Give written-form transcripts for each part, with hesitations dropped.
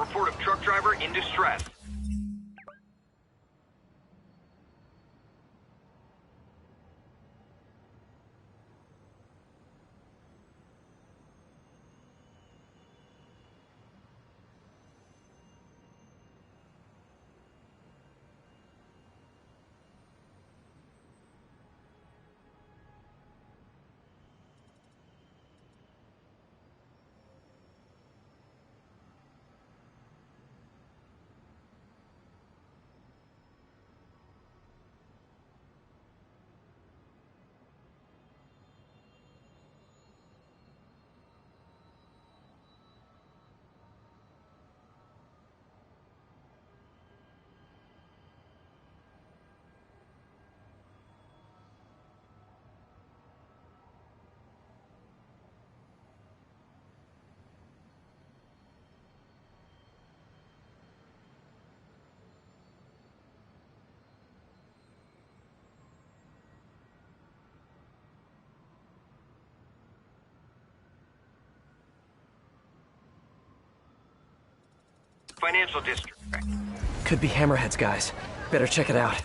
Report of truck driver in distress. Financial district. Could be Hammerhead's guys. Better check it out.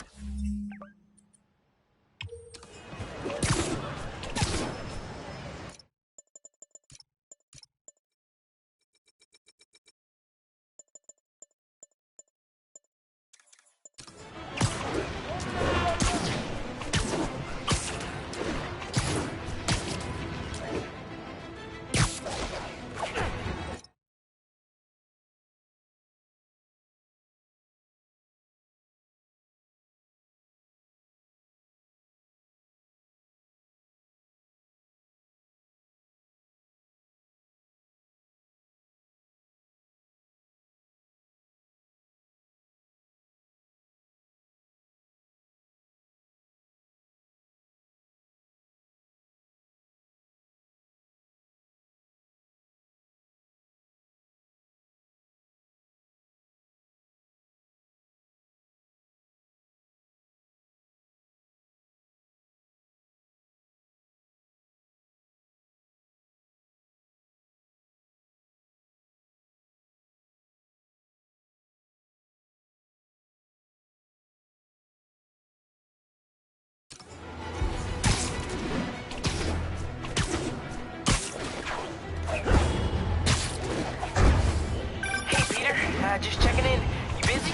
Just checking in. You busy?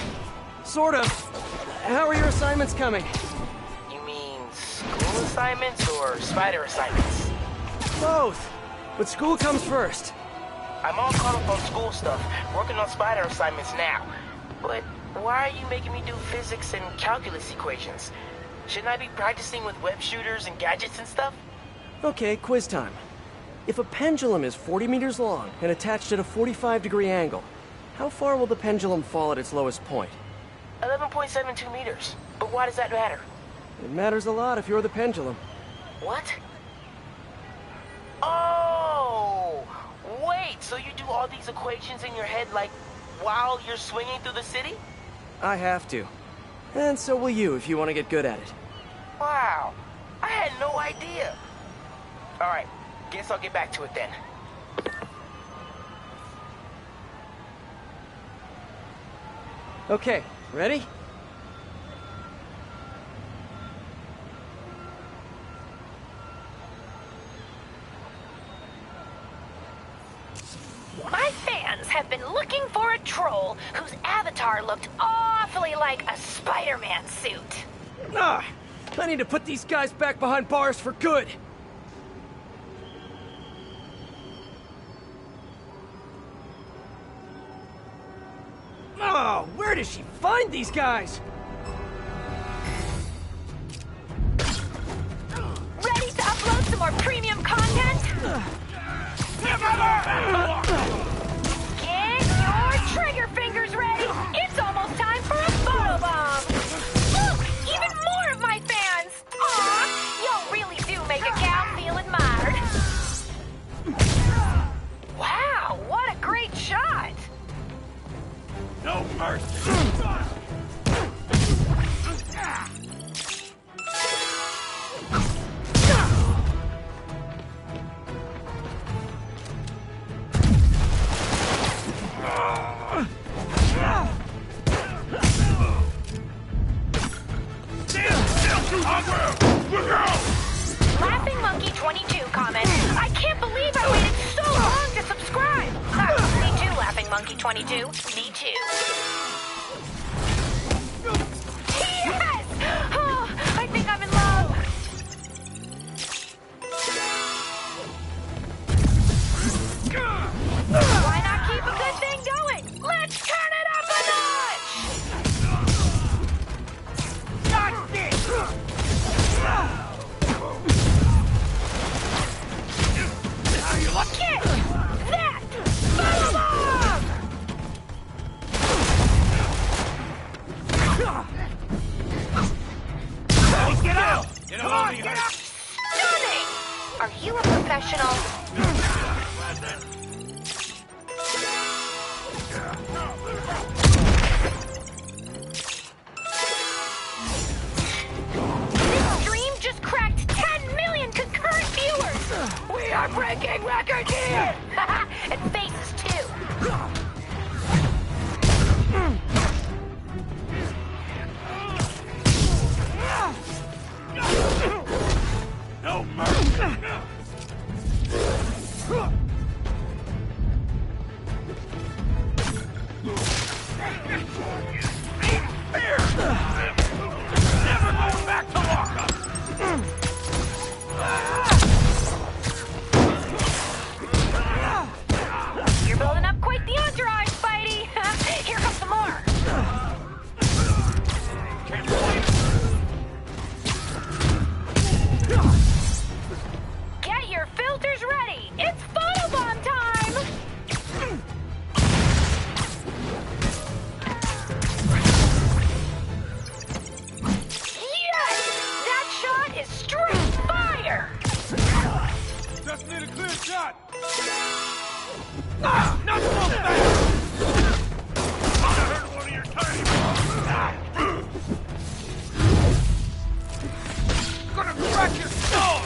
Sort of. How are your assignments coming? You mean school assignments or spider assignments? Both. But school comes first. I'm all caught up on school stuff, working on spider assignments now. But why are you making me do physics and calculus equations? Shouldn't I be practicing with web shooters and gadgets and stuff? Okay, quiz time. If a pendulum is 40 meters long and attached at a 45-degree angle, how far will the pendulum fall at its lowest point? 11.72 meters. But why does that matter? It matters a lot if you're the pendulum. What? Oh! Wait, so you do all these equations in your head, like, while you're swinging through the city? I have to. And so will you if you want to get good at it. Wow. I had no idea. All right, guess I'll get back to it then. Okay, ready? My fans have been looking for a troll whose avatar looked awfully like a Spider-Man suit. Ah! I need to put these guys back behind bars for good! Oh, where did she find these guys? Ready to upload some more premium content? Get your trigger fingers ready! It's almost time for a photobomb! Look! Even more of my fans! Aw! Y'all really do make a gal feel admired. Wow, what a great shot! No mercy! Laughing Monkey 22 comments, I can't believe I waited so long to subscribe. Me too, Laughing Monkey 22. Me too. Yes! Oh, I think I'm in love. Why not keep a good thing going? Let's turn it up a notch! Got this! How you like Get that! Bomb! Get out! Come on, get out! Stunning! Are you a professional? This stream just cracked 10 million concurrent viewers! We are breaking records here! And faces too! No mercy! Never going back to lockup! You're building up quite the entourage, Spidey! Here comes some more! Get your filters ready! It's photobomb time! Yes! That shot is straight fire! Just need a clear shot! Ah! Not so fast! I heard one of your tiny gonna crack your skull!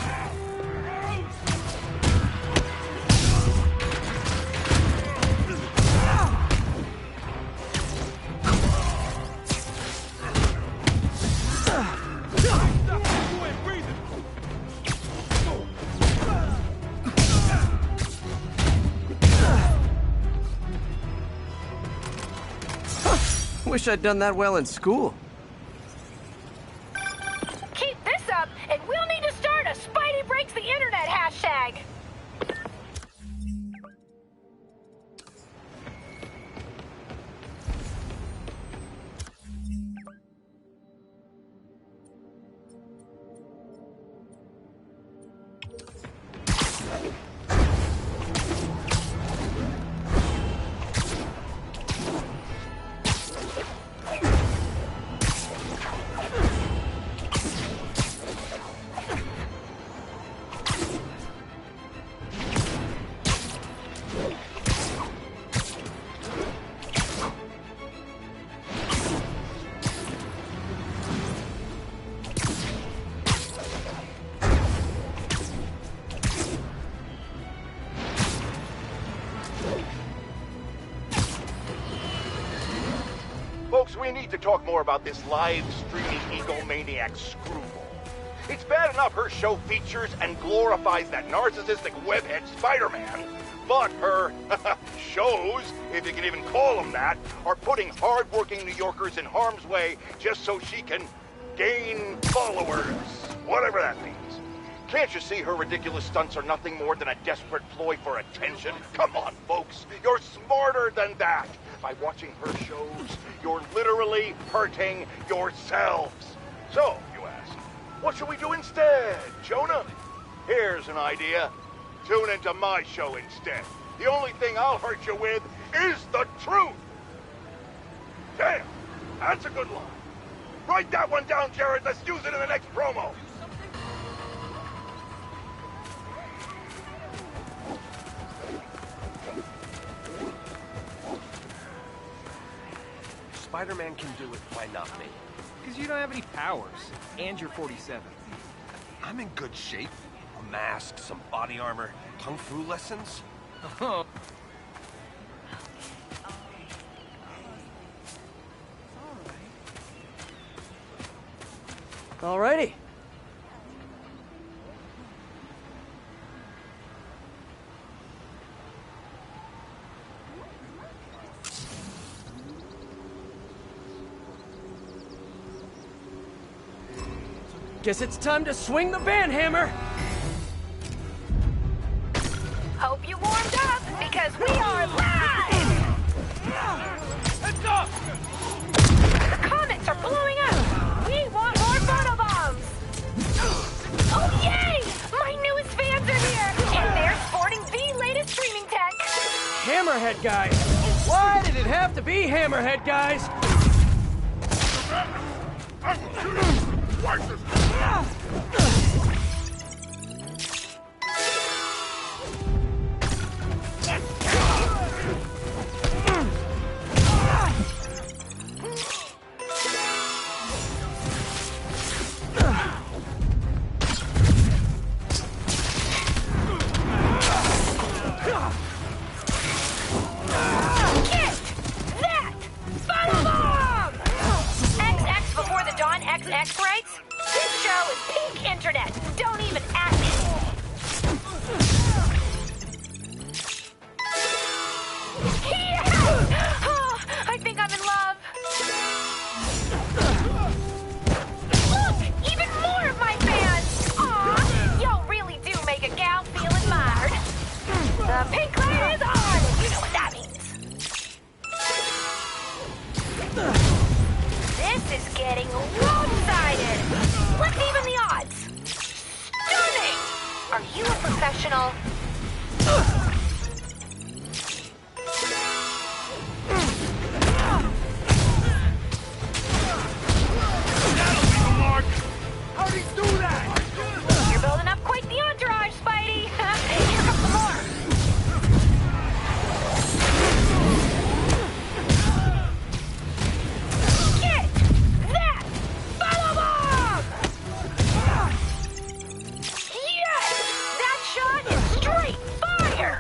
Wish I'd done that well in school. Keep this up, and we'll need to start a Spidey Breaks the Internet hashtag! Folks, we need to talk more about this live streaming egomaniac screwball. It's bad enough her show features and glorifies that narcissistic webhead Spider-Man, but her shows, if you can even call them that, are putting hard-working New Yorkers in harm's way just so she can gain followers, whatever that means. Can't you see her ridiculous stunts are nothing more than a desperate ploy for attention? Come on, folks, you're smarter than that. By watching her shows, you're literally hurting yourselves. So, you ask, what should we do instead, Jonah? Here's an idea. Tune into my show instead. The only thing I'll hurt you with is the truth. Damn, that's a good line. Write that one down, Jared. Let's use it in the next promo. Spider-Man can do it, why not me? Because you don't have any powers, and you're 47. I'm in good shape. A mask, some body armor, kung fu lessons. Oh. Alrighty, Guess it's time to swing the van hammer! Hope you warmed up, because we are live! Heads up! The comments are blowing up! We want more photobombs! Oh, yay! My newest fans are here, and they're sporting the latest streaming tech! Hammerhead guys! Why did it have to be Hammerhead guys? XX rights? This show is peak internet. Don't even ask me. Yeah! Oh, I think I'm in love. Look! Even more of my fans! Aw, y'all really do make a gal feel admired. The pink light is on! You know what that means. This is getting one-sided. Let's even the odds. Stunning! Are you a professional? That'll be the mark! How'd he do that? You're building up quite the entourage, Spidey. Here comes some more. Get that photobomb! Yes! That shot is straight fire!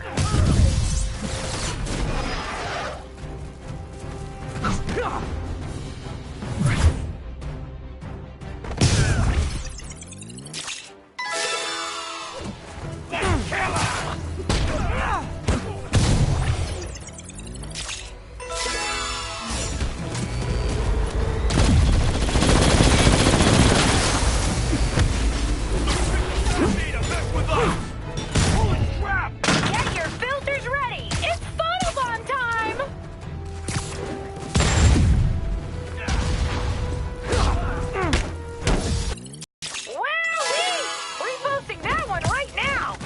Holy crap! Get your filters ready! It's photobomb time! Wowee! Reposting that one right now!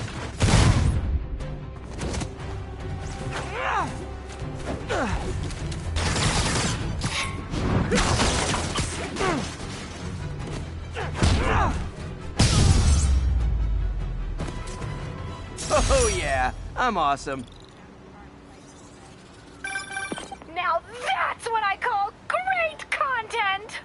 Oh yeah, I'm awesome. Now that's what I call great content!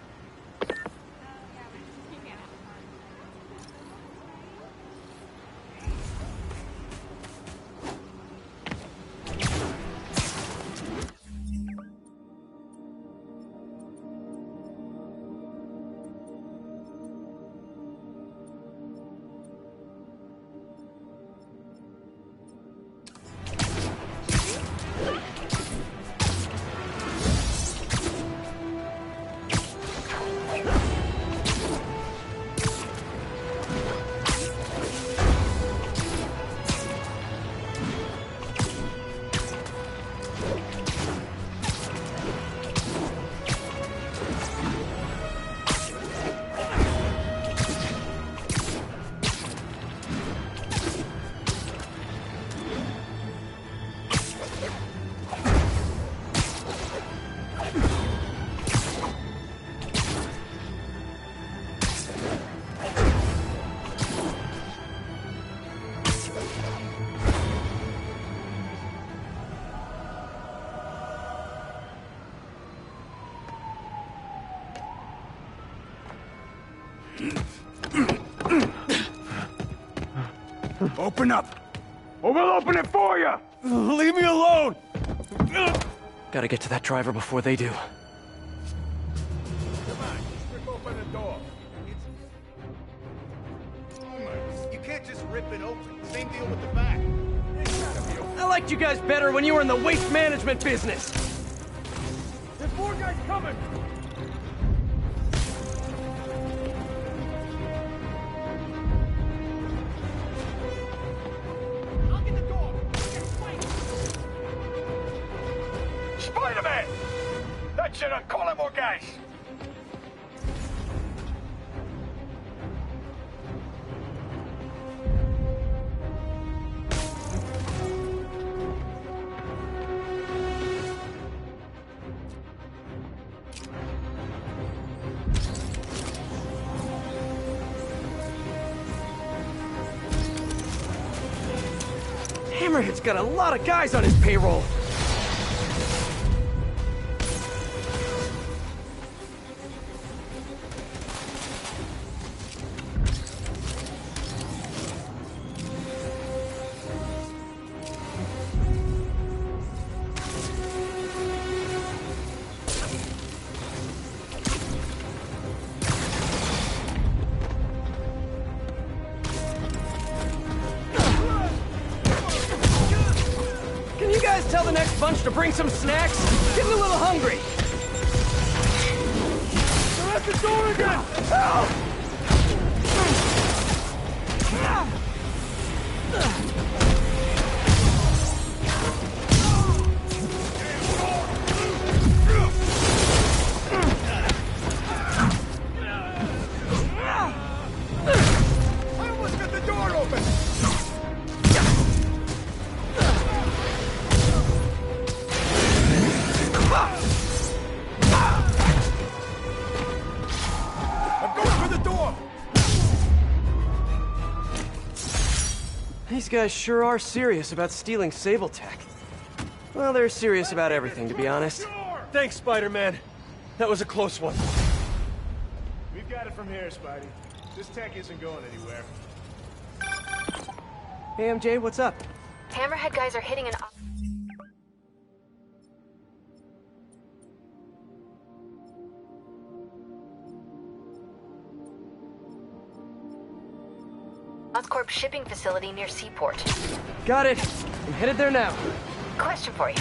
Open up, or we'll open it for you! Leave me alone! Gotta get to that driver before they do. Come on, rip open the door. You can't just rip it open. Same deal with the back. I liked you guys better when you were in the waste management business. There's more guys coming! ahead. That's it. Call in more guys. Hammerhead's got a lot of guys on his payroll. Tell the next bunch to bring some snacks. Getting a little hungry. They're at the door again. Help! I almost got the door open. These guys sure are serious about stealing Sable Tech. Well, they're serious about everything, to be honest. Thanks, Spider-Man. That was a close one. We've got it from here, Spidey. This tech isn't going anywhere. Hey, MJ, what's up? Hammerhead guys are hitting an... Oscorp shipping facility near Seaport. Got it. I'm headed there now. Question for you.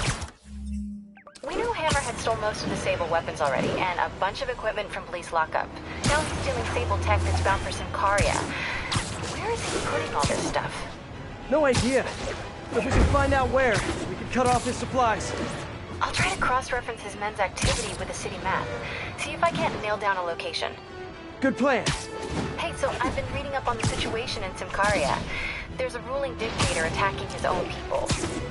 We know Hammerhead stole most of the Sable weapons already, and a bunch of equipment from police lockup. Now he's stealing Sable tech that's bound for Symkaria. Where is he putting all this stuff? No idea. If we can find out where, we can cut off his supplies. I'll try to cross-reference his men's activity with the city map. See if I can't nail down a location. Good plan. Hey, so I've been reading up on the situation in Symkaria. There's a ruling dictator attacking his own people.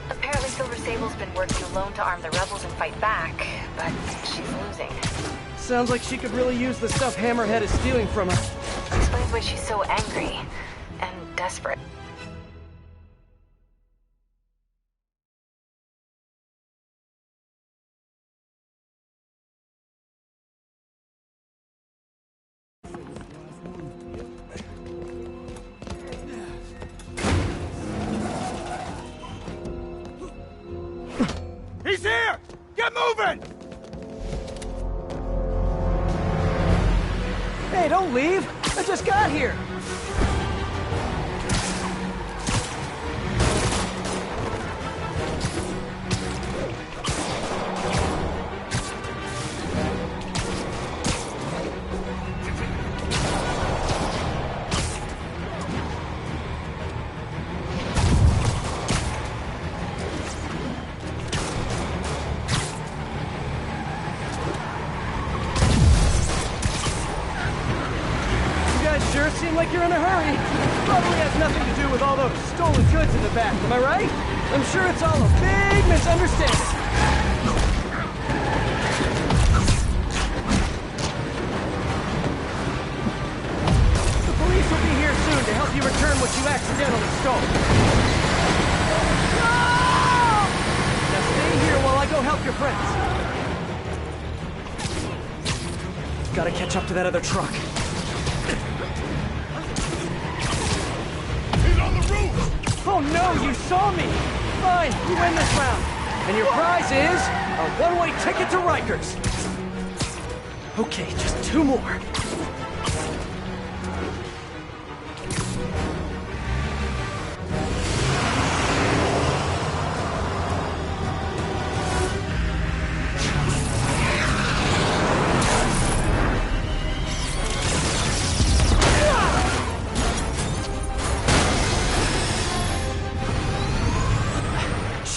Apparently Silver Sable's been working alone to arm the rebels and fight back, but she's losing. Sounds like she could really use the stuff Hammerhead is stealing from her. Explains why she's so angry and desperate. He's here! Get moving! Hey, don't leave! I just got here! Sure seem like you're in a hurry. Probably has nothing to do with all those stolen goods in the back, am I right? I'm sure it's all a big misunderstanding. The police will be here soon to help you return what you accidentally stole. No! Now stay here while I go help your friends. Gotta catch up to that other truck. Oh no, you saw me! Fine, you win this round. And your prize is a one-way ticket to Rikers. Okay, just 2 more.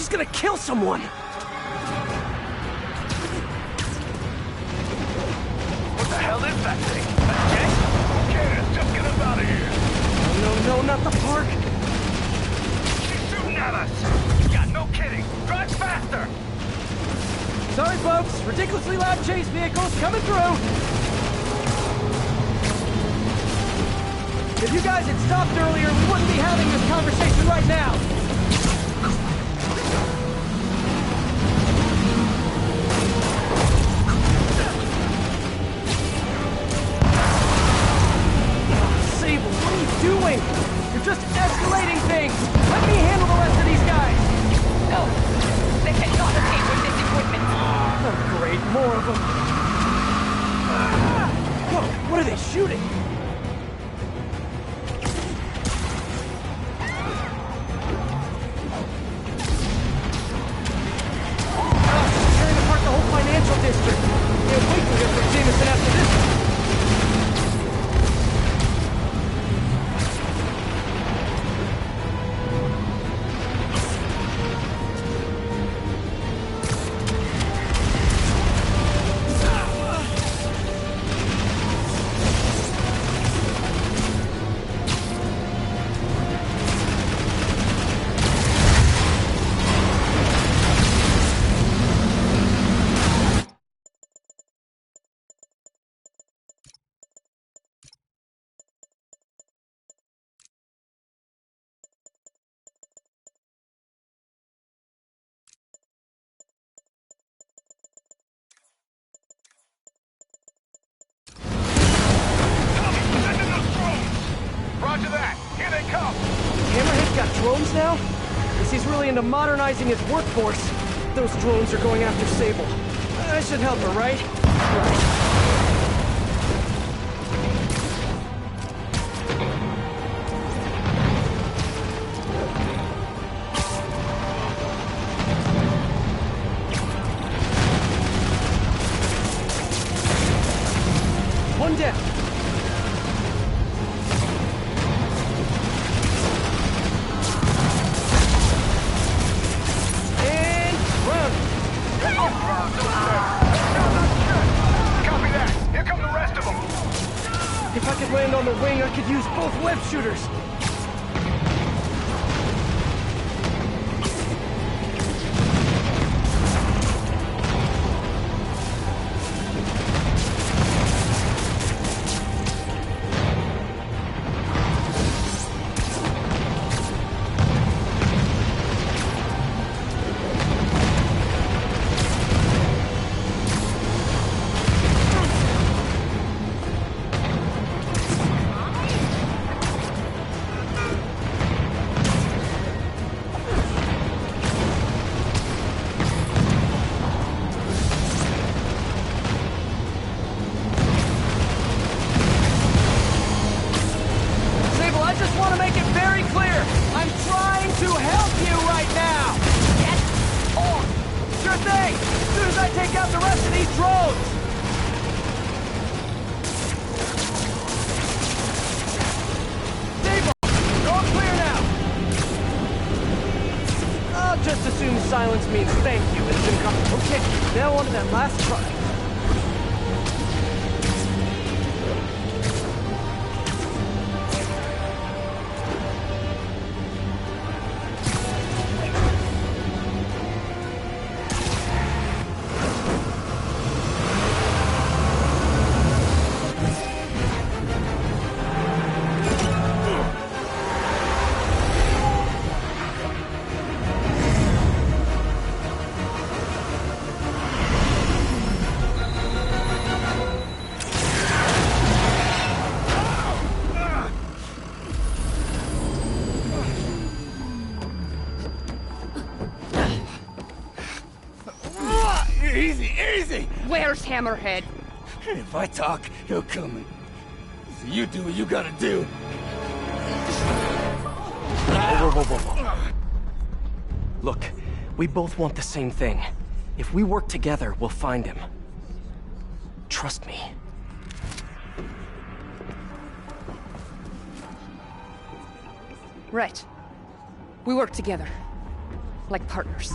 Gonna kill someone! chase vehicles coming through! If you guys had stopped earlier, we wouldn't be having this conversation right now! Sable, what are you doing? You're just escalating things! Let me handle the rest of these guys! No, they cannot escape with this equipment. Oh, great, more of them. Whoa, what are they shooting? Tearing apart the whole financial district. Can't wait to hear from Jameson after this one. Roger that. Here they come. Hammerhead's got drones now? Guess he's really into modernizing his workforce. Those drones are going after Sable. I should help her, right? Right. One down. And run. Copy that. Here come the rest of them. If I could land on the wing, I could use both web shooters. Sable, I just want to make it very clear. I'm trying to help you right now. Yes, or Sure thing. As soon as I take out the rest of these drones. Sable, you're all clear now. I'll just assume silence means thank you. It's been coming. Okay, now on to that last try. Easy, easy! where's Hammerhead? If I talk, he'll come. So you do what you gotta do. Whoa. Look, we both want the same thing. If we work together, we'll find him. Trust me. Right. We work together. Like partners.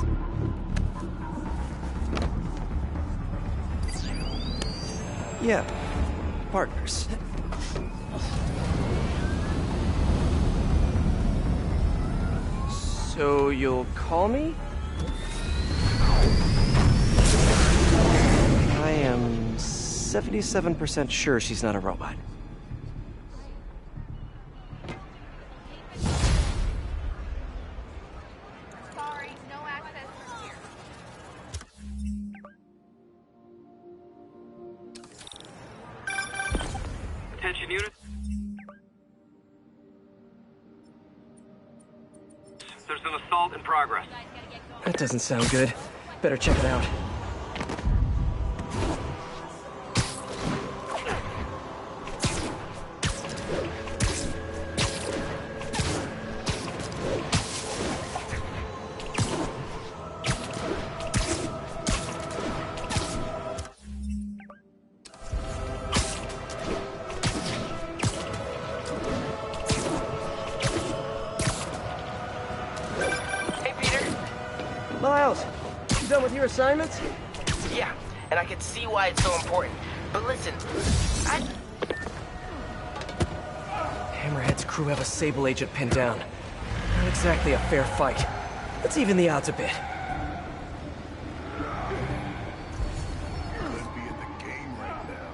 Yeah, partners. So you'll call me? I am 77% sure she's not a robot. Sorry, no access from here. Attention units. There's an assault in progress. That doesn't sound good. Better check it out. Hey, Peter. Miles, you done with your assignments? Yeah, and I can see why it's so important. But listen, Hammerhead's crew have a Sable agent pinned down. Not exactly a fair fight. Let's even the odds a bit. Could be in the game right now.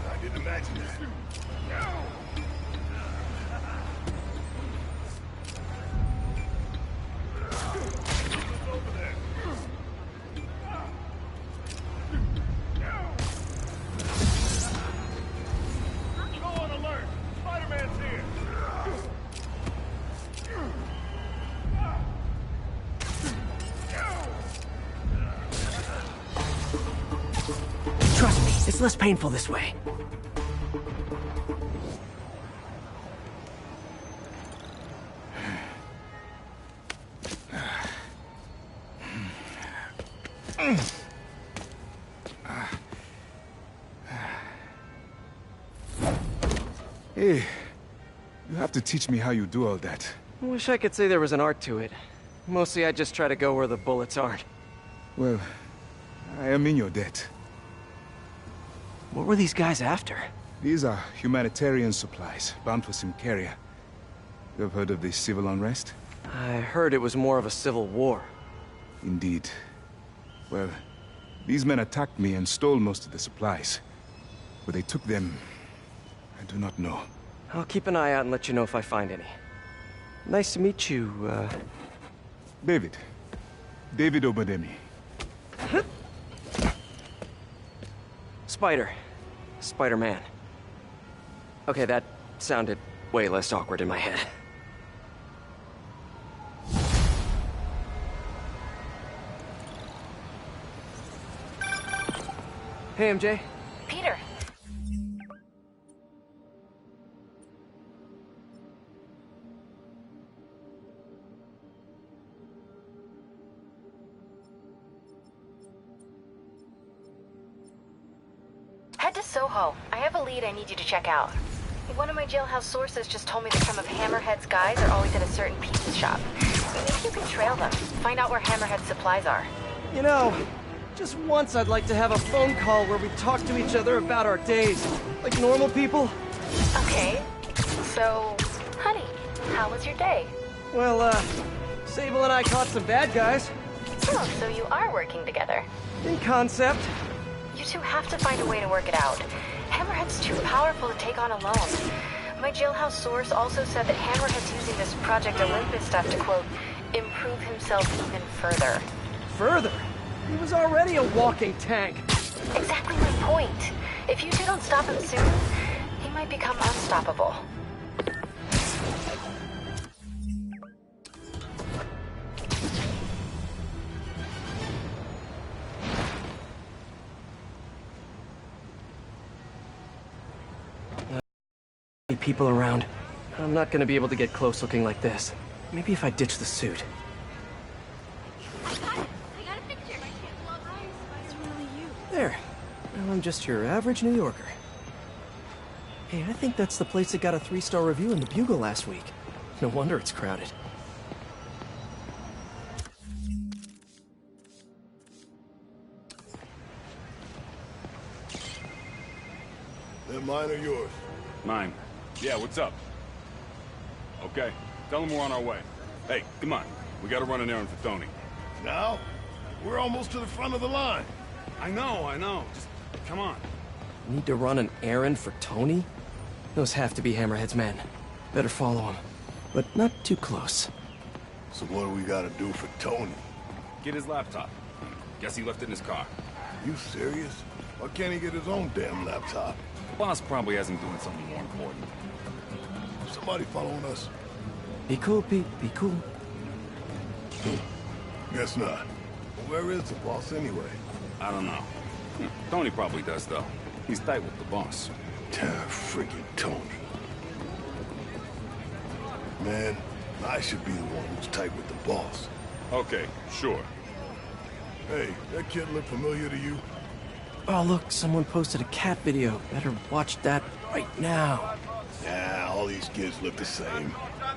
I didn't imagine that. Go on alert! Spider-Man's here! Trust me, it's less painful this way. Hey, you have to teach me how you do all that. I wish I could say there was an art to it. Mostly I just try to go where the bullets aren't. Well, I am in your debt. What were these guys after? These are humanitarian supplies, bound for Symkaria. You have heard of the civil unrest? I heard it was more of a civil war. Indeed. Well, these men attacked me and stole most of the supplies. Where they took them, I do not know. I'll keep an eye out and let you know if I find any. Nice to meet you, David. David Obademi. Spider. Spider-Man. Okay, that sounded way less awkward in my head. Hey, MJ. Peter. Head to Soho. I have a lead I need you to check out. One of my jailhouse sources just told me that some of Hammerhead's guys are always at a certain pizza shop. Maybe you can trail them, find out where Hammerhead's supplies are. You know, just once I'd like to have a phone call where we talk to each other about our days, like normal people. Okay. So, honey, how was your day? Well, Sable and I caught some bad guys. Oh, so you are working together. In concept. You two have to find a way to work it out. Hammerhead's too powerful to take on alone. My jailhouse source also said that Hammerhead's using this Project Olympus stuff to, quote, improve himself even further. Further? He was already a walking tank. Exactly my point. If you two don't stop him soon, he might become unstoppable. people around. I'm not gonna be able to get close looking like this. Maybe if I ditch the suit. I got a picture. It's really you. There. Now I'm just your average New Yorker. Hey, I think that's the place that got a 3-star review in the Bugle last week. No wonder it's crowded. That mine or yours? Mine. Yeah, what's up? Okay, tell him we're on our way. Hey, come on. We gotta run an errand for Tony. Now? We're almost to the front of the line. I know. Just, come on. Need to run an errand for Tony? Those have to be Hammerhead's men. Better follow him. But not too close. So what do we gotta do for Tony? Get his laptop. Guess he left it in his car. You serious? Why can't he get his own damn laptop? The boss probably hasn't doing something more important. Somebody following us? Be cool, Pete. Be cool. Guess not. Where is the boss anyway? I don't know. Tony probably does, though. He's tight with the boss. Freaking Tony. Man, I should be the one who's tight with the boss. Okay, sure. Hey, that kid look familiar to you? Oh, look, someone posted a cat video. Better watch that right now. Yeah, all these kids look the same.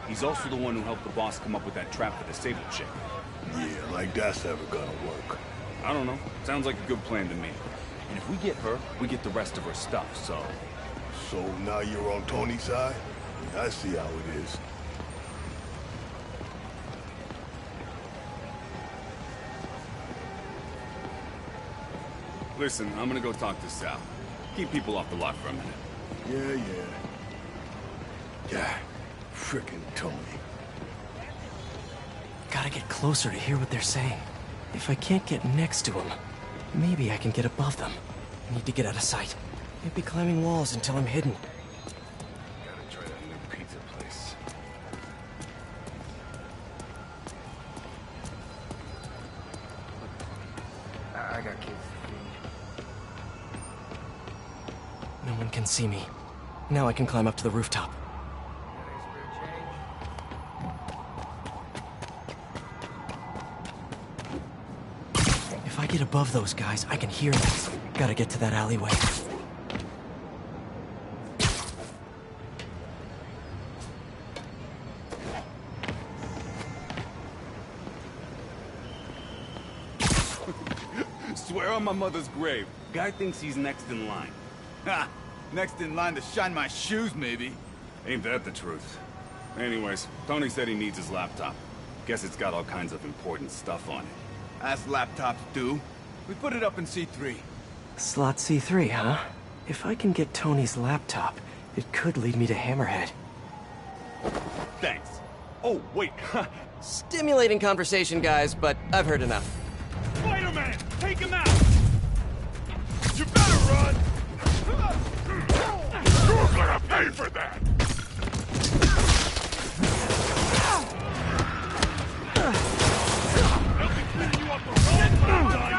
He's also the one who helped the boss come up with that trap for the Sable chick. Yeah, like that's ever gonna work. I don't know. Sounds like a good plan to me. And if we get her, we get the rest of her stuff, so... So now you're on Tony's side? Yeah, I see how it is. Listen, I'm gonna go talk to Sal. Keep people off the lot for a minute. Yeah. Frickin' Tony. Gotta get closer to hear what they're saying. If I can't get next to him, maybe I can get above them. I need to get out of sight. Can't be climbing walls until I'm hidden. Gotta try that new pizza place. I got kids to feed. No one can see me. Now I can climb up to the rooftop. If I get above those guys, I can hear them. Gotta get to that alleyway. Swear on my mother's grave. Guy thinks he's next in line. Ha! Next in line to shine my shoes, maybe. Ain't that the truth? Anyways, Tony said he needs his laptop. Guess it's got all kinds of important stuff on it. As laptops do. We put it up in C3. Slot C3, huh? If I can get Tony's laptop, it could lead me to Hammerhead. Thanks. Oh, wait. Stimulating conversation, guys, but I've heard enough. Spider-Man! Take him out! You better run! You're gonna pay for that! I'll be cleaning you up the road, but I'm done!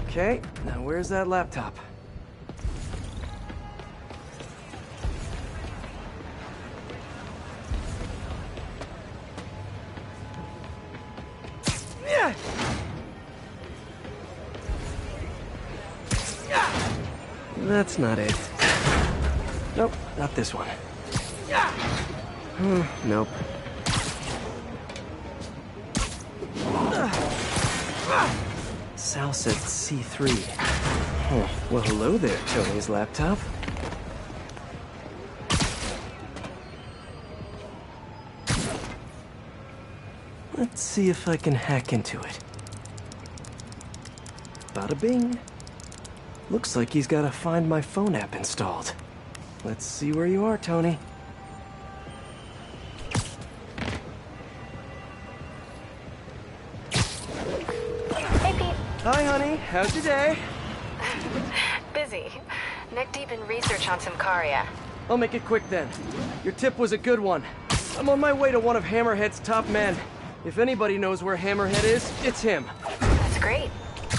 Okay, now where's that laptop? That's not it. Nope, not this one. Nope. Sal said C3. Oh, well, hello there, Tony's laptop. Let's see if I can hack into it. Bada bing. Looks like he's got a Find My Phone app installed. Let's see where you are, Tony. Hey, Pete. Hi, honey. How's your day? busy. Neck deep in research on Simcaria. I'll make it quick then. Your tip was a good one. I'm on my way to one of Hammerhead's top men. If anybody knows where Hammerhead is, it's him. That's great.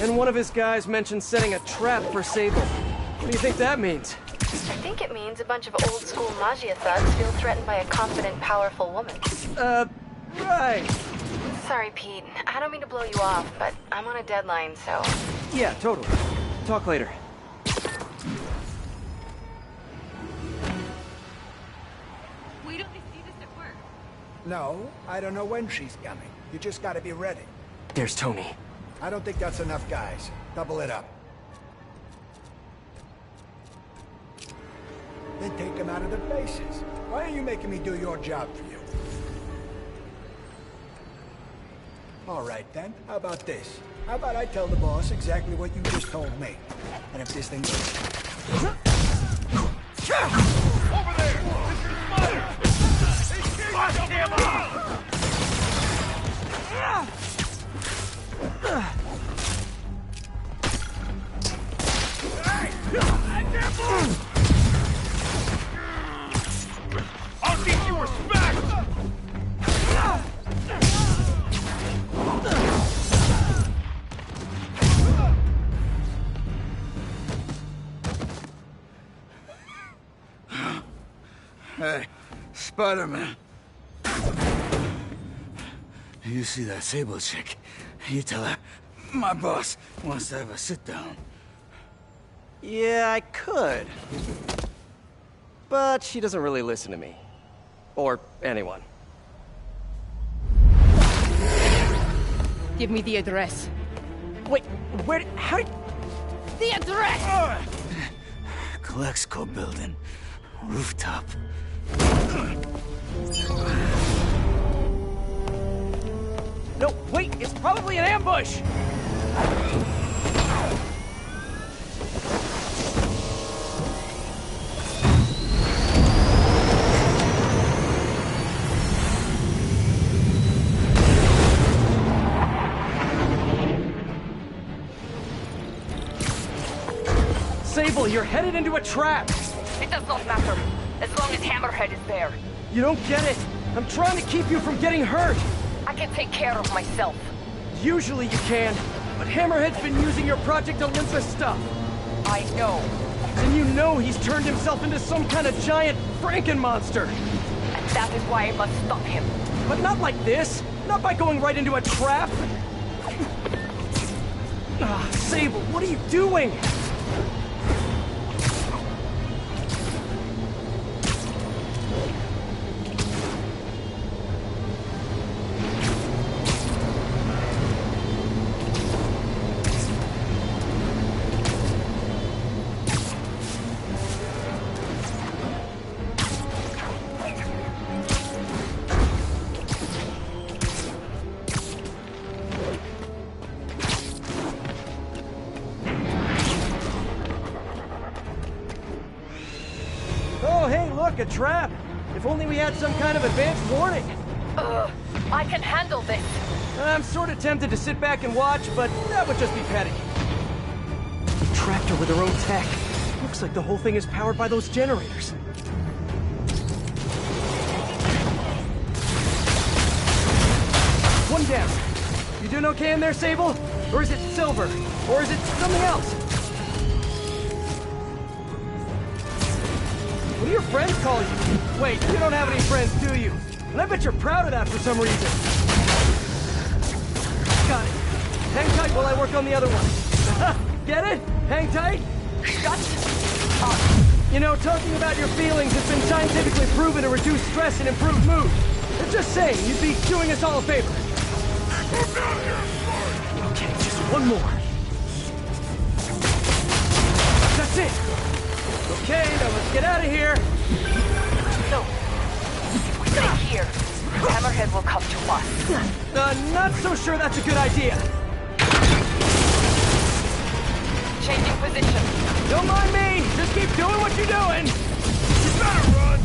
And one of his guys mentioned setting a trap for Sable. What do you think that means? I think it means a bunch of old-school Magia thugs feel threatened by a confident, powerful woman. Right. Sorry, Pete. I don't mean to blow you off, but I'm on a deadline, so... Yeah, totally. Talk later. We don't see this at work. No, I don't know when she's coming. You just gotta be ready. There's Tony. I don't think that's enough guys. Double it up. Then take them out of the bases. Why are you making me do your job for you? All right, then. How about this? How about I tell the boss exactly what you just told me? And if this thing goes... Over there! Mr. Spider! Bust him up! I'll teach you respect! Hey, Spider-Man. You see that Sable chick? You tell her, my boss wants to have a sit-down. Yeah, I could. But she doesn't really listen to me. Or anyone. Give me the address. Wait, how did... The address! Colexco building. Rooftop. No, wait, it's probably an ambush! Sable, you're headed into a trap! It does not matter, as long as Hammerhead is there. You don't get it! I'm trying to keep you from getting hurt! I can take care of myself. Usually you can, but Hammerhead's been using your Project Olympus stuff. I know. And you know he's turned himself into some kind of giant Franken-monster. And that is why I must stop him. But not like this. Not by going right into a trap. Sable, what are you doing? A trap. If only we had some kind of advanced warning. I can handle this. I'm sort of tempted to sit back and watch, but that would just be petty. We trapped her with her own tech. Looks like the whole thing is powered by those generators. One down. You doing okay in there, Sable? Or is it Silver? Or is it something else? What do your friends call you? Wait, you don't have any friends, do you? And I bet you're proud of that for some reason. Got it. Hang tight while I work on the other one. Get it? Hang tight? Shut up. You know, talking about your feelings has been scientifically proven to reduce stress and improve mood. I'm just saying, you'd be doing us all a favor. Okay, just one more. That's it. Okay, now let's get out of here. No. If we stay here, Hammerhead will come to us. Not so sure that's a good idea. Changing position. Don't mind me. Just keep doing what you're doing. You better run.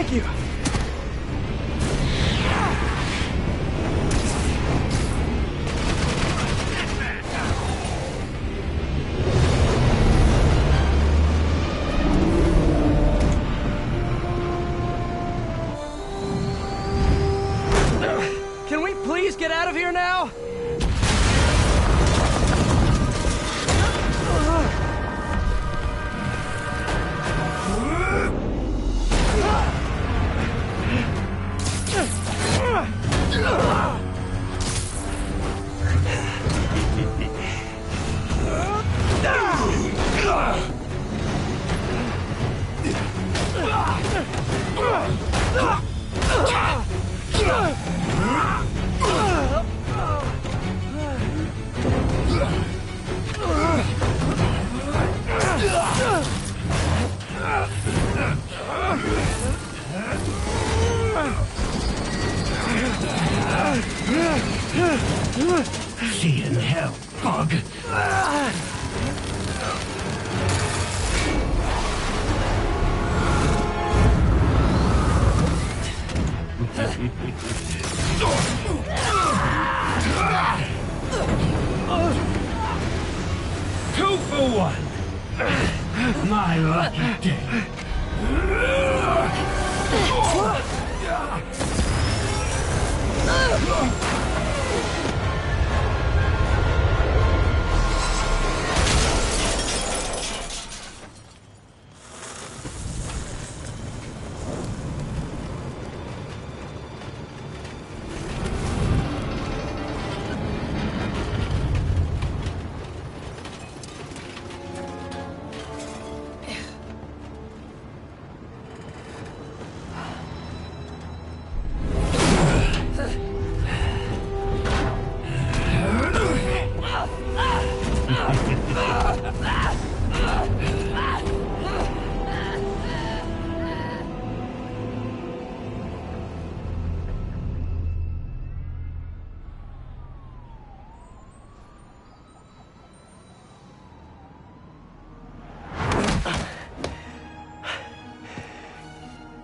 Thank you. Can we please get out of here now? See you in hell, bug. Two for one. My lucky day.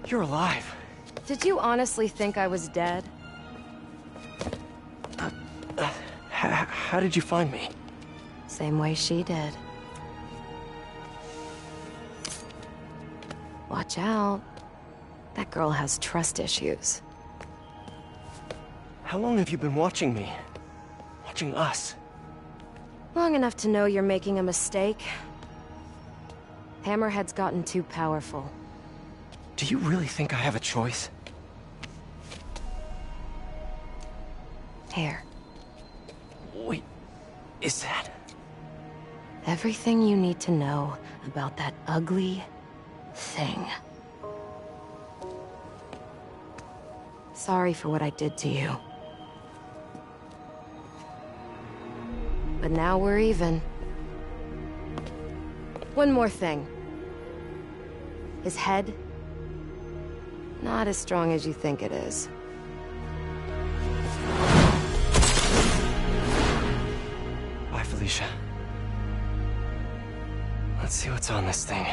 You're alive. Did you honestly think I was dead? How did you find me? Same way she did. Watch out. That girl has trust issues. How long have you been watching me? Watching us? Long enough to know you're making a mistake. Hammerhead's gotten too powerful. Do you really think I have a choice? Here. Wait, is that... Everything you need to know about that ugly thing. Sorry for what I did to you. But now we're even. One more thing. His head... not as strong as you think it is. Bye, Felicia. Let's see what's on this thing.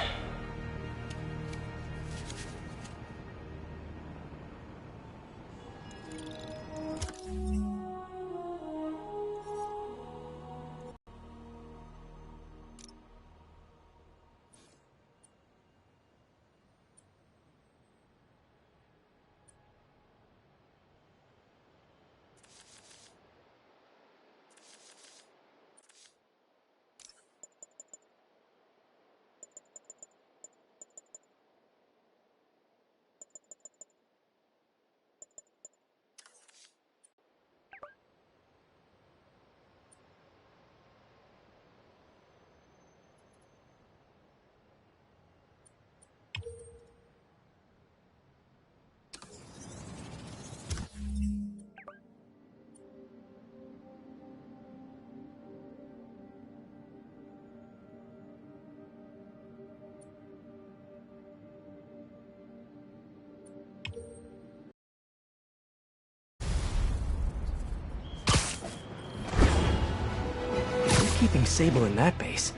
Keeping Sable in that base.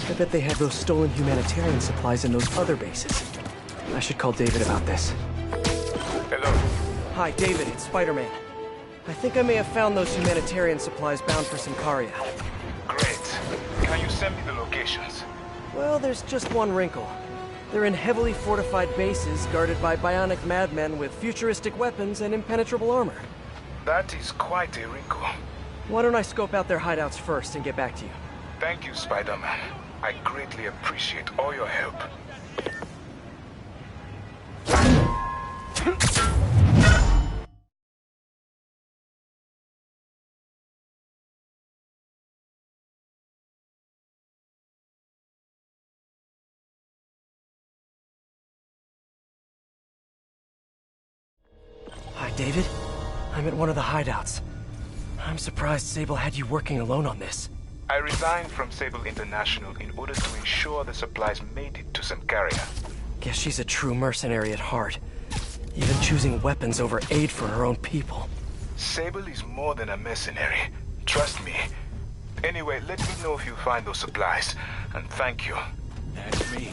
I bet they have those stolen humanitarian supplies in those other bases. I should call David about this. Hello. Hi, David, it's Spider-Man. I think I may have found those humanitarian supplies bound for Symkaria. Great. Can you send me the locations? Well, there's just one wrinkle. They're in heavily fortified bases guarded by bionic madmen with futuristic weapons and impenetrable armor. That is quite a wrinkle. Why don't I scope out their hideouts first and get back to you? Thank you, Spider-Man. I greatly appreciate all your help. Hi, David. I'm at one of the hideouts. I'm surprised Sable had you working alone on this. I resigned from Sable International in order to ensure the supplies made it to Symkaria. Guess she's a true mercenary at heart. Even choosing weapons over aid for her own people. Sable is more than a mercenary. Trust me. Anyway, let me know if you find those supplies. And thank you. That's me.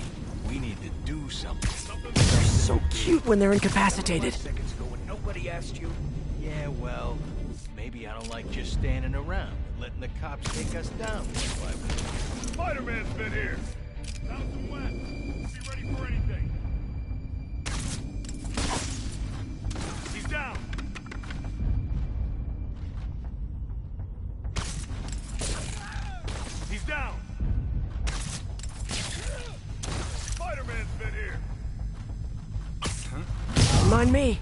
We need to do something. They're so cute when they're incapacitated. Seconds ago when nobody asked you. Yeah, well, maybe I don't like just standing around, letting the cops take us down. Spider-Man's been here. South and west. Be ready for anything. He's down. He's down. Spider-Man's been here. Mind me.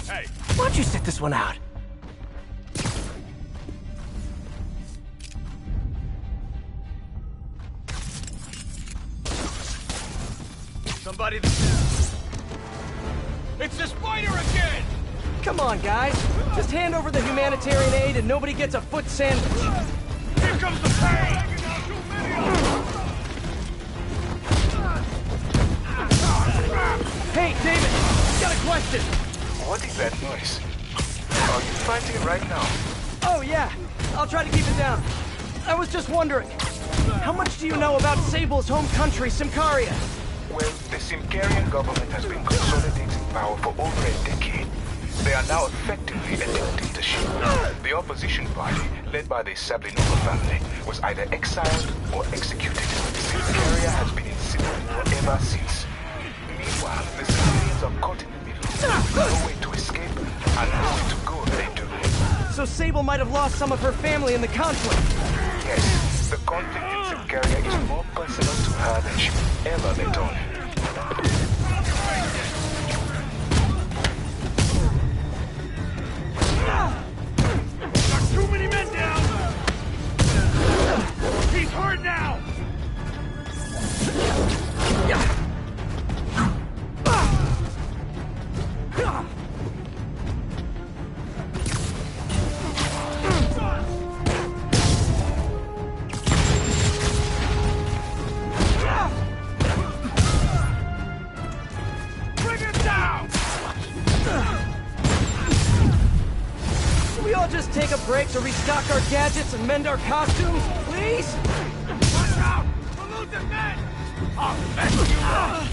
Hey, Why don't you sit this one out? somebody. It's the spider again! Come on, guys. Just hand over the humanitarian aid and nobody gets a foot sandwich. Here comes the pain! Hey, David, got a question. What is that noise? Are you fighting right now? Oh, yeah. I'll try to keep it down. I was just wondering, how much do you know about Sable's home country, Symkaria? Well, the Symkarian government has been consolidating power for over a decade. They are now effectively a dictatorship. The opposition party, led by the Sablinova family, was either exiled or executed. Symkaria has been in civil war ever since. Meanwhile, the civilians are caught in the middle. No way to escape, and no way to go if they do. So Sable might have lost some of her family in the conflict. Yes, the conflict in Symkaria is more personal to her than she will ever let on. Got too many men down! He's hurt now! Bring him down! Can we all just take a break to restock our gadgets and mend our costumes, please? Watch out! We're losing men! I'll mess you up!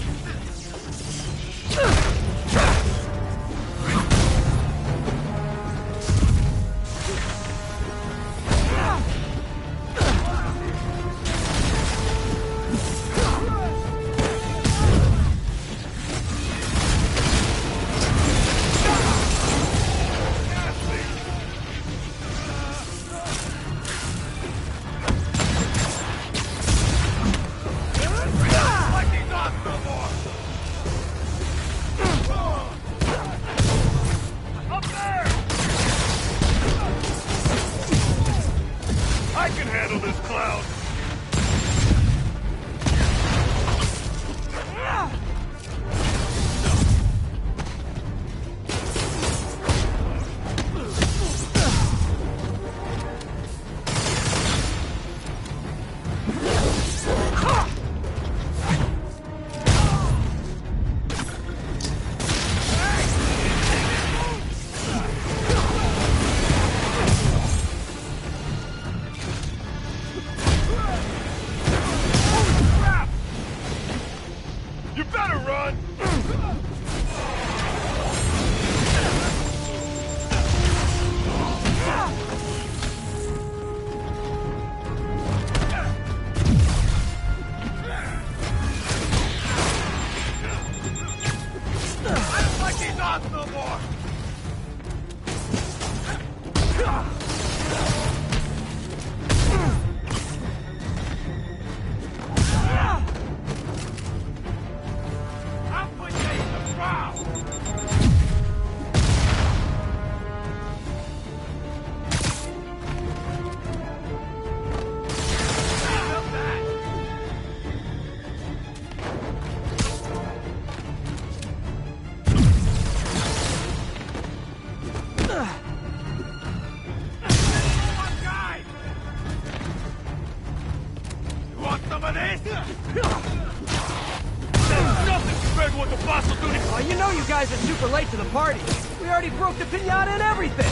I can handle this clown! Nothing compared to what the boss will do to you. Oh, you know you guys are super late to the party. We already broke the piñata and everything.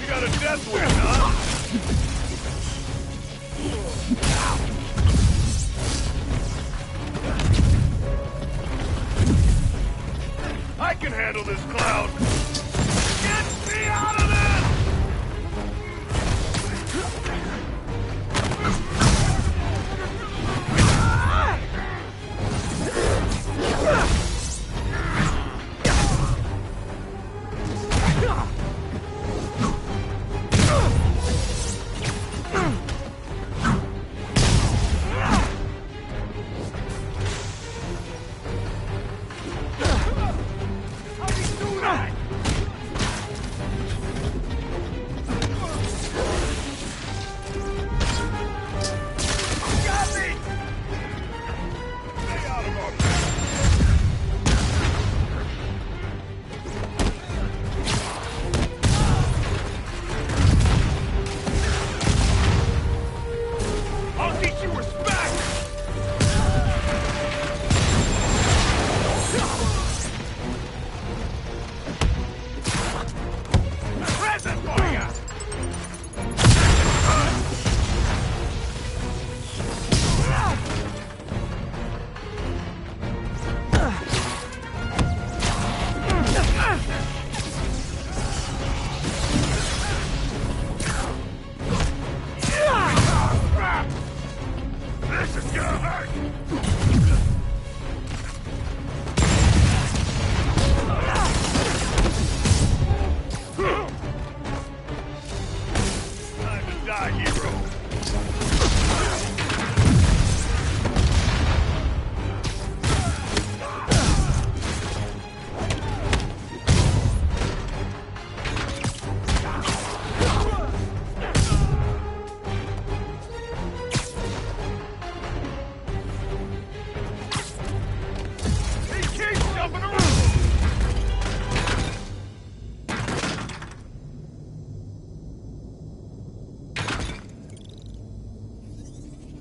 You got a death wish, huh? I can handle this cloud. Get me out of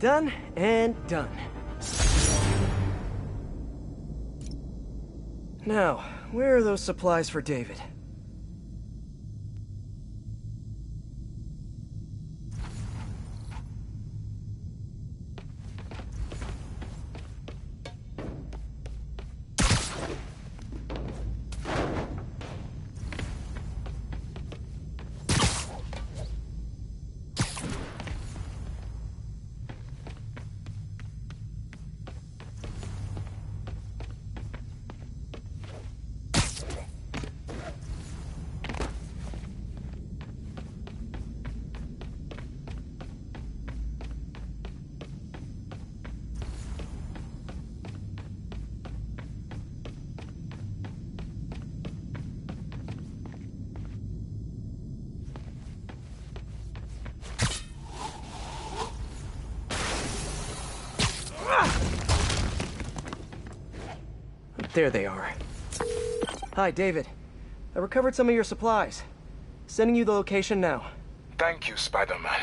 Done and done. Now, where are those supplies for David? There they are. Hi, David. I recovered some of your supplies. Sending you the location now. Thank you, Spider-Man.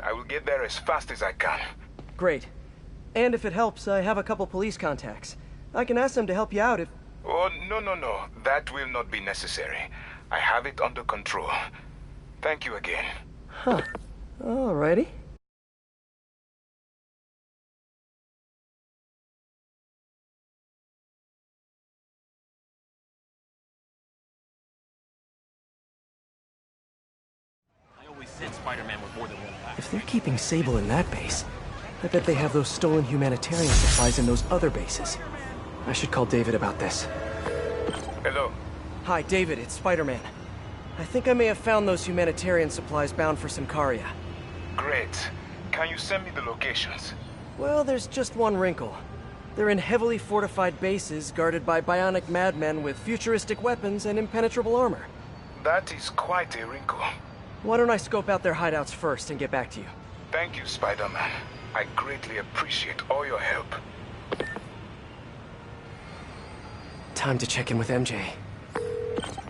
I will get there as fast as I can. Great. And if it helps, I have a couple police contacts. I can ask them to help you out if... Oh, no. That will not be necessary. I have it under control. Thank you again. Huh. Alrighty. Spider-Man with more than one pack. If they're keeping Sable in that base, I bet they have those stolen humanitarian supplies in those other bases. I should call David about this. Hello. Hi, David, it's Spider-Man. I think I may have found those humanitarian supplies bound for Sincaria. Great. Can you send me the locations? Well, there's just one wrinkle. They're in heavily fortified bases guarded by bionic madmen with futuristic weapons and impenetrable armor. That is quite a wrinkle. Why don't I scope out their hideouts first and get back to you? Thank you, Spider-Man. I greatly appreciate all your help. Time Time to check in with MJ.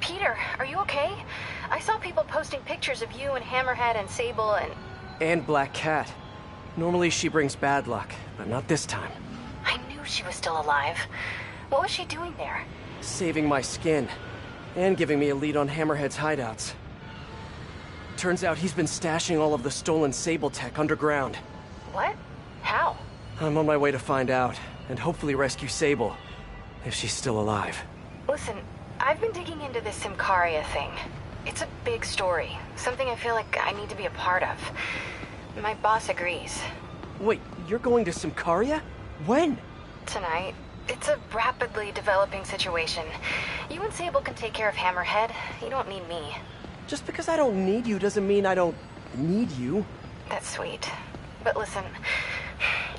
Peter, are you okay? I saw people posting pictures of you and Hammerhead and Sable and... And Black Cat. Normally she brings bad luck, but not this time. I knew she was still alive. What was she doing there? Saving my skin. And giving me a lead on Hammerhead's hideouts. Turns out he's been stashing all of the stolen Sable tech underground. What? How? I'm on my way to find out, and hopefully rescue Sable, if she's still alive. Listen, I've been digging into this Symkaria thing. It's a big story, something I feel like I need to be a part of. My boss agrees. Wait, you're going to Symkaria? When? Tonight. It's a rapidly developing situation. You and Sable can take care of Hammerhead. You don't need me. Just because I don't need you doesn't mean I don't need you. That's sweet. But listen,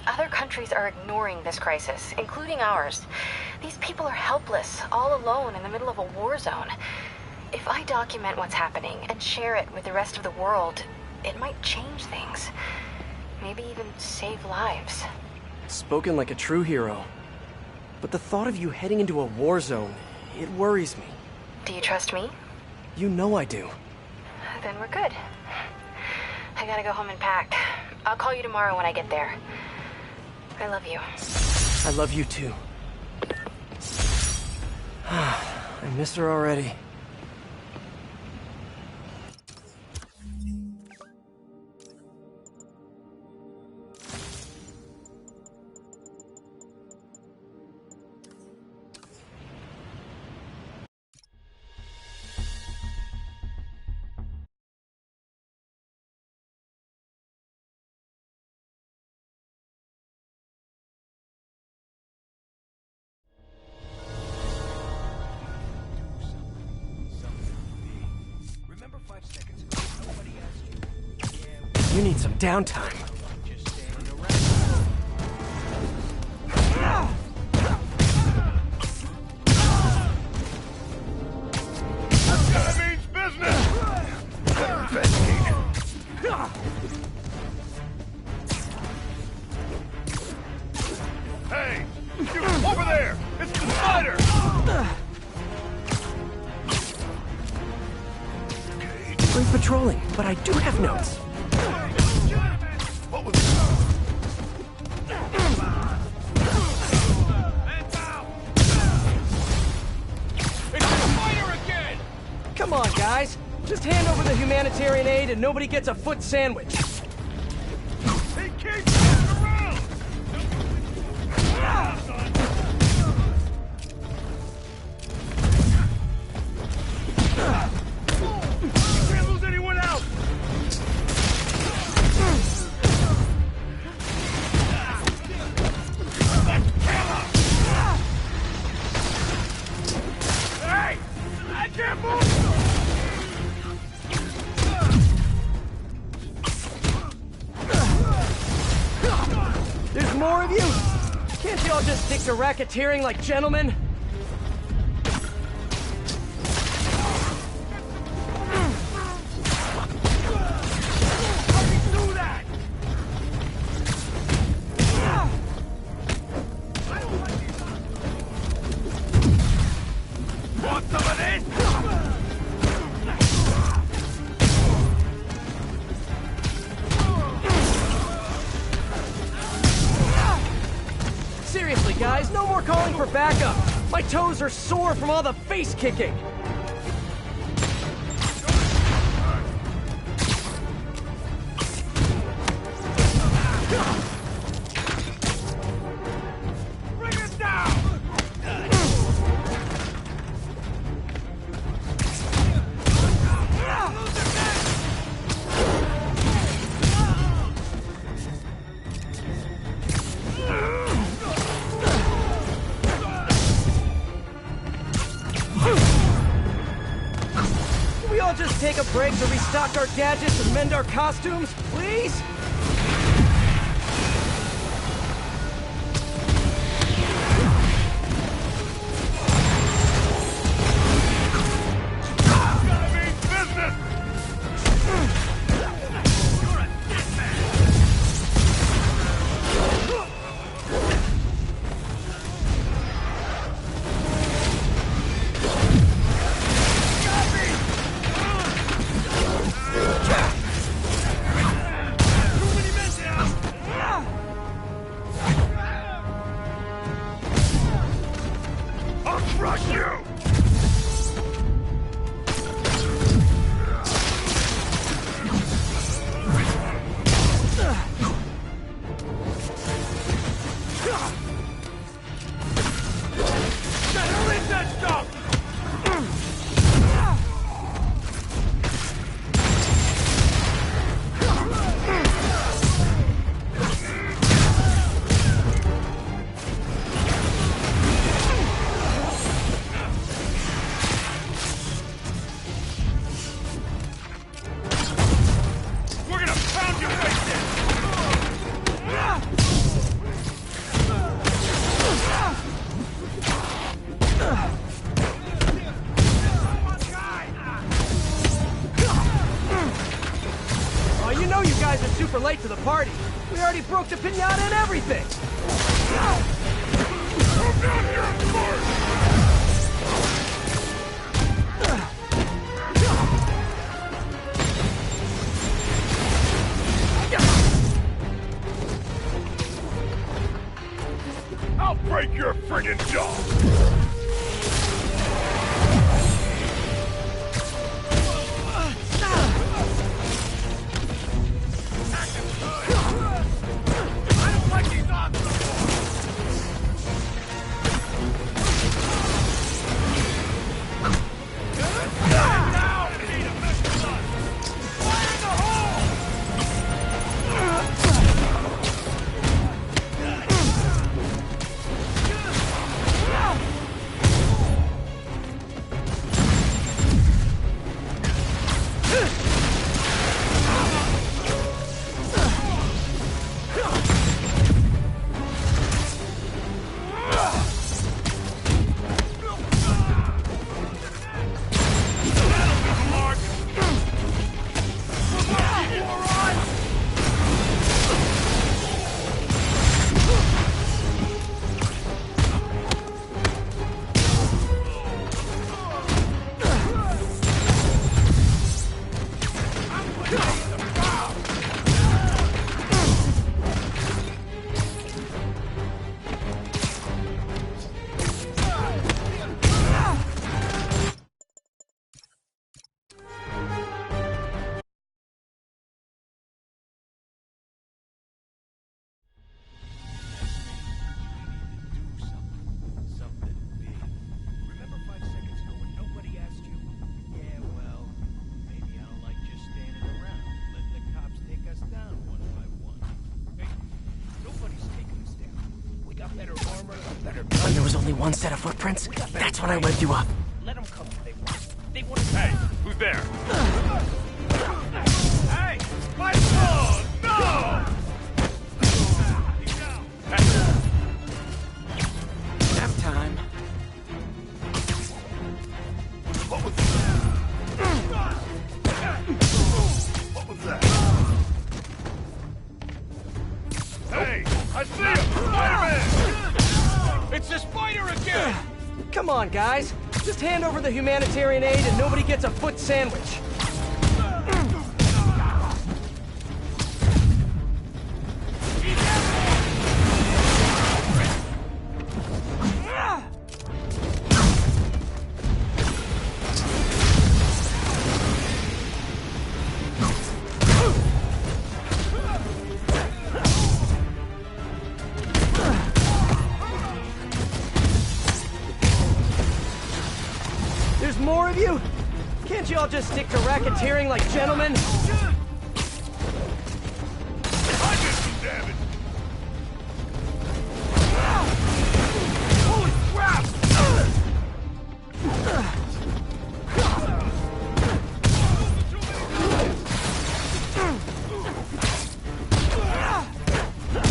other countries are ignoring this crisis, including ours. These people are helpless, all alone in the middle of a war zone. If I document what's happening and share it with the rest of the world, it might change things. Maybe even save lives. Spoken like a true hero. But the thought of you heading into a war zone, it worries me. Do you trust me? You know I do. Then we're good. I gotta go home and pack. I'll call you tomorrow when I get there. I love you. I love you too. I miss her already. You need some downtime. That means business! Better investigate. Hey! You, over there! It's the spider! Great patrolling, but I do have notes. What was that? It's the spider again! Come on, guys. Just hand over the humanitarian aid and nobody gets a foot sandwich. He keeps moving around! You can't lose anyone else! Hey! I can't move! There's more of you? Can't you all just stick to racketeering like gentlemen? Do that! Want some of this? Seriously, guys, no more calling for backup. My toes are sore from all the face kicking. Bring it down! Can we all just take a break to restock our gadgets and mend our costumes, please? Gotta mean business! You're a dead man! crush you! Super late to the party. We already broke the piñata and everything. I'll break your friggin' jaw! When there was only one set of footprints, that's when I waved you up. Let them come if they want. They want Hey, who's there? Hey! My phone! No! Nap time. What was that? What was that? Hey! I see him! Spider-Man! It's the spider again! Come on, guys. Just hand over the humanitarian aid and nobody gets a foot sandwich. More of you? Can't you all just stick to racketeering like gentlemen? I did some damage! Holy crap!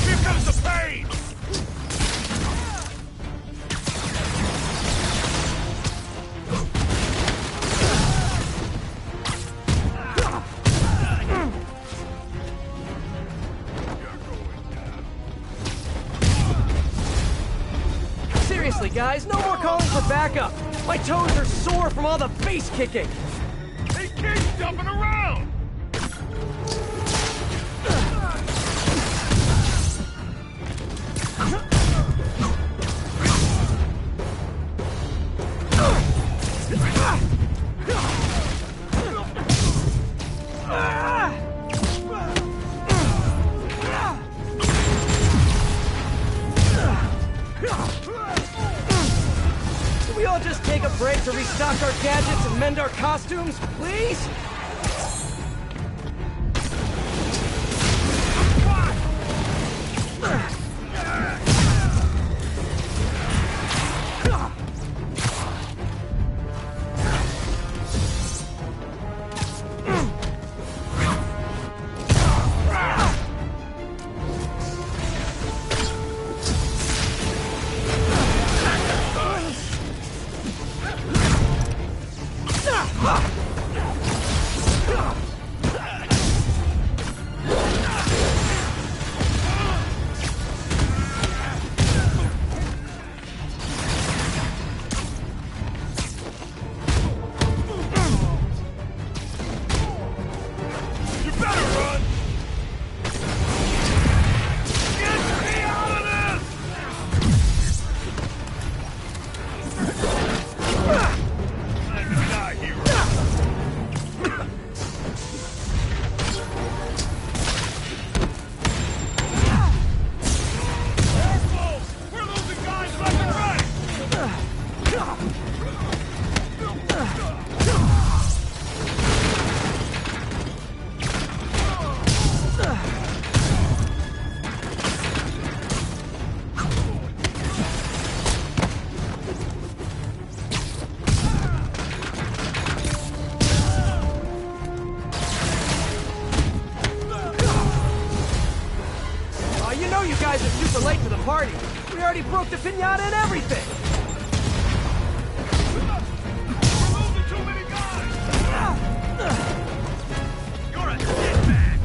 Here comes the pain! Seriously, guys, no more calling for backup. My toes are sore from all the face kicking. He keeps jumping around! all just take a break to restock our gadgets and mend our costumes, please? Party. We already broke the piñata and everything! We're losing too many guys! You're a dickbag!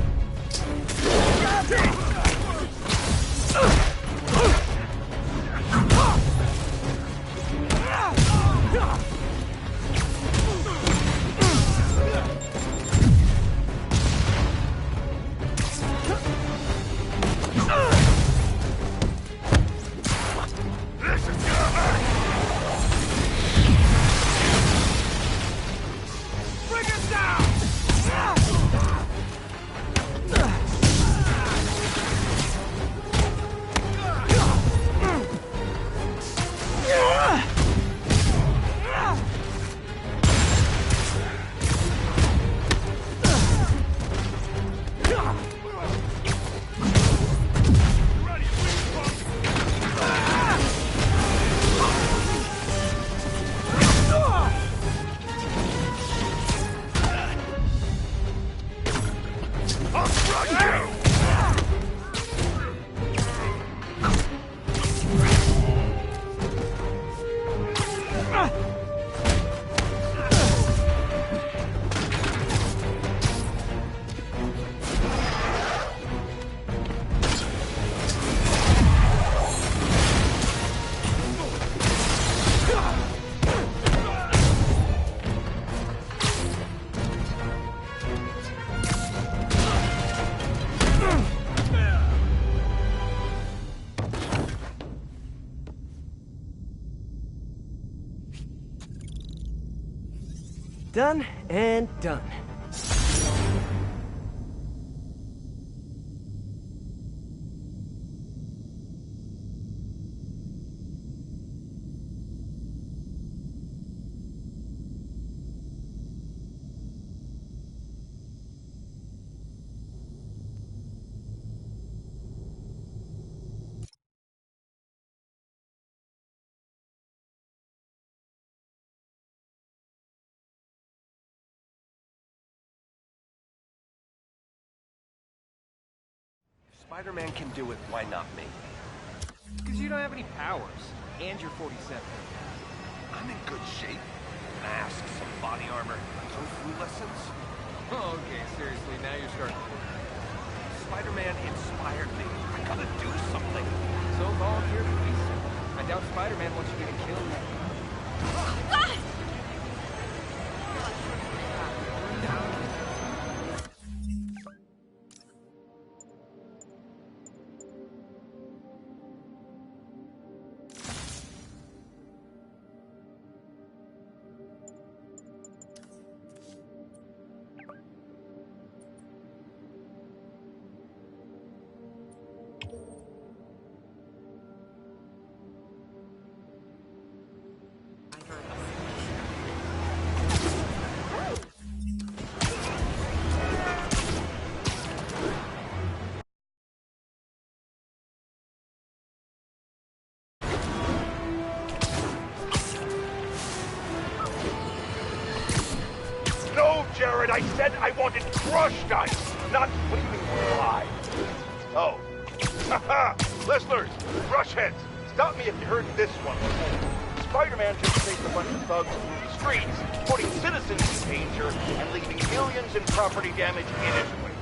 Done and done. Spider-Man can do it, why not me? Because you don't have any powers, and you're 47. I'm in good shape. Mask, some body armor, kung fu lessons. Oh, okay, seriously, now you're starting to work. Spider-Man inspired me. I gotta do something. So volunteer for peace. I doubt Spider-Man wants you getting killed. heard, I said I wanted crushed ice, not fleeting alive. Oh. Haha! Listeners, brushheads, stop me if you heard this one before. Spider-Man just chased a bunch of thugs through the streets, putting citizens in danger and leaving millions in property damage in his wake.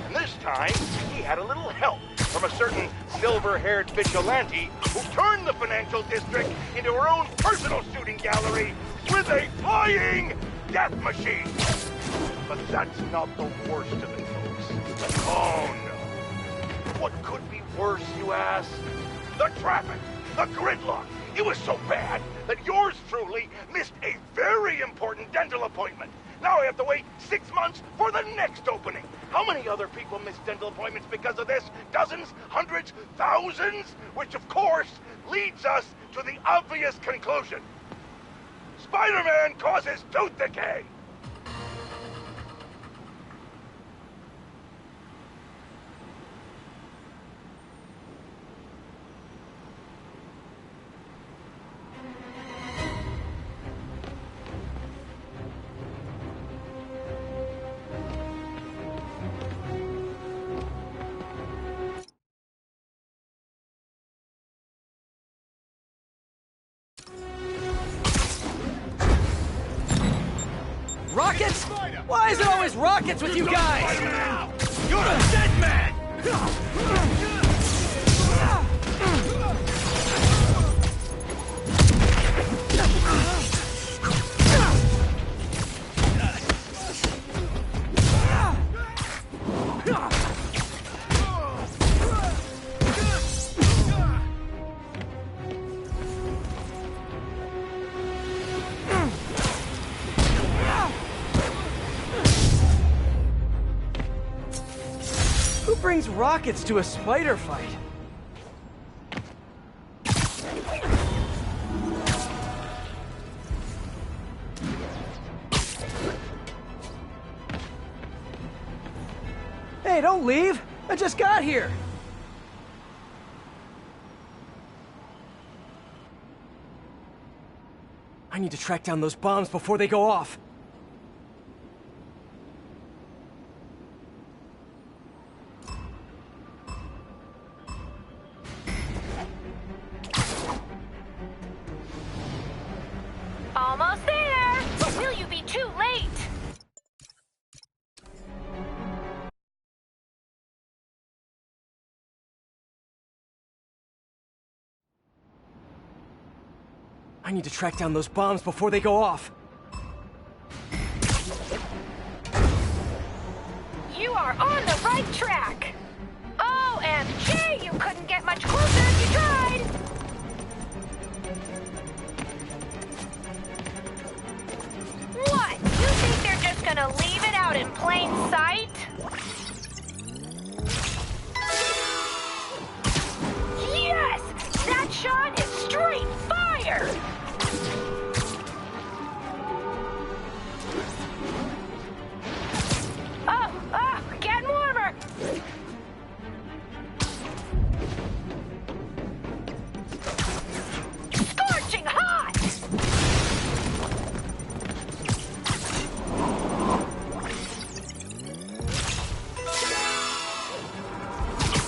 And this time, he had a little help from a certain silver-haired vigilante who turned the financial district into her own personal shooting gallery with a flying death machine. But that's not the worst of it, folks. Oh, no. What could be worse, you ask? The traffic, the gridlock. It was so bad that yours truly missed a very important dental appointment. Now I have to wait 6 months for the next opening. How many other people miss dental appointments because of this? Dozens? Hundreds? Thousands? Which, of course, leads us to the obvious conclusion. Spider-Man causes tooth decay! Rockets? Why is it always rockets with you guys? You're a dead man! Who brings rockets to a spider fight? Hey, don't leave! I just got here! I need to track down those bombs before they go off. Almost there! But will you be too late? I need to track down those bombs before they go off. You are on the right track! OMG! You couldn't get much closer if you tried! What? You think they're just gonna leave it out in plain sight? Yes! That shot is straight fire! Oh, getting warmer! Scorching hot!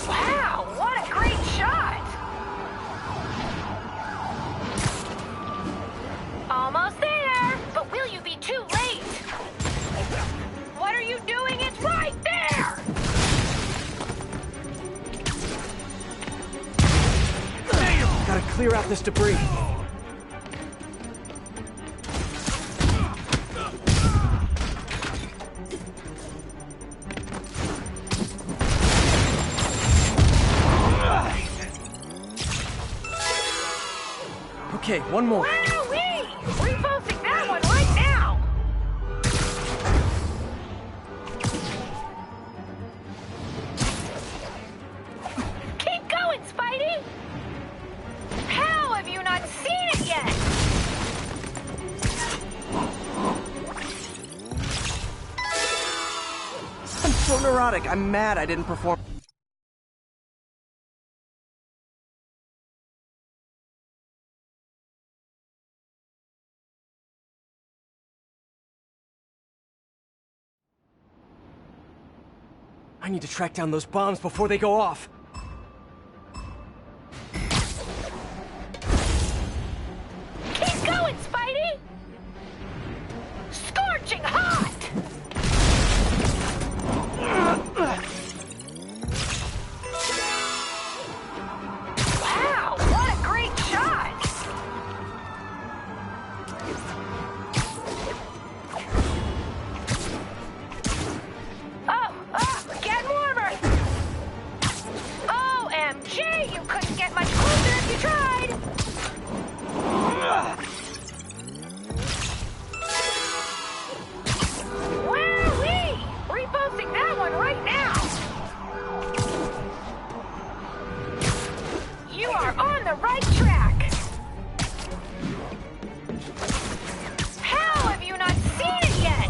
Wow, what a great shot! Almost there, but will you be too late? What are you doing? It's right there! Gotta clear out this debris. Okay, one more. Wowee! Reposting that one right now! Keep going, Spidey! How have you not seen it yet? I'm so neurotic. I'm mad I didn't perform. I need to track down those bombs before they go off. Keep going, Spidey! Scorching hot! Wow, what a great shot! Getting warmer! OMG, you couldn't get much closer if you tried! Wowee! Reposting that one right now! You are on the right track! How have you not seen it yet?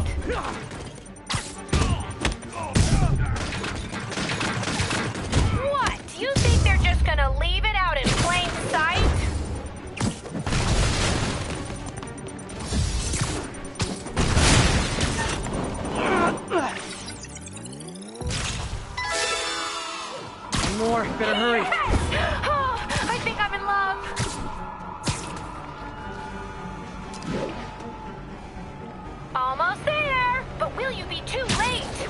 What? You think they're just gonna leave it out in plain sight? More, better hurry. Yes! Oh, I think I'm in love. Almost there, but will you be too late?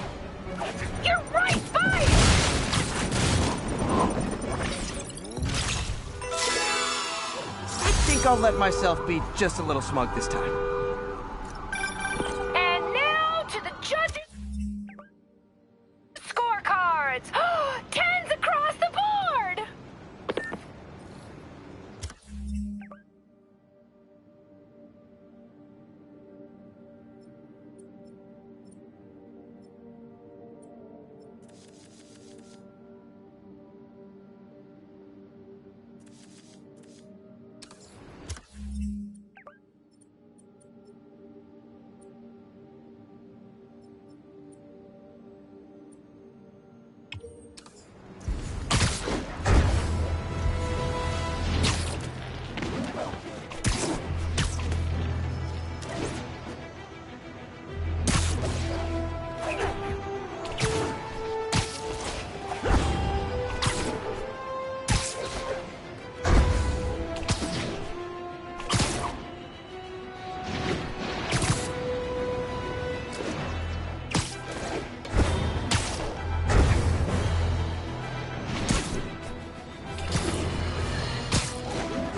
You're right, Spike! I think I'll let myself be just a little smug this time. And now to the judges' scorecards. Tens across the board!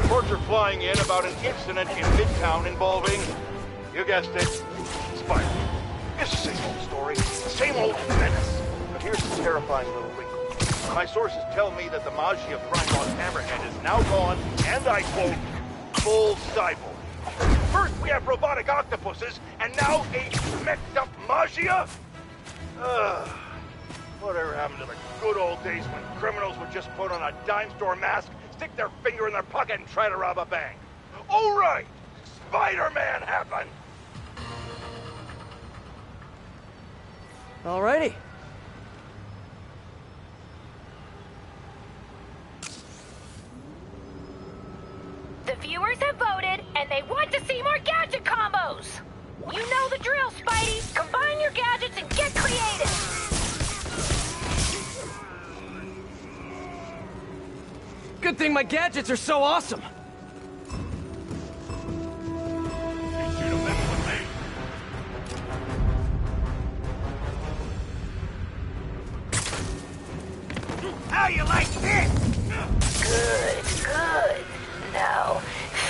Reports are flying in about an incident in Midtown involving, you guessed it, spidey. It's the same old story, same old menace. But here's the terrifying little wrinkle. My sources tell me that the Magia crime boss Hammerhead is now gone, and I quote, full stifle. First we have robotic octopuses, and now a messed up Magia? Whatever happened to the good old days when criminals would just put on a dime store mask, stick their finger in their pocket, and try to rob a bank? Oh right! Spider-Man happened! Alrighty. The viewers have voted, and they want to see more gadget combos! You know the drill, Spidey! Combine your gadgets and get creative! Good thing my gadgets are so awesome. How you like this? Good, good. Now,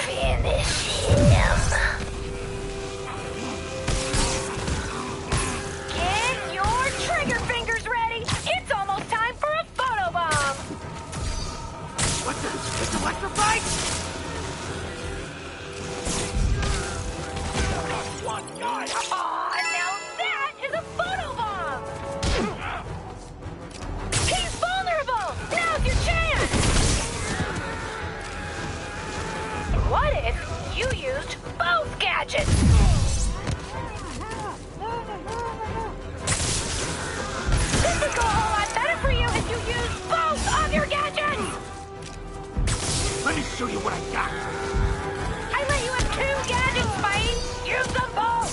finish him. Get your trigger fingers ready. It's almost time for a photobomb. What's this? Just electrified? One guy. Aw, now that is a photobomb. He's vulnerable. Now's your chance. What if you used both gadgets? This would go a whole lot better for you if you used both of your gadgets! Let me show you what I got. I let you have 2 gadgets, Spidey! Use them both!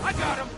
I got him.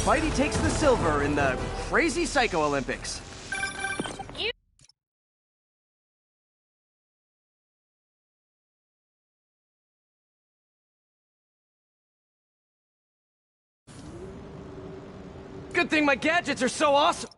Spidey takes the silver in the Crazy Psycho Olympics. Good thing my gadgets are so awesome!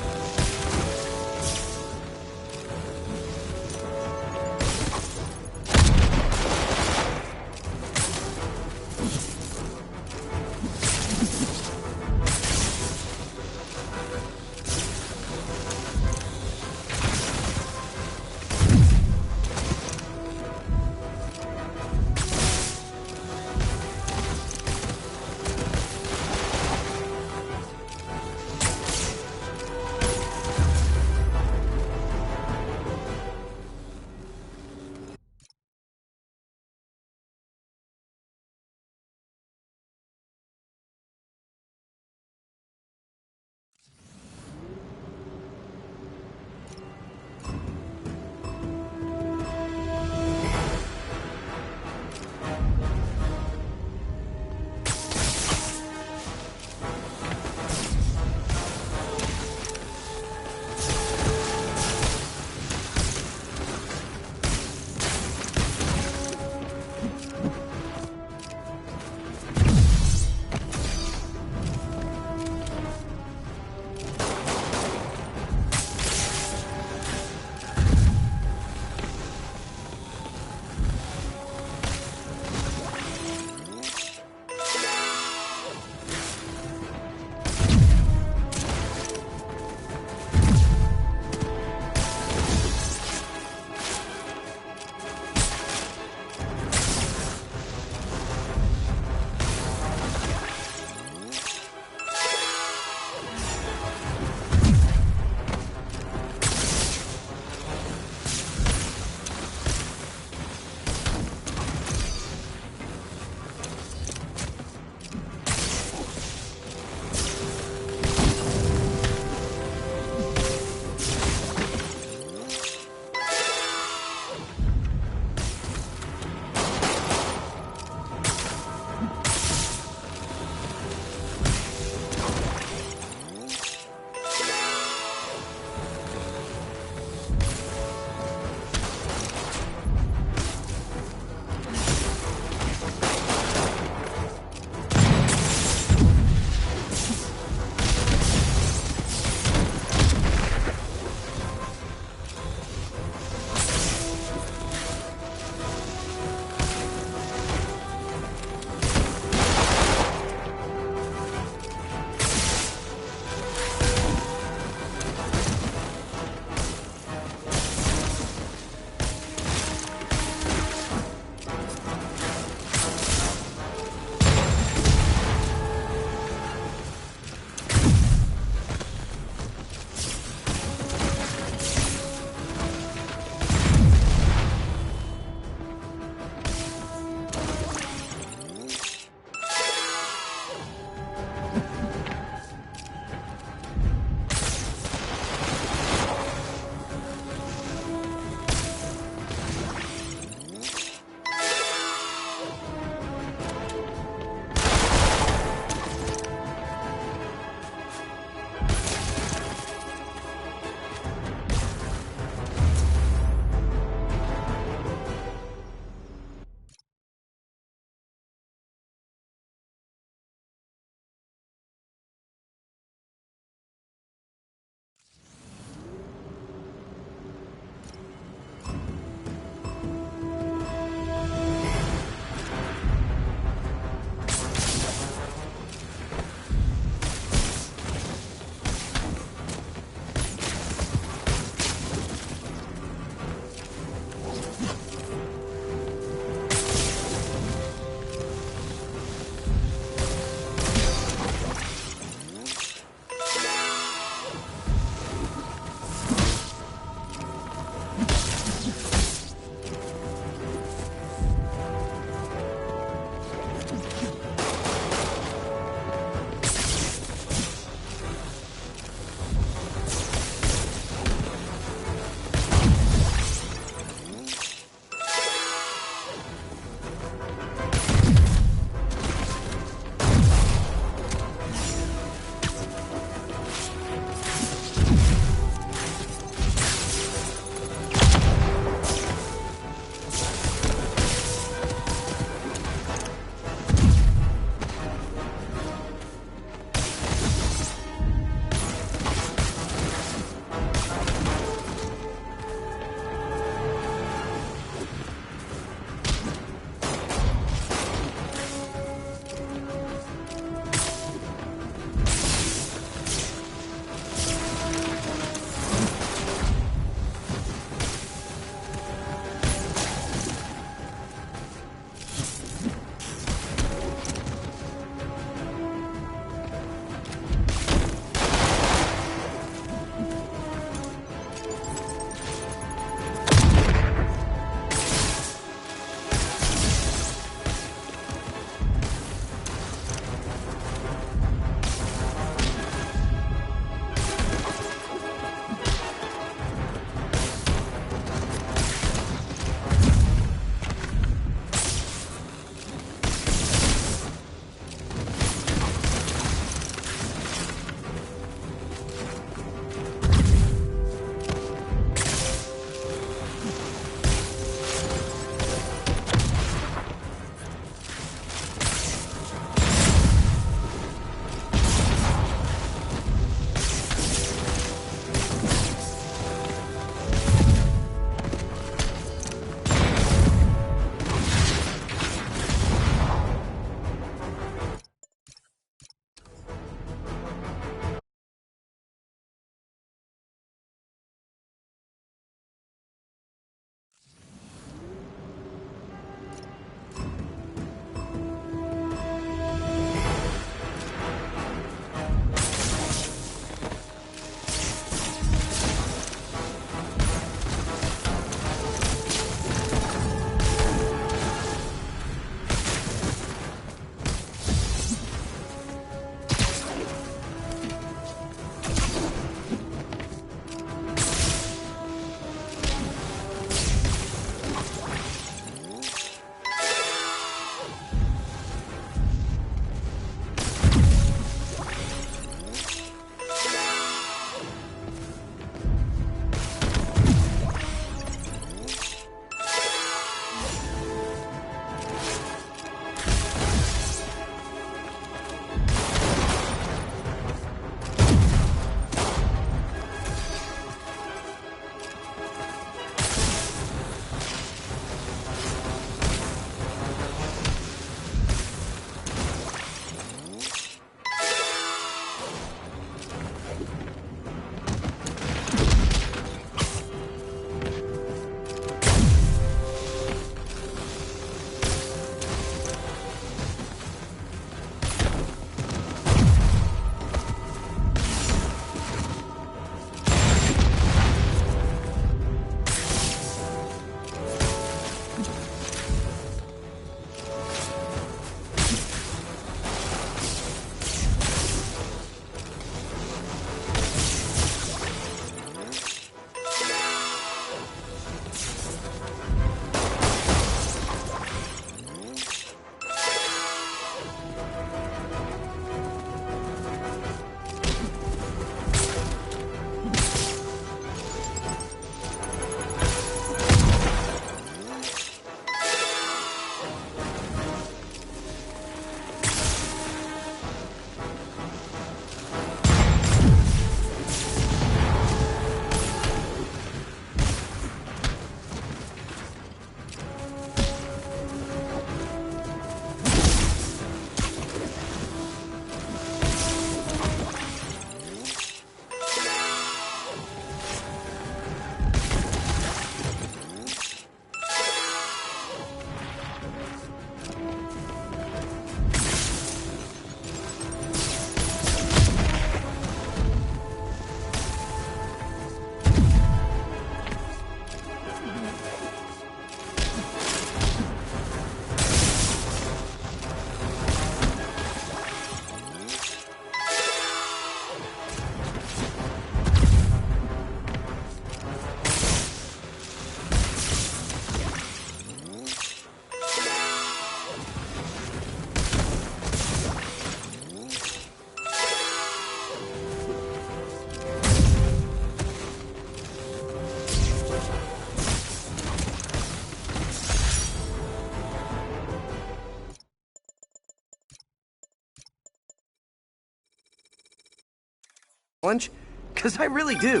challenge? Because I really do.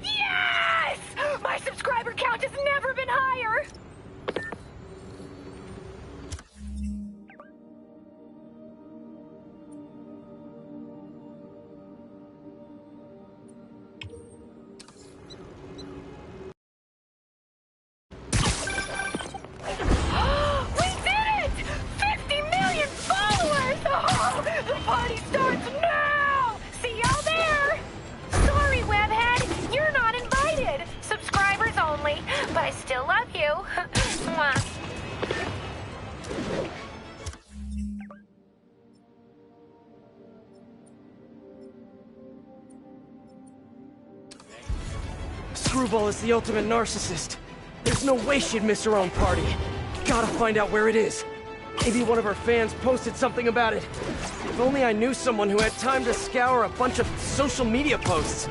Yes! My subscriber count has never been higher! But I still love you. Mwah. Screwball is the ultimate narcissist. There's no way she'd miss her own party. Gotta find out where it is. Maybe one of her fans posted something about it. If only I knew someone who had time to scour a bunch of social media posts.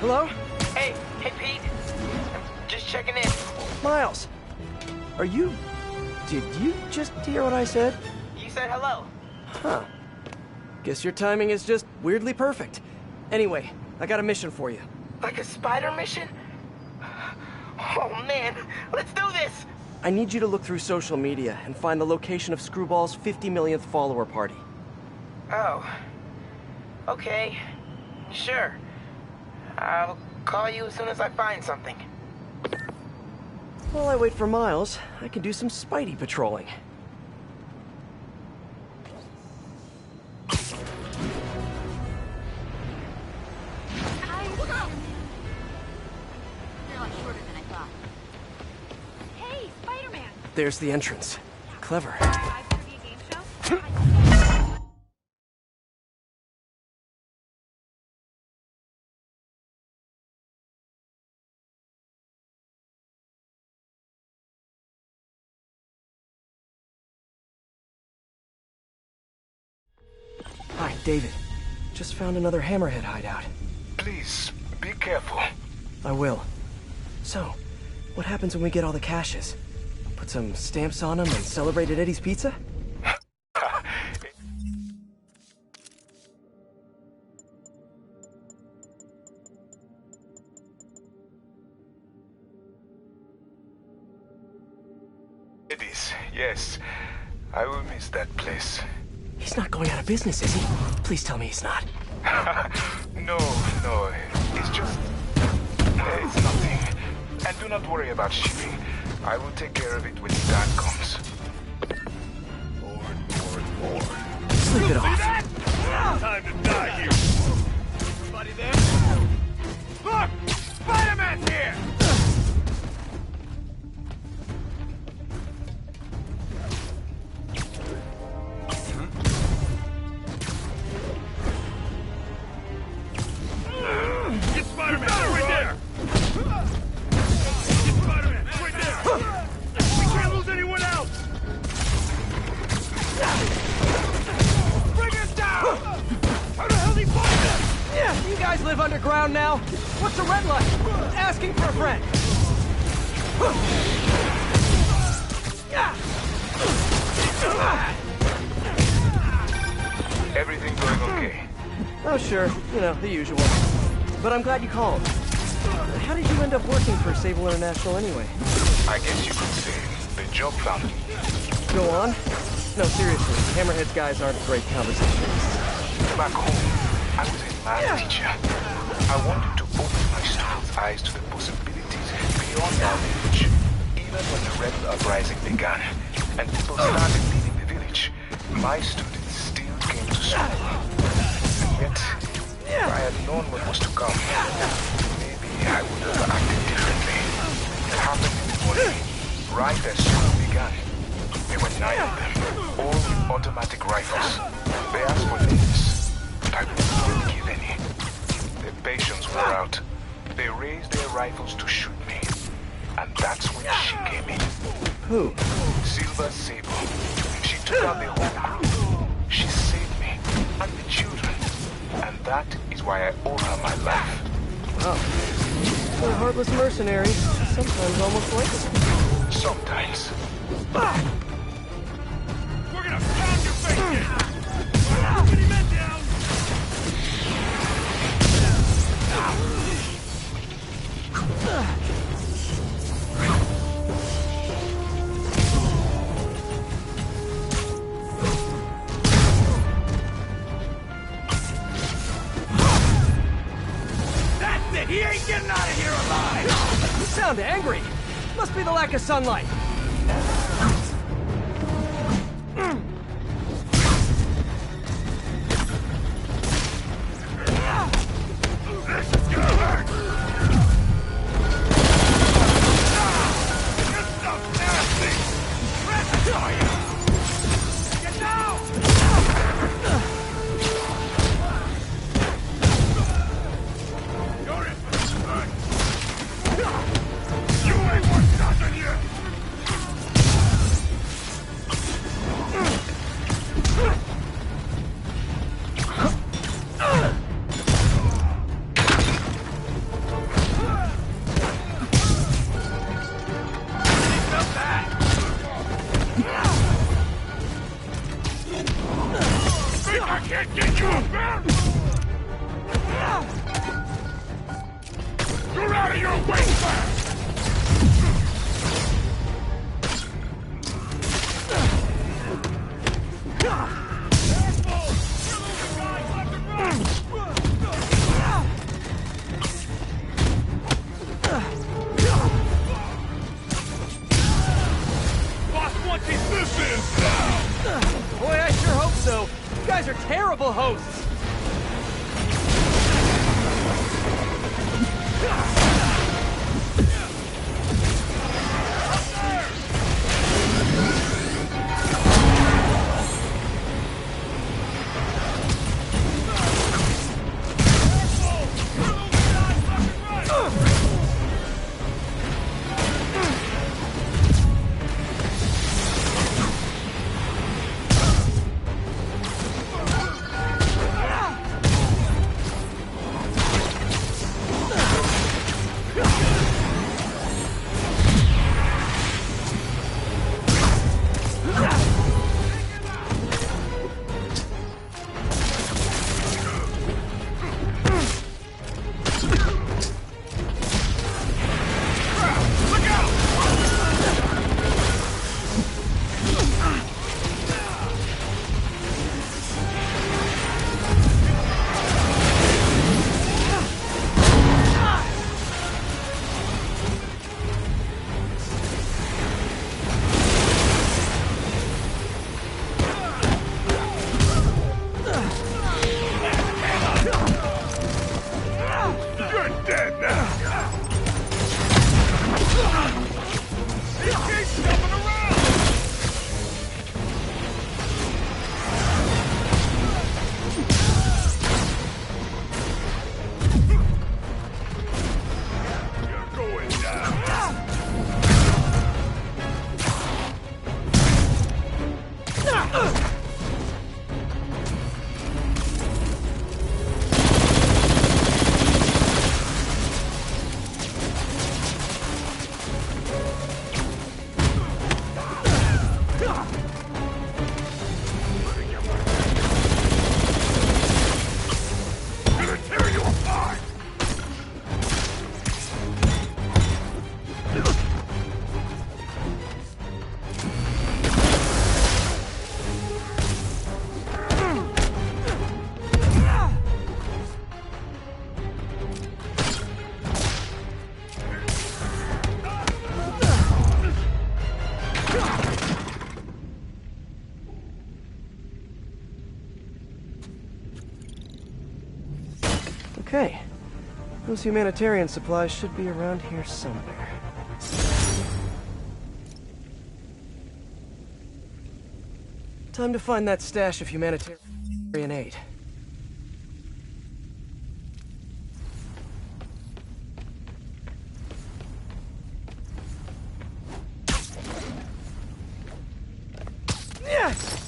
Hello? Hey Pete. I'm just checking in. Miles, are you... Did you just hear what I said? You said hello. Huh. Guess your timing is just weirdly perfect. Anyway, I got a mission for you. Like a spider mission? Oh man, let's do this! I need you to look through social media and find the location of Screwball's 50 millionth follower party. Oh. Okay. Sure. I'll call you as soon as I find something. While I wait for Miles, I can do some spidey patrolling. Hey, Spider-Man! There's the entrance. Clever. Hi, David. Just found another Hammerhead hideout. Please, be careful. I will. So, what happens when we get all the caches? Put some stamps on them and celebrate at Eddie's Pizza? Eddie's, yes. I will miss that place. He's not going out of business, is he? Please tell me he's not. No, it's just... it's nothing. And do not worry about shipping. I will take care of it when the time comes. More. Sleep it off. Time to die here. Everybody there? Look! Spider-Man's here! Get Spider-Man! Right there! Get Spider-Man! Right there! We can't lose anyone else! Bring us down! How the hell did he find us? Yeah, you guys live underground now. What's the red light? Asking for a friend. Everything going okay? Oh, sure. You know, the usual. But I'm glad you called. How did you end up working for Sable International anyway? I guess you could say the job found me. Go on. No, seriously, Hammerhead's guys aren't great conversationists. Back home, I was a math teacher. I wanted to open my students' eyes to the possibilities beyond our village. Even when the rebel uprising began, and people started leaving the village, my students still came to school. And yet, if I had known what was to come, maybe I would have acted differently. It happened in the morning, right as school began. There were 9 of them, all with automatic rifles. They asked for names, but I didn't give any. Their patience wore out. They raised their rifles to shoot me. And that's when she came in. Who? Silver Sable. She took out the whole group. She saved me, and the children. And that is why I owe her my life. Wow. For a heartless mercenary, sometimes almost likable. Sometimes. We're gonna pound your face That's it! He ain't getting out of here alive! You sound angry! Must be the lack of sunlight. Boy, I sure hope so. You guys are terrible hosts. Okay. Those humanitarian supplies should be around here somewhere. Time to find that stash of humanitarian aid. Yes!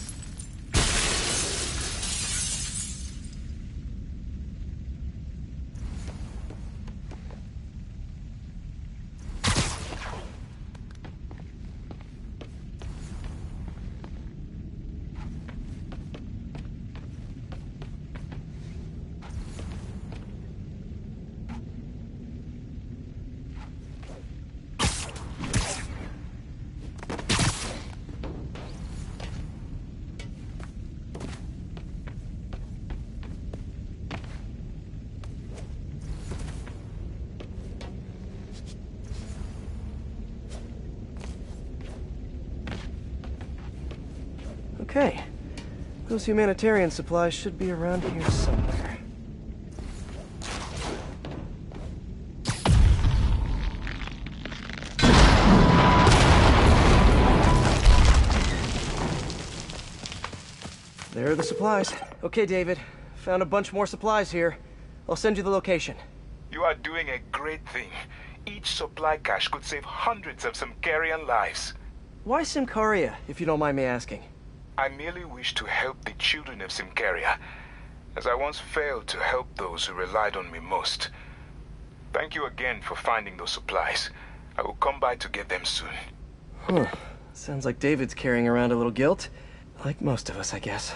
Okay. Those humanitarian supplies should be around here somewhere. There are the supplies. Okay, David. Found a bunch more supplies here. I'll send you the location. You are doing a great thing. Each supply cache could save hundreds of Simkarian lives. Why Simcaria, if you don't mind me asking? I merely wish to help the children of Simcaria, as I once failed to help those who relied on me most. Thank you again for finding those supplies. I will come by to get them soon. Huh. Sounds like David's carrying around a little guilt. Like most of us, I guess.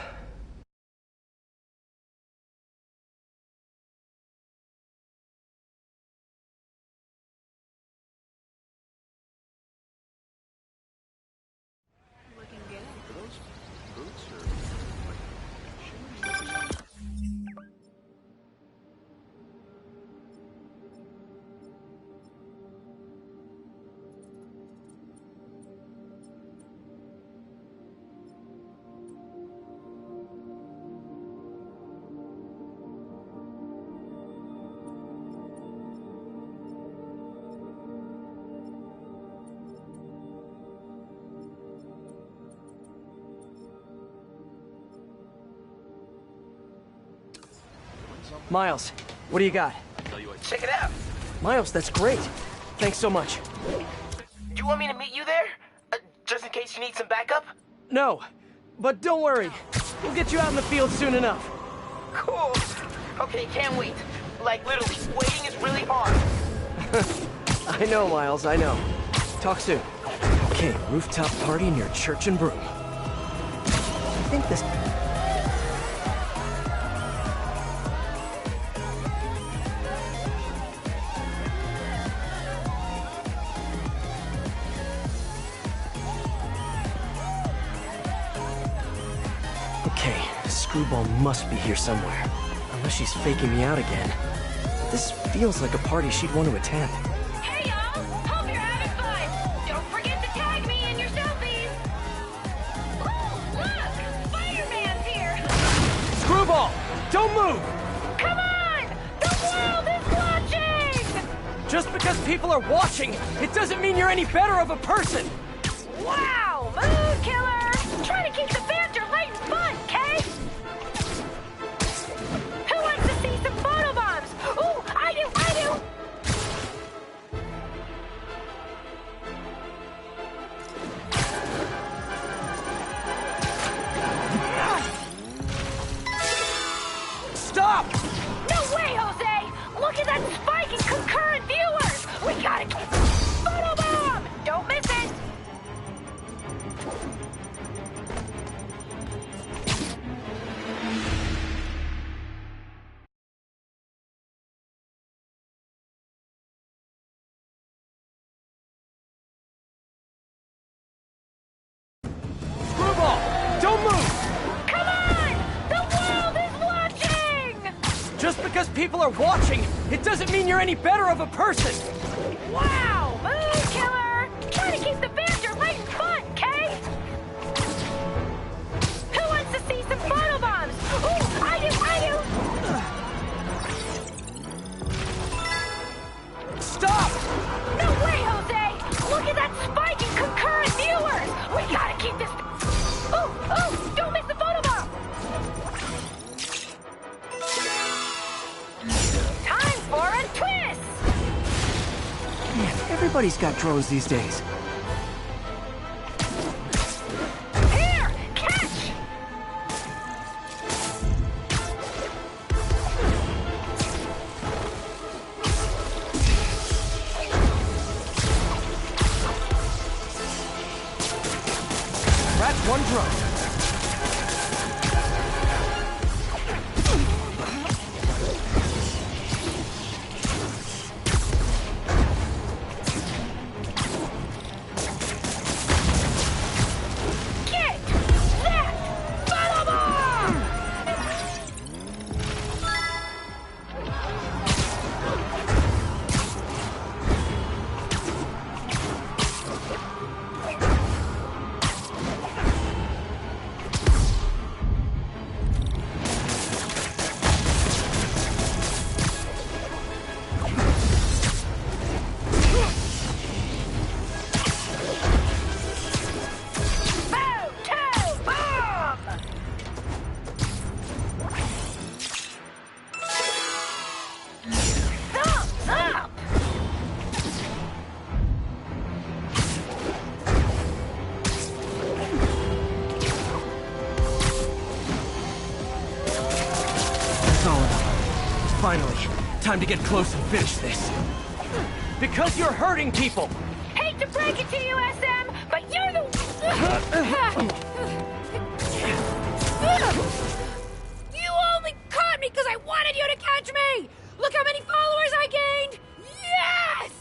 Miles, what do you got? Check it out. Miles, that's great. Thanks so much. You want me to meet you there? Just in case you need some backup? No, but don't worry. We'll get you out in the field soon enough. Cool. Okay, can't wait. Like, literally, waiting is really hard. I know, Miles, I know. Talk soon. Okay, rooftop party near Church and Broom. I think this... Okay, Screwball must be here somewhere. Unless she's faking me out again. This feels like a party she'd want to attend. Hey, y'all! Hope you're having fun! Don't forget to tag me in your selfies! Ooh, look! Spider-Man's here! Screwball! Don't move! Come on! The world is watching! Just because people are watching, it doesn't mean you're any better of a person! Wow! Mood killer! Trying to keep the banter light and fun, Kay? Who wants to see some photobombs? Ooh, I do! Stop! No way, Jose! Look at that spike in concurrent viewers! We gotta keep... Photobomb! Don't miss it! Screwball! Don't move! Come on! The world is watching! Just because people are watching, it doesn't mean you're any better of a person! Wow! Mood killer! Trying to keep the banter light and fun, Kay? Who wants to see some photobombs? Ooh, I do! Stop! No way, Jose! Look at that spike in concurrent viewers! We gotta keep this... Ooh! Don't miss the photobomb! Time for a twist! Man, everybody's got drones these days. Here! Catch! That's one drone. Get that photobomb! time to get close and finish this. Because you're hurting people! Hate to break it to you, SM, but you're the... You only caught me because I wanted you to catch me! Look how many followers I gained! Yes!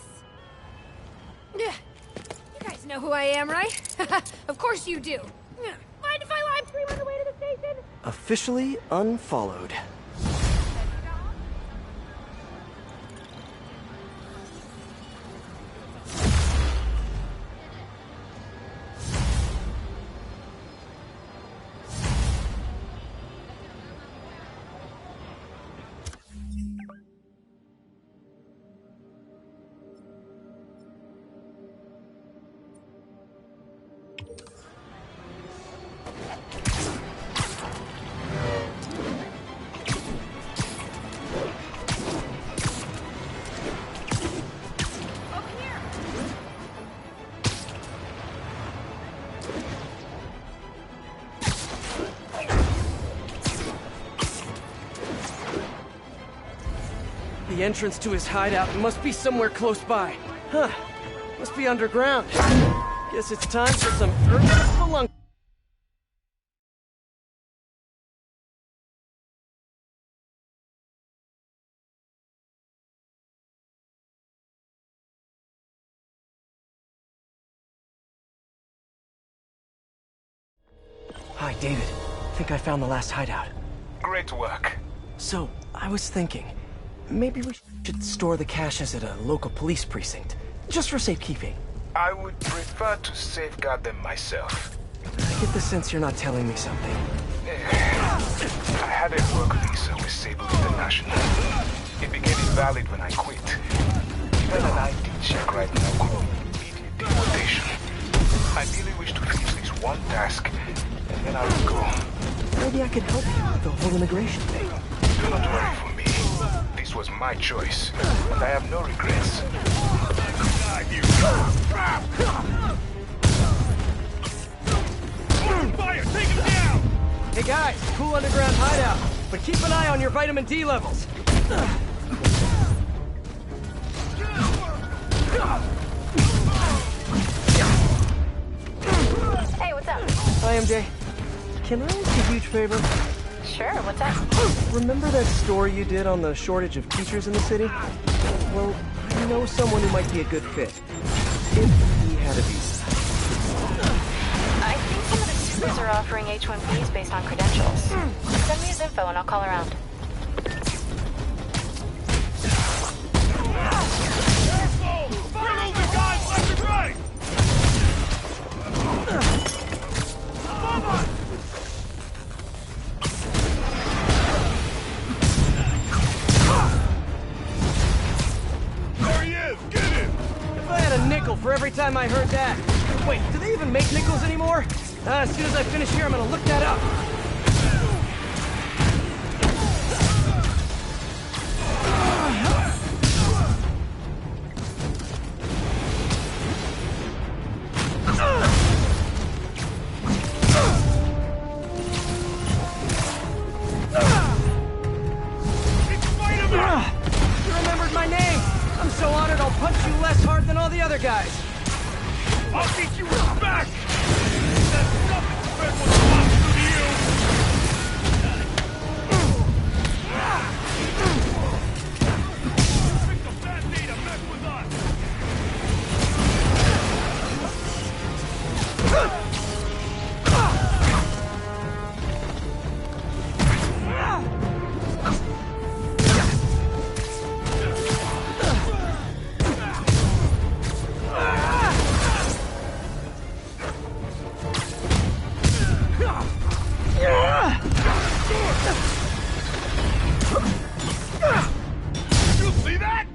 You guys know who I am, right? Of course you do. Mind if I live stream on the way to the station? Officially unfollowed. The entrance to his hideout must be somewhere close by. Huh. Must be underground. Guess it's time for some urban spelunking. Hi, David. Think I found the last hideout. Great work. So, I was thinking, maybe we should store the caches at a local police precinct, just for safekeeping. I would prefer to safeguard them myself. I get the sense you're not telling me something. I had a work visa with Sable International. It became invalid when I quit. Even an ID check right now could mean immediate deportation. I really wish to finish this one task, and then I will go. Maybe I could help you with the whole immigration thing. Do not worry for me. This was my choice, and I have no regrets. Fire! Take him down! Hey guys, cool underground hideout, but keep an eye on your vitamin D levels. Hey, what's up? Hi, MJ. Can I ask a huge favor? Sure, what's up? Remember that story you did on the shortage of teachers in the city? Well, I know someone who might be a good fit. If he had a visa. I think some of the supers are offering H-1Bs based on credentials. Send me his info and I'll call around. Bring over guys left and right! There he is! Get him! If I had a nickel for every time I heard that. Wait, do they even make nickels anymore? As soon as I finish here, I'm gonna look that up. You remembered my name! I'm so honored I'll punch you less hard than all the other guys. I'll teach you respect! That's nothing compared to what's possible to you! Pick the bad day to mess with us! You see that?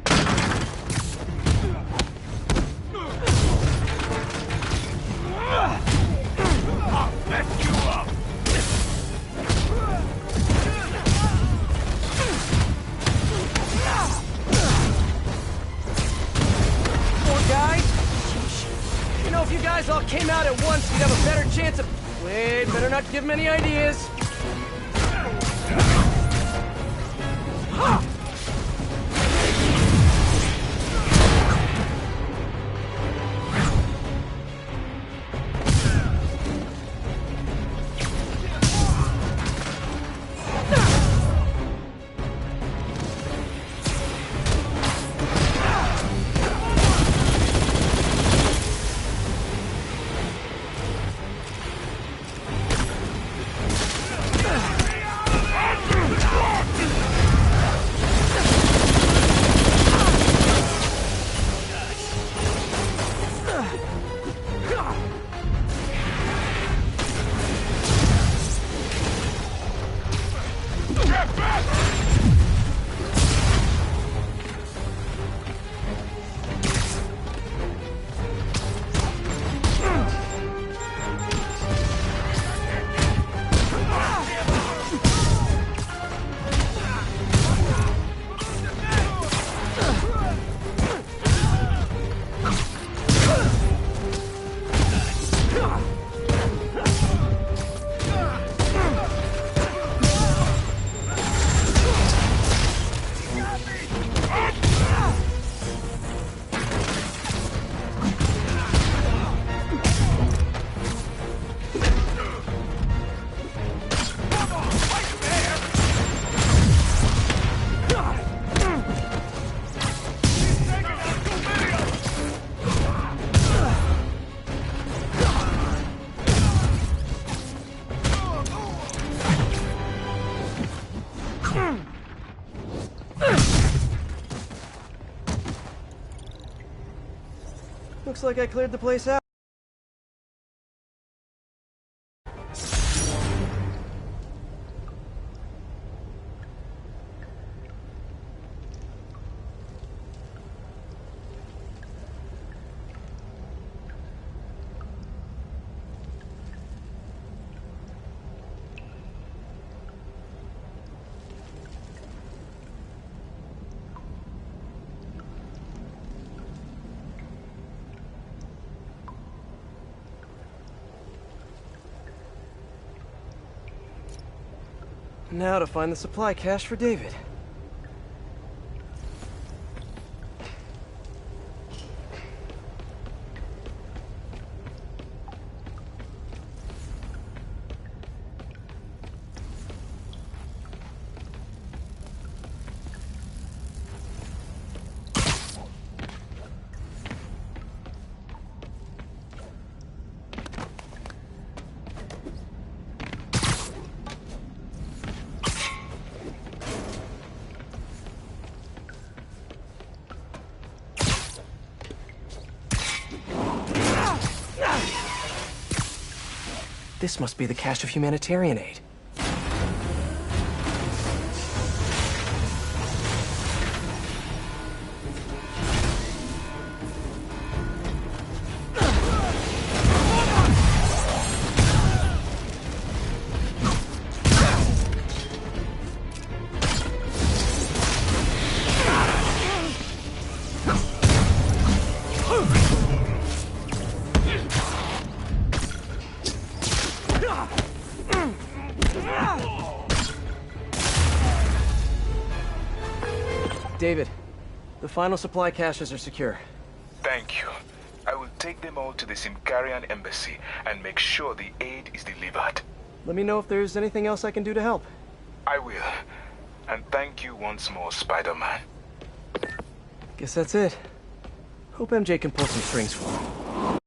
I'll mess you up! Poor guys. You know, if you guys all came out at once, we'd have a better chance of... Wait, better not give them any ideas. Looks like I cleared the place out. Now to find the supply cache for David. This must be the cache of humanitarian aid. David, the final supply caches are secure. Thank you. I will take them all to the Simkarian embassy and make sure the aid is delivered. Let me know if there's anything else I can do to help. I will. And thank you once more, Spider-Man. Guess that's it. Hope MJ can pull some strings for me.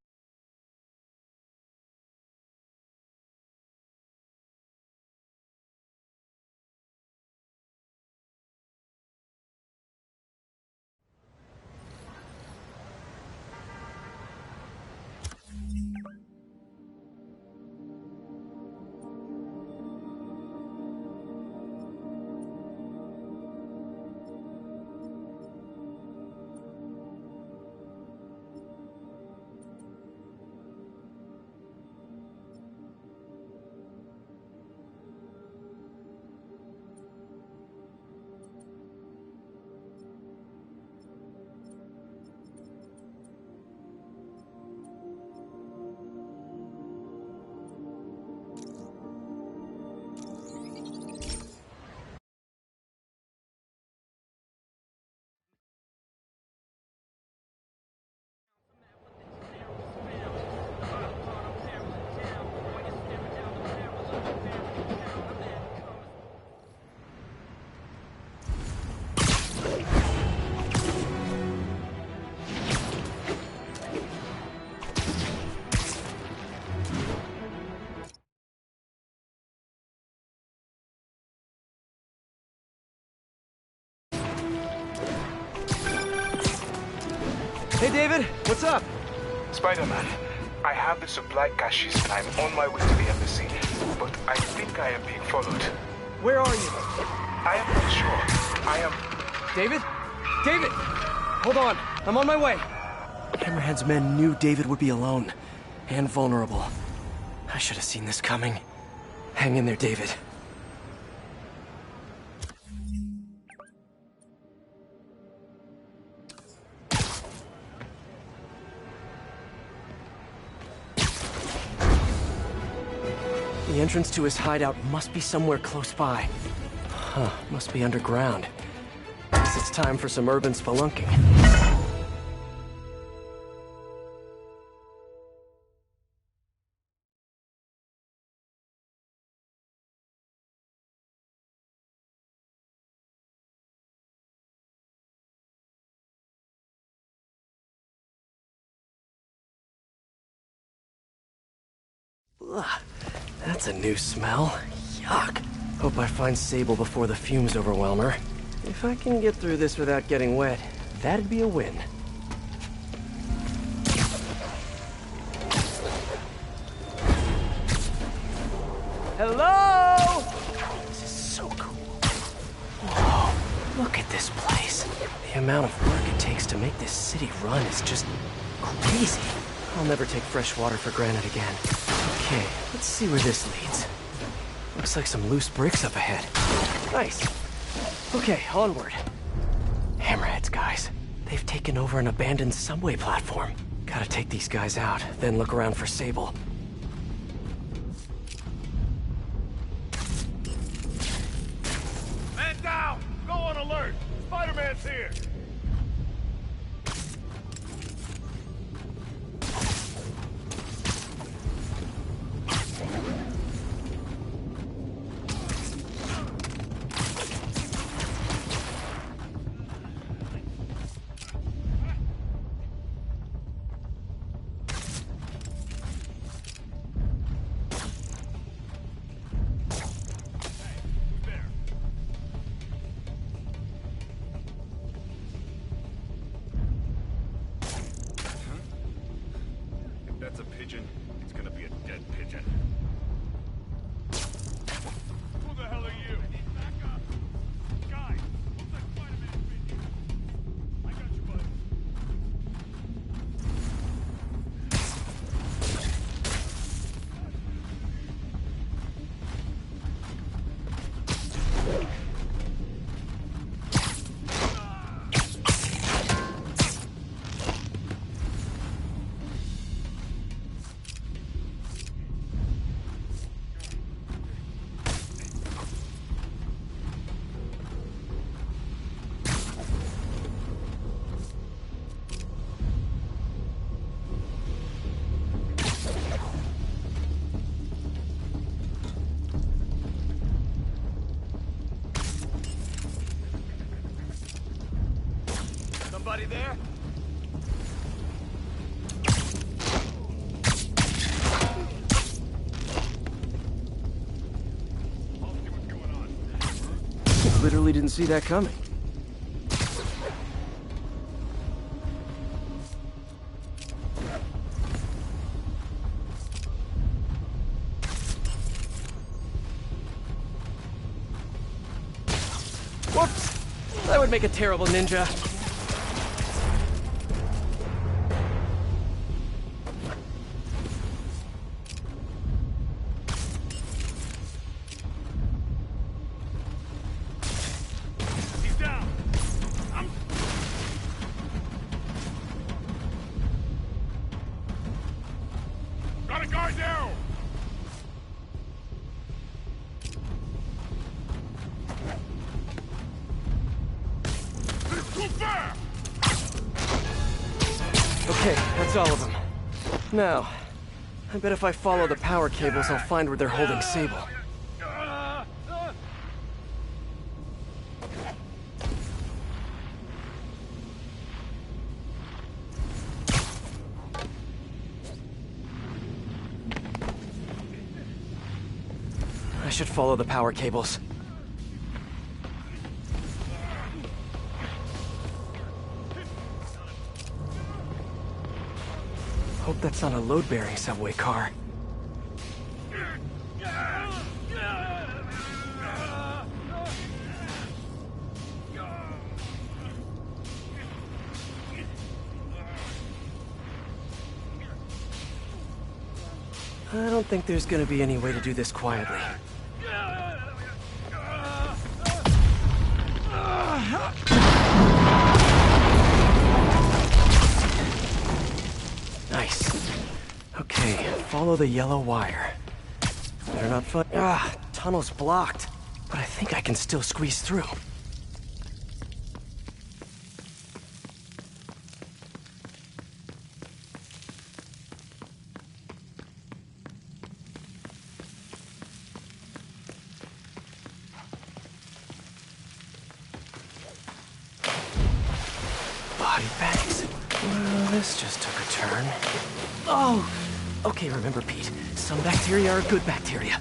Hey, David, what's up? Spider-Man, I have the supply caches and I'm on my way to the embassy, but I think I am being followed. Where are you? I am not sure. I am... David? David! Hold on, I'm on my way. Hammerhead's men knew David would be alone and vulnerable. I should have seen this coming. Hang in there, David. The entrance to his hideout must be somewhere close by. Huh, must be underground. Guess it's time for some urban spelunking. Ugh, that's a new smell. Yuck. Hope I find Sable before the fumes overwhelm her. If I can get through this without getting wet, that'd be a win. Hello? This is so cool. Whoa, look at this place. The amount of work it takes to make this city run is just crazy. I'll never take fresh water for granted again. Okay, let's see where this leads. Looks like some loose bricks up ahead. Nice. Okay, onward. Hammerheads, guys. They've taken over an abandoned subway platform. Gotta take these guys out, then look around for Sable. Man down! Go on alert! Spider-Man's here! That's a pigeon. It's gonna be a dead pigeon. Who the hell are you? Back up! Guys, looks like Spider-Man's been here. I got you, buddy. Somebody there? Literally didn't see that coming. Whoops! That would make a terrible ninja. Got a guard down! Too far! Okay, that's all of them. Now, I bet if I follow the power cables, I'll find where they're holding Sable. I should follow the power cables. Hope that's not a load-bearing subway car. I don't think there's gonna be any way to do this quietly. Nice. Okay, follow the yellow wire. Better not find... tunnel's blocked. But I think I can still squeeze through. Body bags. Well, this just took a turn. Oh! Okay, remember, Pete. Some bacteria are good bacteria.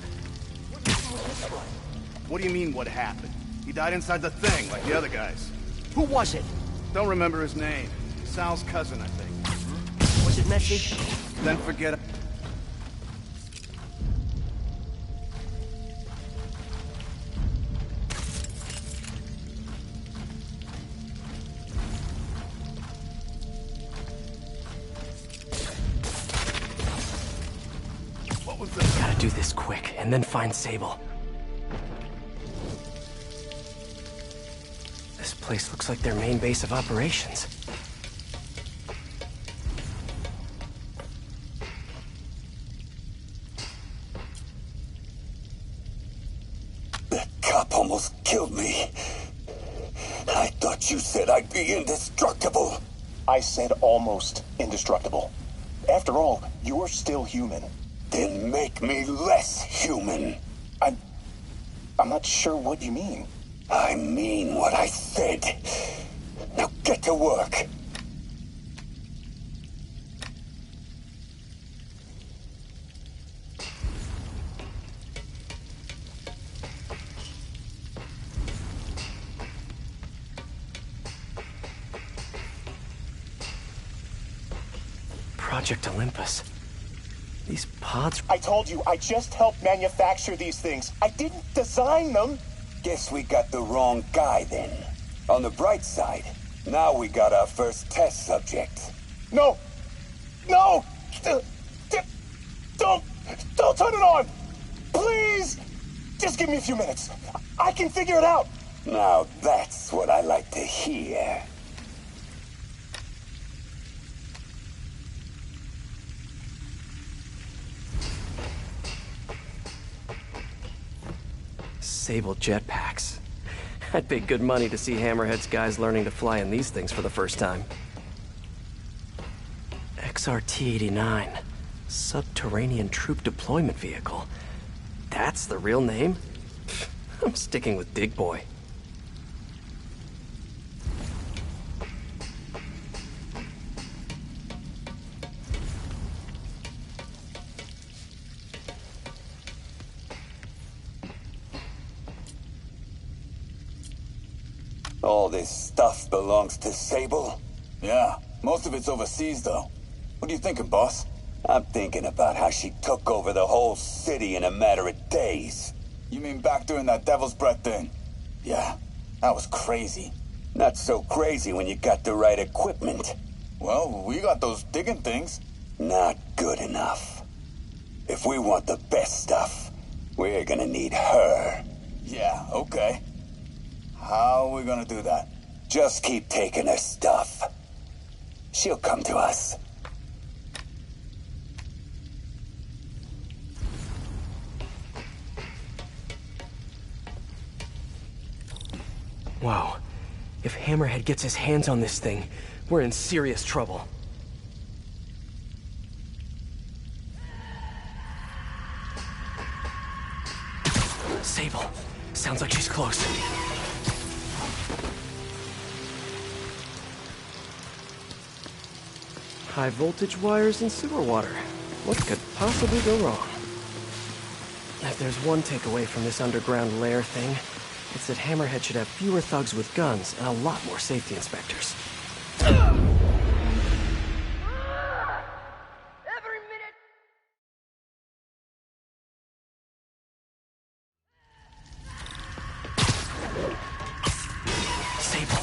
What do you mean, what happened? He died inside the thing, like the other guys. Who was it? Don't remember his name. Sal's cousin, I think. Was it messy? Then forget it. What was that? Gotta do this quick, and then find Sable. This place looks like their main base of operations. That cop almost killed me. I thought you said I'd be indestructible. I said almost indestructible. After all, you're still human. Then make me less human. I'm not sure what you mean. I mean what I said. Now get to work. Project Olympus. These pods... I told you, I just helped manufacture these things. I didn't design them. Guess we got the wrong guy then. On the bright side, now we got our first test subject. No! No! Don't turn it on! Please! Just give me a few minutes. I can figure it out. Now that's what I like to hear. Sable jetpacks. I'd pay good money to see Hammerhead's guys learning to fly in these things for the first time. XRT-89. Subterranean Troop Deployment Vehicle. That's the real name? I'm sticking with Dig Boy. All this stuff belongs to Sable? Yeah, most of it's overseas, though. What are you thinking, boss? I'm thinking about how she took over the whole city in a matter of days. You mean back during that Devil's Breath thing? Yeah, that was crazy. Not so crazy when you got the right equipment. Well, we got those digging things. Not good enough. If we want the best stuff, we're gonna need her. Yeah, okay. How are we gonna do that? Just keep taking her stuff. She'll come to us. Wow. If Hammerhead gets his hands on this thing, we're in serious trouble. Sable. Sounds like she's close. High voltage wires and sewer water. What could possibly go wrong? If there's one takeaway from this underground lair thing, it's that Hammerhead should have fewer thugs with guns and a lot more safety inspectors. Sable.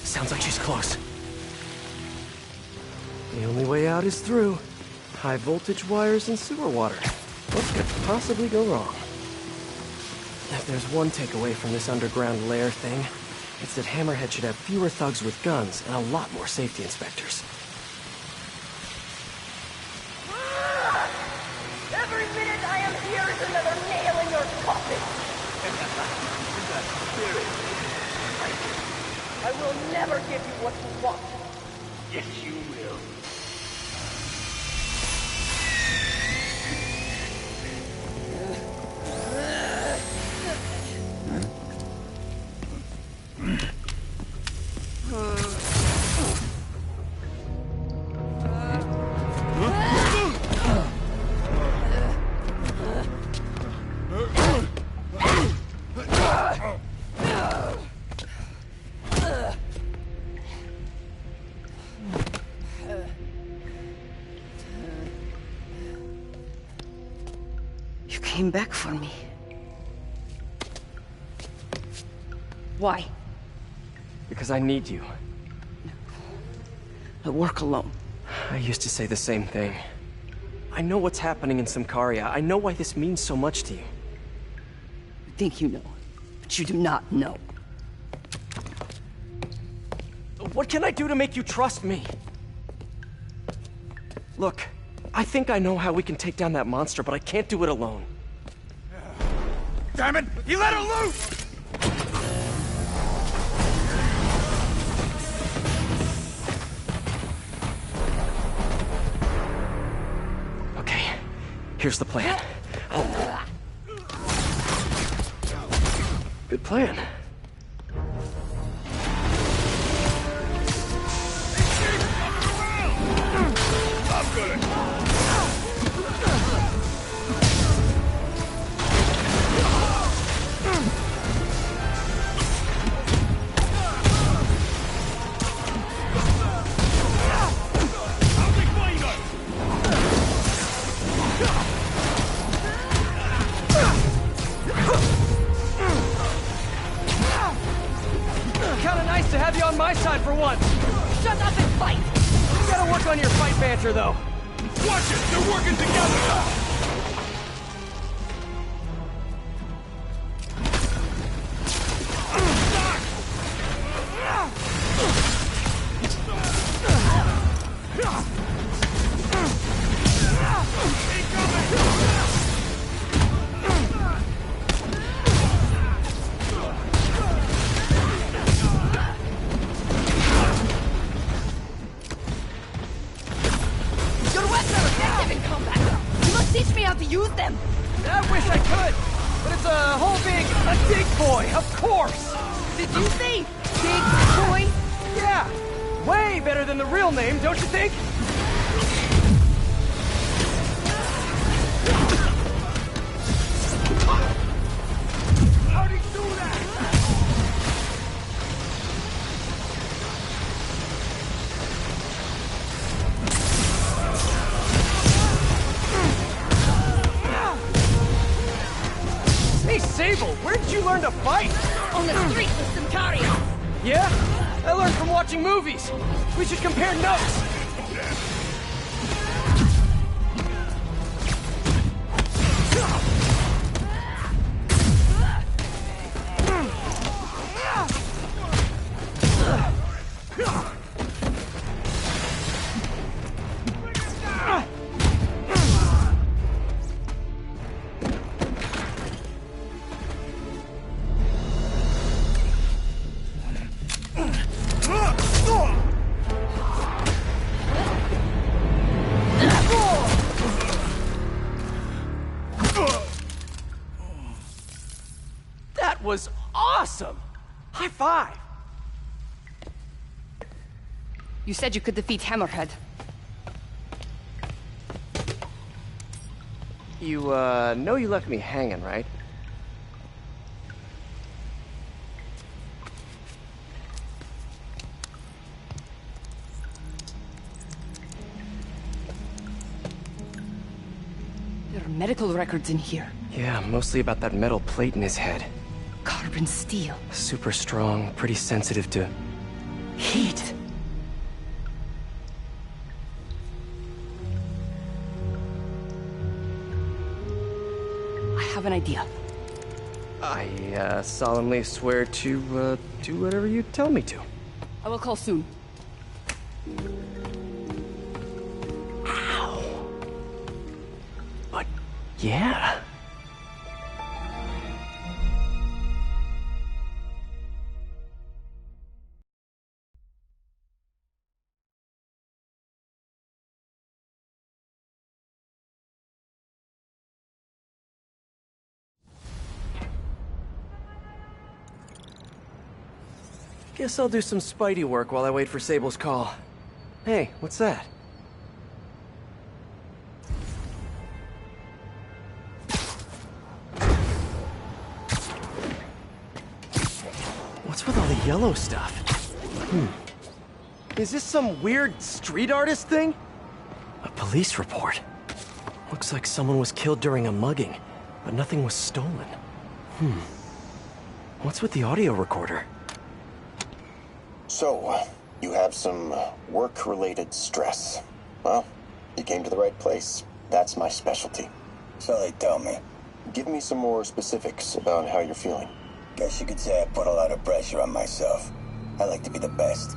Sounds like she's close. The only way out is through. High voltage wires and sewer water. What could possibly go wrong? If there's one takeaway from this underground lair thing, it's that Hammerhead should have fewer thugs with guns and a lot more safety inspectors. Every minute I am here is another nail in your coffin. I will never give you what you want. Yes, you will. You came back for me. Why? Because I need you. I work alone. I used to say the same thing. I know what's happening in Symkaria. I know why this means so much to you. You think you know, but you do not know. What can I do to make you trust me? Look, I think I know how we can take down that monster, but I can't do it alone. Damn it! He let her loose! Okay, here's the plan. Good plan. I'm good. Kinda nice to have you on my side for once. Shut up and fight! You gotta work on your fight banter, though. Watch it! They're working together! Your weapons are effective in combat! You must teach me how to use them! I wish I could, but it's a whole a dig boy, of course! Did you say big boy? Yeah! Way better than the real name, don't you think? How'd he do that? Hey, Sable, where did you learn to fight? On the streets of Symkaria! Yeah? I learned from watching movies. We should compare notes. That was awesome! High five! You said you could defeat Hammerhead. You, know you left me hanging, right? There are medical records in here. Yeah, mostly about that metal plate in his head. Carbon steel. Super strong, pretty sensitive to heat. I have an idea. I, solemnly swear to, do whatever you tell me to. I will call soon. Ow! But, yeah. Guess I'll do some Spidey work while I wait for Sable's call. Hey, what's that? What's with all the yellow stuff? Is this some weird street artist thing? A police report. Looks like someone was killed during a mugging, but nothing was stolen. What's with the audio recorder? So, you have some work-related stress. Well, you came to the right place. That's my specialty. So they tell me. Give me some more specifics about how you're feeling. Guess you could say I put a lot of pressure on myself. I like to be the best.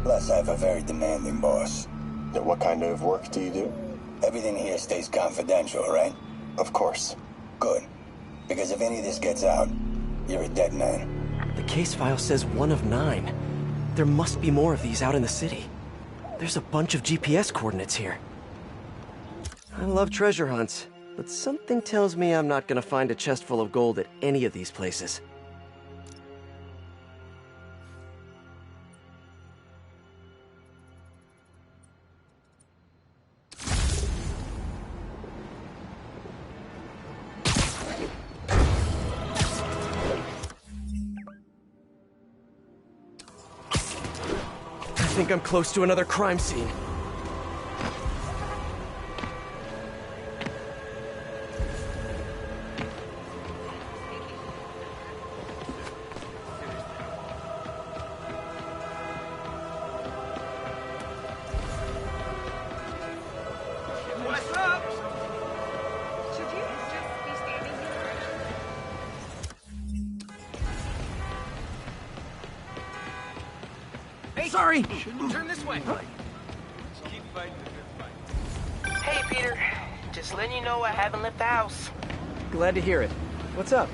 Plus, I have a very demanding boss. What kind of work do you do? Everything here stays confidential, right? Of course. Good. Because if any of this gets out, you're a dead man. The case file says 1 of 9. There must be more of these out in the city. There's a bunch of GPS coordinates here. I love treasure hunts, but something tells me I'm not gonna find a chest full of gold at any of these places. I think I'm close to another crime scene. What's up? Should you just be standing here? Hey, sorry! Turn this way. Keep fighting the good fight. Hey, Peter. Just letting you know I haven't left the house. Glad to hear it. What's up?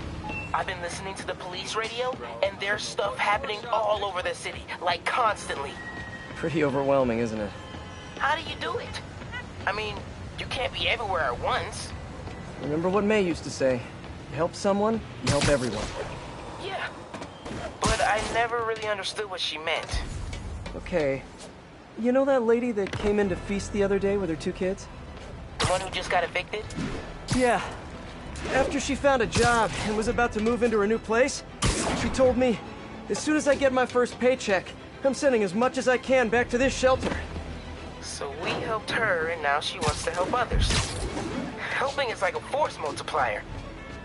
I've been listening to the police radio, and there's stuff happening all over the city, like constantly. Pretty overwhelming, isn't it? How do you do it? I mean, you can't be everywhere at once. Remember what May used to say, you help someone, you help everyone. Yeah, but I never really understood what she meant. Okay. You know that lady that came in to feast the other day with her 2 kids? The one who just got evicted? Yeah. After she found a job and was about to move into her new place, she told me, as soon as I get my first paycheck, I'm sending as much as I can back to this shelter. So we helped her, and now she wants to help others. Helping is like a force multiplier.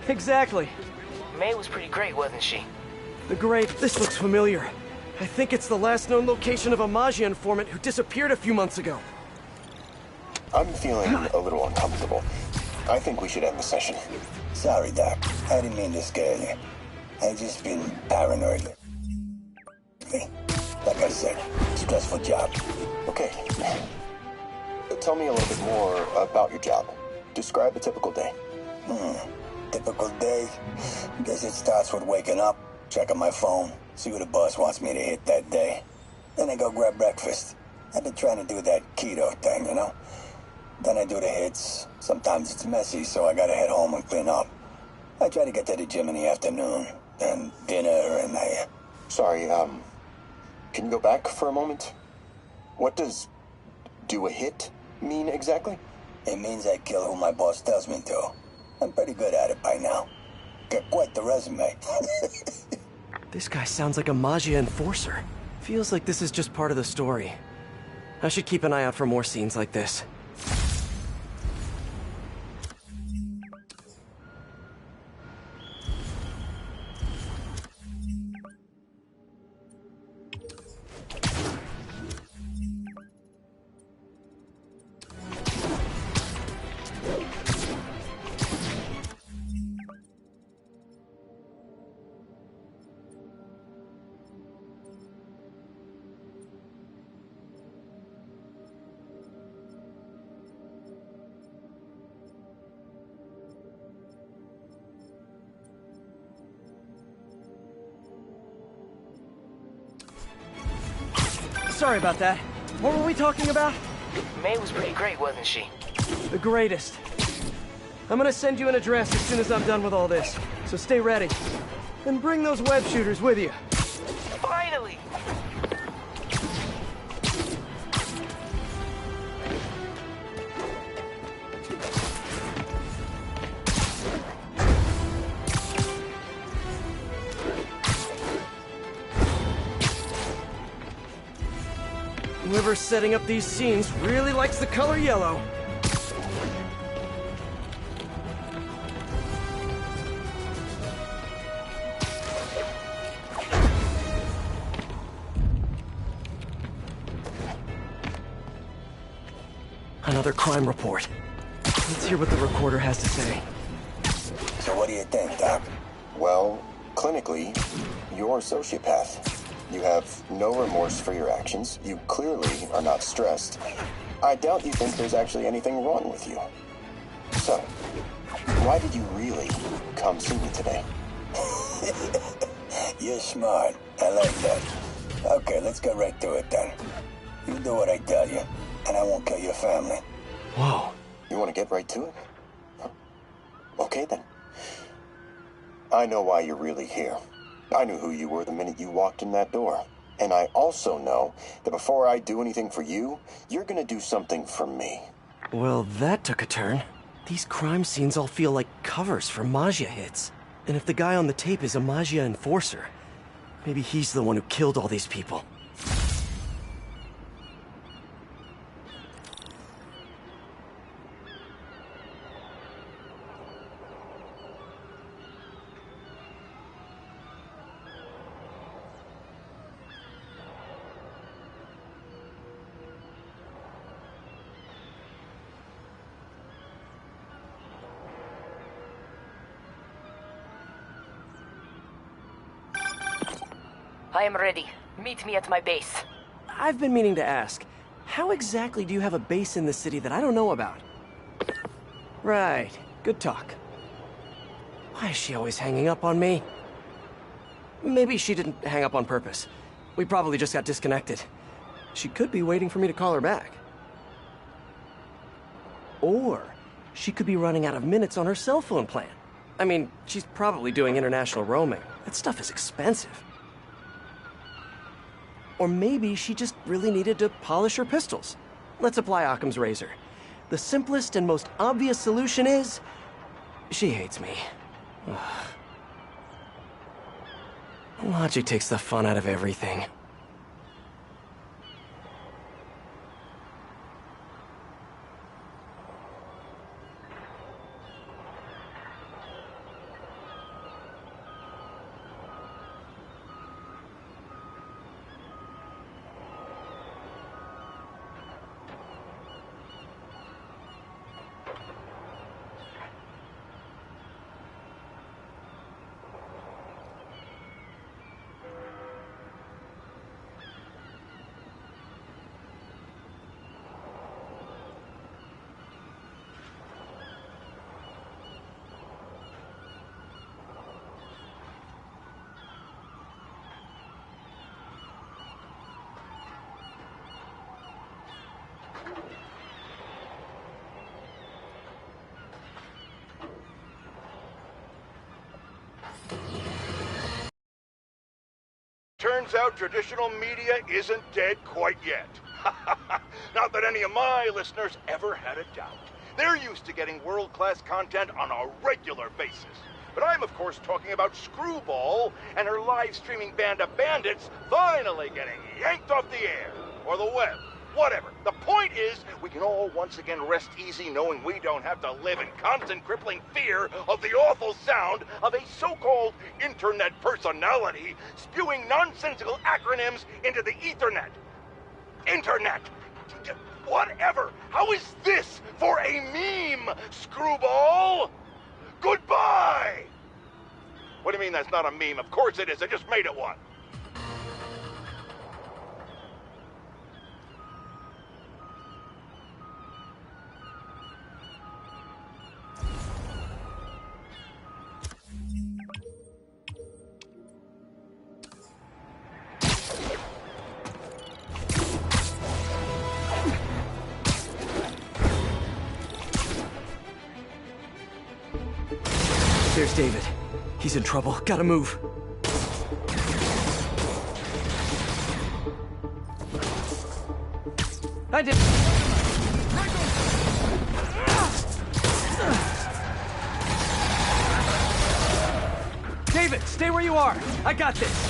Exactly. May was pretty great, wasn't she? The Great. This looks familiar. I think it's the last known location of a Maggia informant who disappeared a few months ago. I'm feeling a little uncomfortable. I think we should end the session. Sorry, Doc. I didn't mean to scare you. I just been paranoid. Like I said, stressful job. Okay. Tell me a little bit more about your job. Describe a typical day. Typical day? Guess it starts with waking up, checking my phone, see what the boss wants me to hit that day. Then I go grab breakfast. I've been trying to do that keto thing, you know? Then I do the hits. Sometimes it's messy, so I gotta head home and clean up. I try to get to the gym in the afternoon, then dinner, and I... Sorry, can you go back for a moment? What does do a hit mean exactly? It means I kill who my boss tells me to. I'm pretty good at it by now. Got quite the resume. This guy sounds like a Maggia enforcer. Feels like this is just part of the story. I should keep an eye out for more scenes like this. Sorry about that. What were we talking about? May was pretty great, wasn't she? The greatest. I'm gonna send you an address as soon as I'm done with all this, so stay ready. And bring those web shooters with you. Finally! Whoever's setting up these scenes really likes the color yellow. Another crime report. Let's hear what the recorder has to say. So what do you think, Doc? Well, clinically, you're a sociopath. You have no remorse for your actions. You clearly are not stressed. I doubt you think there's actually anything wrong with you. So, why did you really come see me today? You're smart. I like that. Okay, let's get right to it then. You do what I tell you, and I won't kill your family. Whoa. You want to get right to it? Okay then. I know why you're really here. I knew who you were the minute you walked in that door. And I also know that before I do anything for you, you're gonna do something for me. Well, that took a turn. These crime scenes all feel like covers for Maggia hits. And if the guy on the tape is a Maggia enforcer, maybe he's the one who killed all these people. I am ready. Meet me at my base. I've been meaning to ask, how exactly do you have a base in the city that I don't know about? Right. Good talk. Why is she always hanging up on me? Maybe she didn't hang up on purpose. We probably just got disconnected. She could be waiting for me to call her back. Or she could be running out of minutes on her cell phone plan. I mean, she's probably doing international roaming. That stuff is expensive. Or maybe she just really needed to polish her pistols. Let's apply Occam's razor. The simplest and most obvious solution is... she hates me. Ugh. Logic takes the fun out of everything. Turns out traditional media isn't dead quite yet. Not that any of my listeners ever had a doubt. They're used to getting world-class content on a regular basis. But I'm, of course, talking about Screwball and her live-streaming band of bandits finally getting yanked off the air. Or the web. Whatever. The point is, we can all once again rest easy knowing we don't have to live in constant crippling fear of the awful sound of a so-called internet personality spewing nonsensical acronyms into the Ethernet. Internet. Whatever. How is this for a meme, Screwball? Goodbye! What do you mean that's not a meme? Of course it is. I just made it one. There's David. He's in trouble. Gotta move. I did. David, stay where you are. I got this.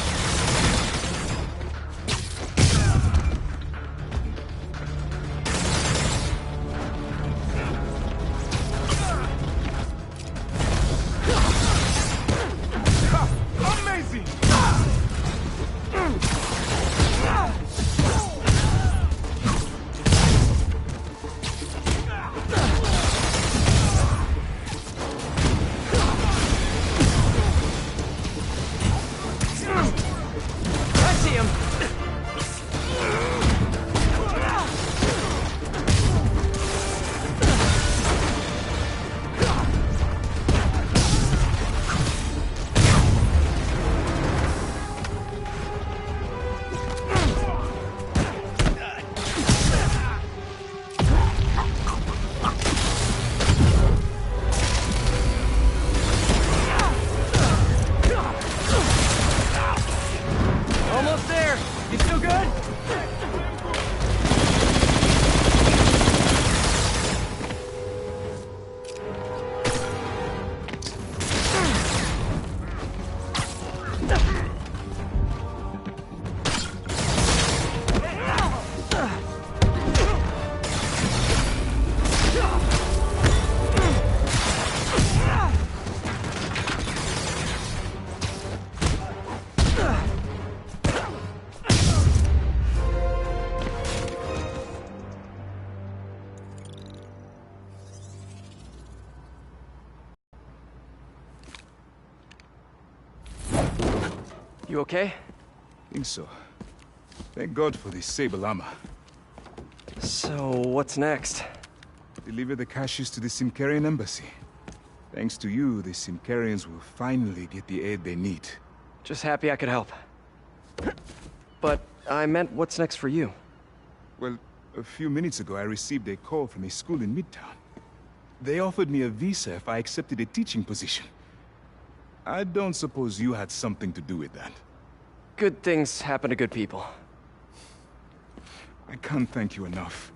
You okay? Think so. Thank God for this sable armor. So, what's next? Deliver the caches to the Simkarian embassy. Thanks to you, the Simkarians will finally get the aid they need. Just happy I could help. But I meant, what's next for you? Well, a few minutes ago I received a call from a school in Midtown. They offered me a visa if I accepted a teaching position. I don't suppose you had something to do with that. Good things happen to good people. I can't thank you enough.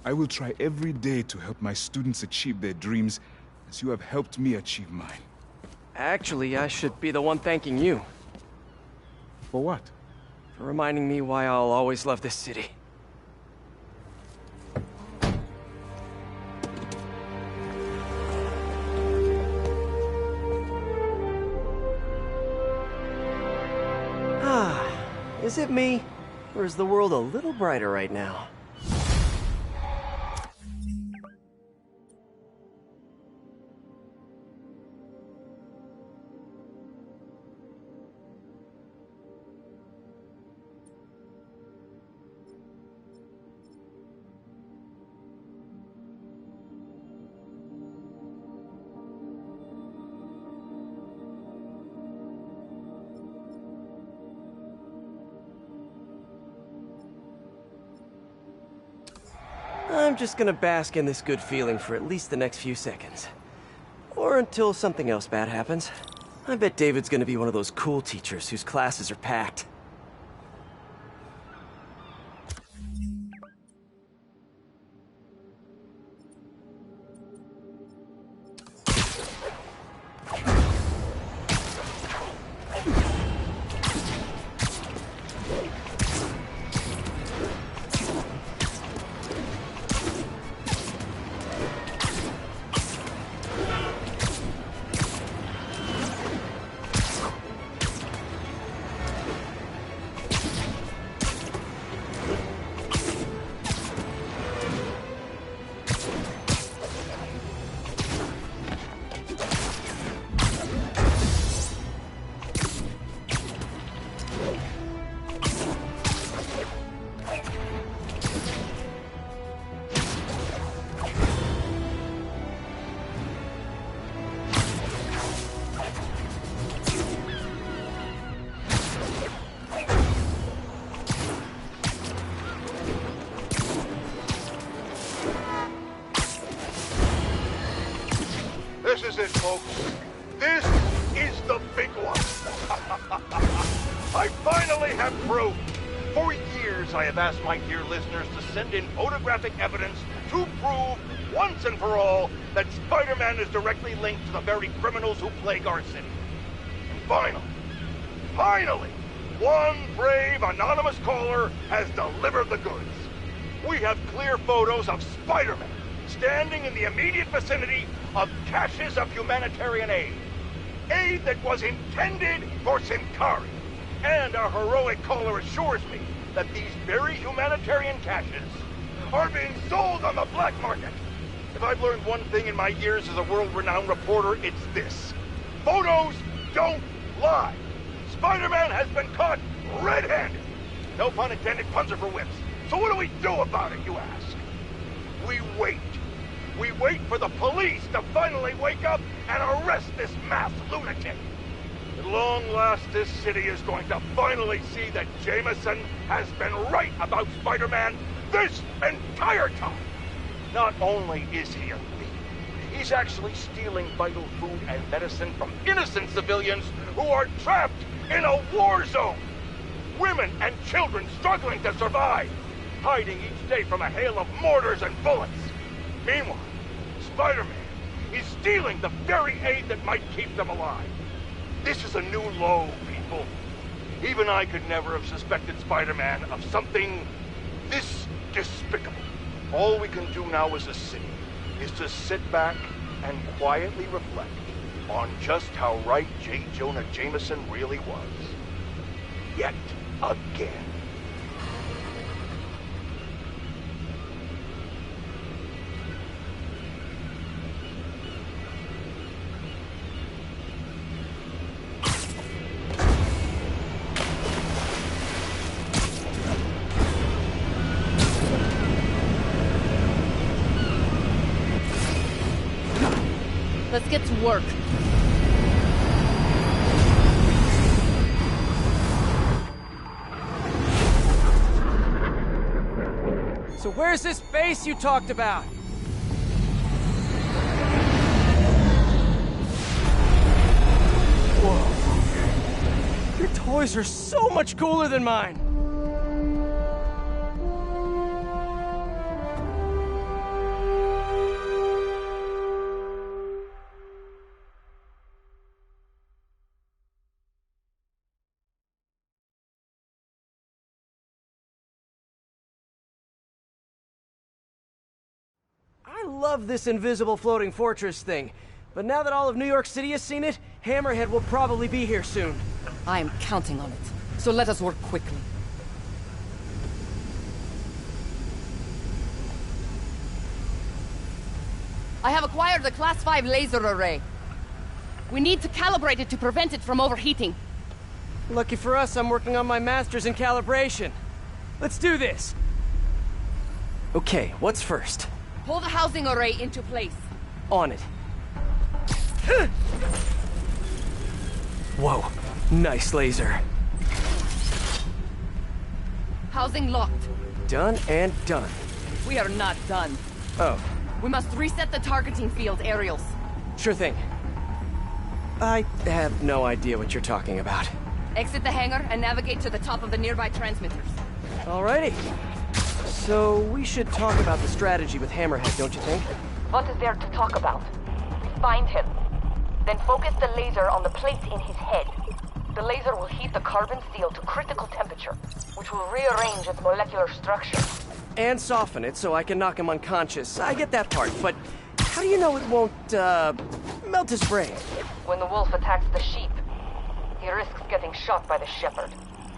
I will try every day to help my students achieve their dreams as you have helped me achieve mine. Actually, I should be the one thanking you. For what? For reminding me why I'll always love this city. Is it me? Or is the world a little brighter right now? I'm just gonna bask in this good feeling for at least the next few seconds. Or until something else bad happens. I bet David's gonna be one of those cool teachers whose classes are packed. This is it, folks. This is the big one. I finally have proof. For years, I have asked my dear listeners to send in photographic evidence to prove, once and for all, that Spider-Man is directly linked to the very criminals who plague our city. And finally, one brave anonymous caller has delivered the goods. We have clear photos of Spider-Man standing in the immediate vicinity of caches of humanitarian aid. Aid that was intended for Simkari. And our heroic caller assures me that these very humanitarian caches are being sold on the black market. If I've learned one thing in my years as a world-renowned reporter, it's this. Photos don't lie. Spider-Man has been caught red-handed. No pun intended, puns are for whips. So what do we do about it, you ask? We wait. We wait for the police to finally wake up and arrest this mass lunatic. At long last, this city is going to finally see that Jameson has been right about Spider-Man this entire time. Not only is he a thief, he's actually stealing vital food and medicine from innocent civilians who are trapped in a war zone. Women and children struggling to survive, hiding each day from a hail of mortars and bullets. Meanwhile, Spider-Man is stealing the very aid that might keep them alive. This is a new low, people. Even I could never have suspected Spider-Man of something this despicable. All we can do now as a city is to sit back and quietly reflect on just how right J. Jonah Jameson really was. Yet again. Let's get to work. So where's this base you talked about? Whoa. Your toys are so much cooler than mine. I love this invisible floating fortress thing, but now that all of New York City has seen it, Hammerhead will probably be here soon. I am counting on it, so let us work quickly. I have acquired a Class 5 laser array. We need to calibrate it to prevent it from overheating. Lucky for us, I'm working on my master's in calibration. Let's do this! Okay, what's first? Pull the housing array into place. On it. Whoa, nice laser. Housing locked. Done and done. We are not done. Oh. We must reset the targeting field, aerials. Sure thing. I have no idea what you're talking about. Exit the hangar and navigate to the top of the nearby transmitters. Alrighty. So, we should talk about the strategy with Hammerhead, don't you think? What is there to talk about? Find him. Then focus the laser on the plate in his head. The laser will heat the carbon steel to critical temperature, which will rearrange its molecular structure. And soften it so I can knock him unconscious. I get that part, but how do you know it won't, melt his brain? When the wolf attacks the sheep, he risks getting shot by the shepherd.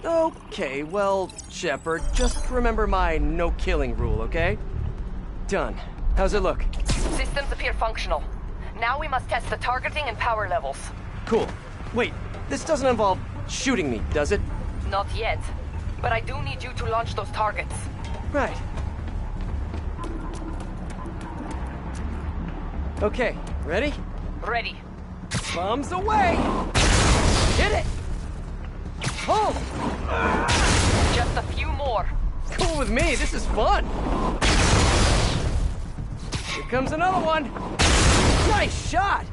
Okay, well, Shepard, just remember my no-killing rule, okay? Done. How's it look? Systems appear functional. Now we must test the targeting and power levels. Cool. Wait, this doesn't involve shooting me, does it? Not yet. But I do need you to launch those targets. Right. Okay, ready? Ready. Bombs away! Hit it! Pull! Just a few more. Cool with me, this is fun! Here comes another one! Nice shot!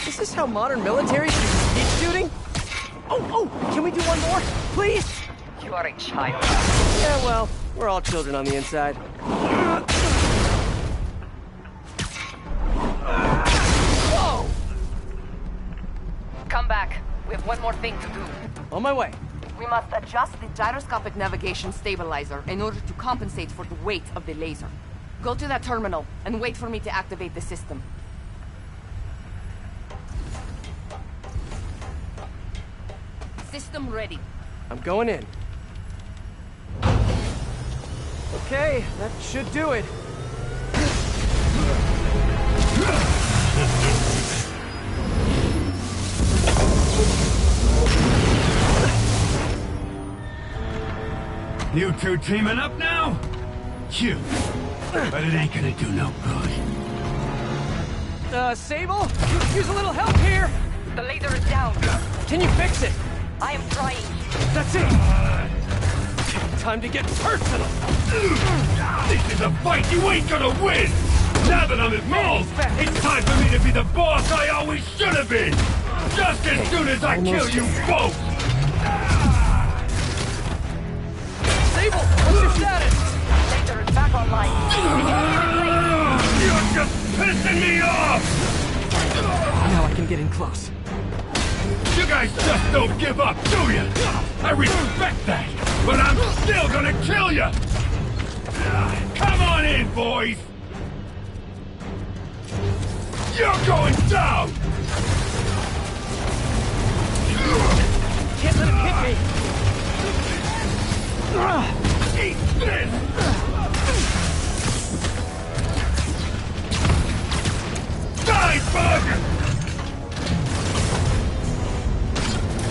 Is this how modern military shoots skeet shooting? Oh, can we do one more? Please? You are a child. Yeah, well, we're all children on the inside. Whoa! Come back. We have one more thing to do. On my way. We must adjust the gyroscopic navigation stabilizer in order to compensate for the weight of the laser. Go to that terminal and wait for me to activate the system. System ready. I'm going in. Okay, that should do it. You two teaming up now? Cute. But it ain't gonna do no good. Sable? Use a little help here! The laser is down. Can you fix it? I am trying. That's it! Time to get personal! This is a fight you ain't gonna win! Now that I'm involved, it's time for me to be the boss I always should have been! Just as soon as I kill you both! Sable, what's your status? Laser is back online. You're just pissing me off! Now I can get in close. You guys just don't give up, do you? I respect that, but I'm still gonna kill you! Come on in, boys! You're going down! Can't let him hit me! Eat this! Die, bug!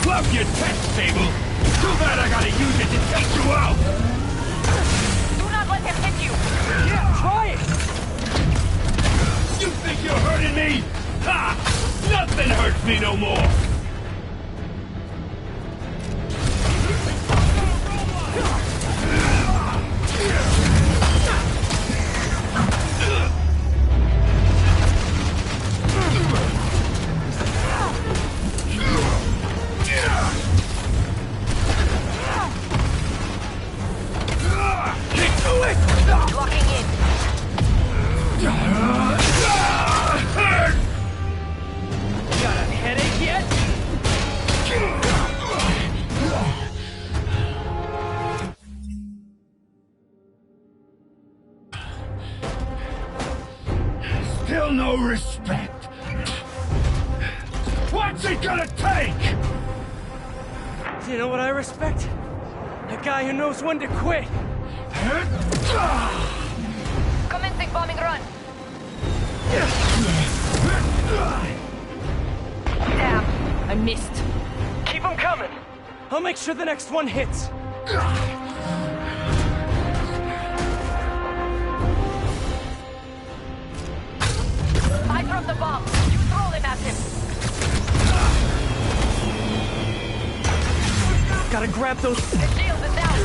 Love your tech, Sable! Too bad I gotta use it to take you out! Do not let him hit you! Yeah, try it! me? Ha! Nothing hurts me no more! Locking in. Got a headache yet? Still no respect. What's it gonna take? You know what I respect? A guy who knows when to quit. Commencing bombing run. Damn, I missed. Keep them coming. I'll make sure the next one hits. I dropped the bomb. You throw them at him. Gotta grab those. The shield is down.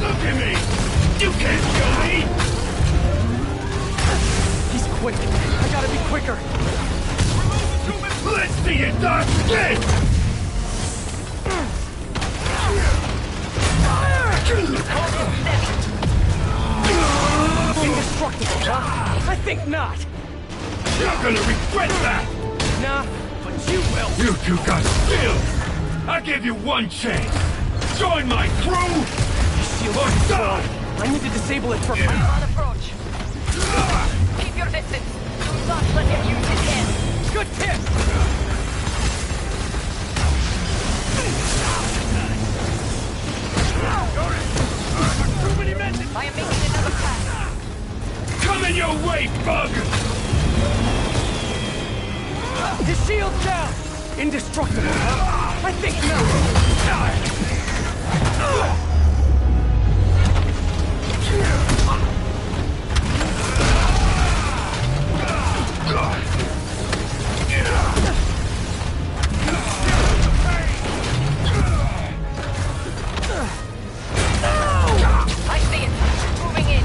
Look at me! You can't kill me! He's quick. I gotta be quicker. Let's see you dodge this! Indestructible, huh? I think not. You're gonna regret that! Nah, but you will. You two got skills! I give you one chance! Join my crew! Or die! I need to disable it from On approach. Keep your distance. Do not let him use his hand. Good tip! I am making another pass. Coming your way, bug! His shield's down! Indestructible, huh? I think not. I see it. Moving in.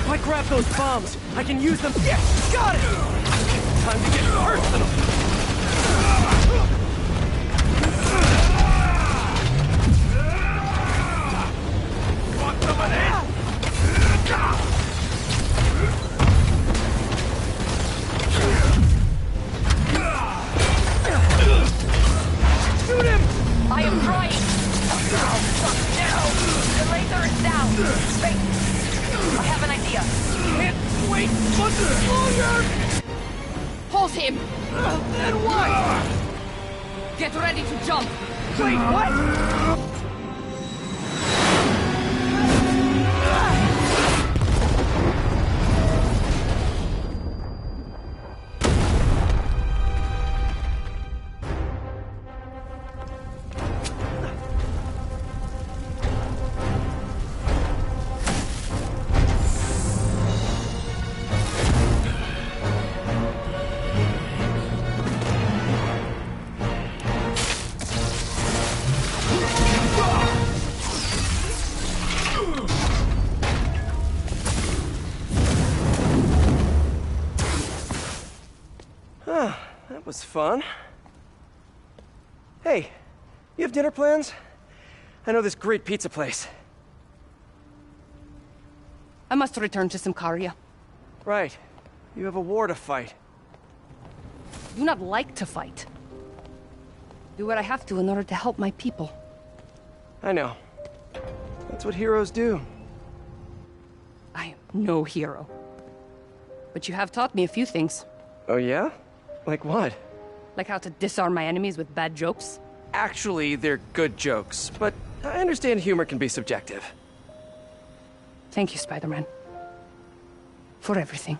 If I grab those bombs, I can use them. Yeah, got it! Time to get personal. Want some of this? Shoot him! I am trying. No! The laser is down. Wait. I have an idea. Can't wait much longer! Hold him! Then what? Get ready to jump! Wait, what? That was fun. Hey, you have dinner plans? I know this great pizza place. I must return to Simcaria. Right. You have a war to fight. I do not like to fight. Do what I have to in order to help my people. I know. That's what heroes do. I am no hero. But you have taught me a few things. Oh yeah? Like what? Like how to disarm my enemies with bad jokes? Actually, they're good jokes, but I understand humor can be subjective. Thank you, Spider-Man. For everything.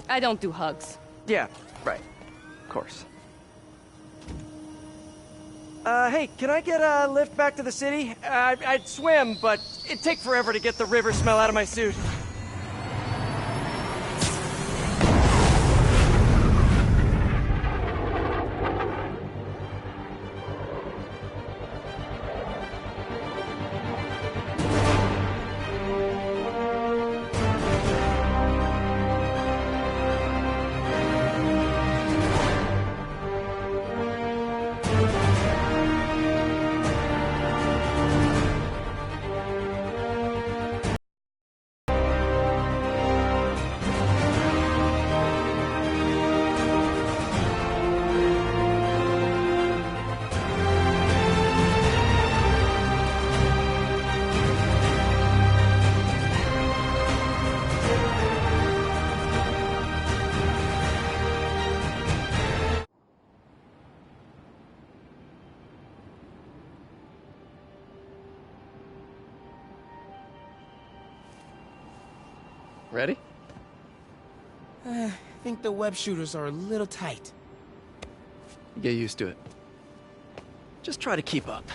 I don't do hugs. Yeah, right. Of course. Hey, can I get a lift back to the city? I'd swim, but it'd take forever to get the river smell out of my suit. Ready? I think the web shooters are a little tight. Get used to it. Just try to keep up.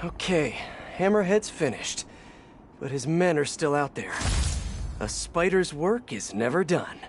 Okay, Hammerhead's finished, but his men are still out there. A spider's work is never done.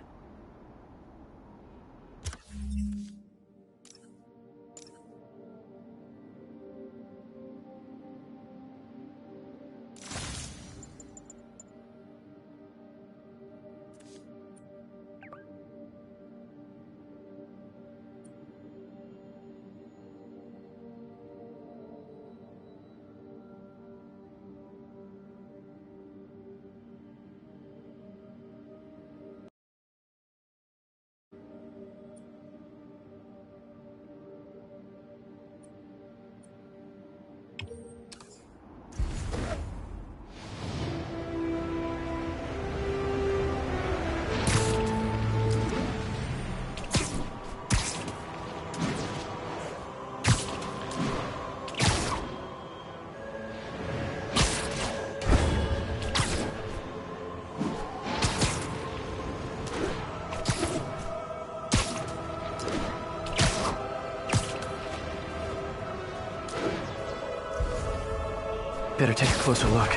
Better take a closer look.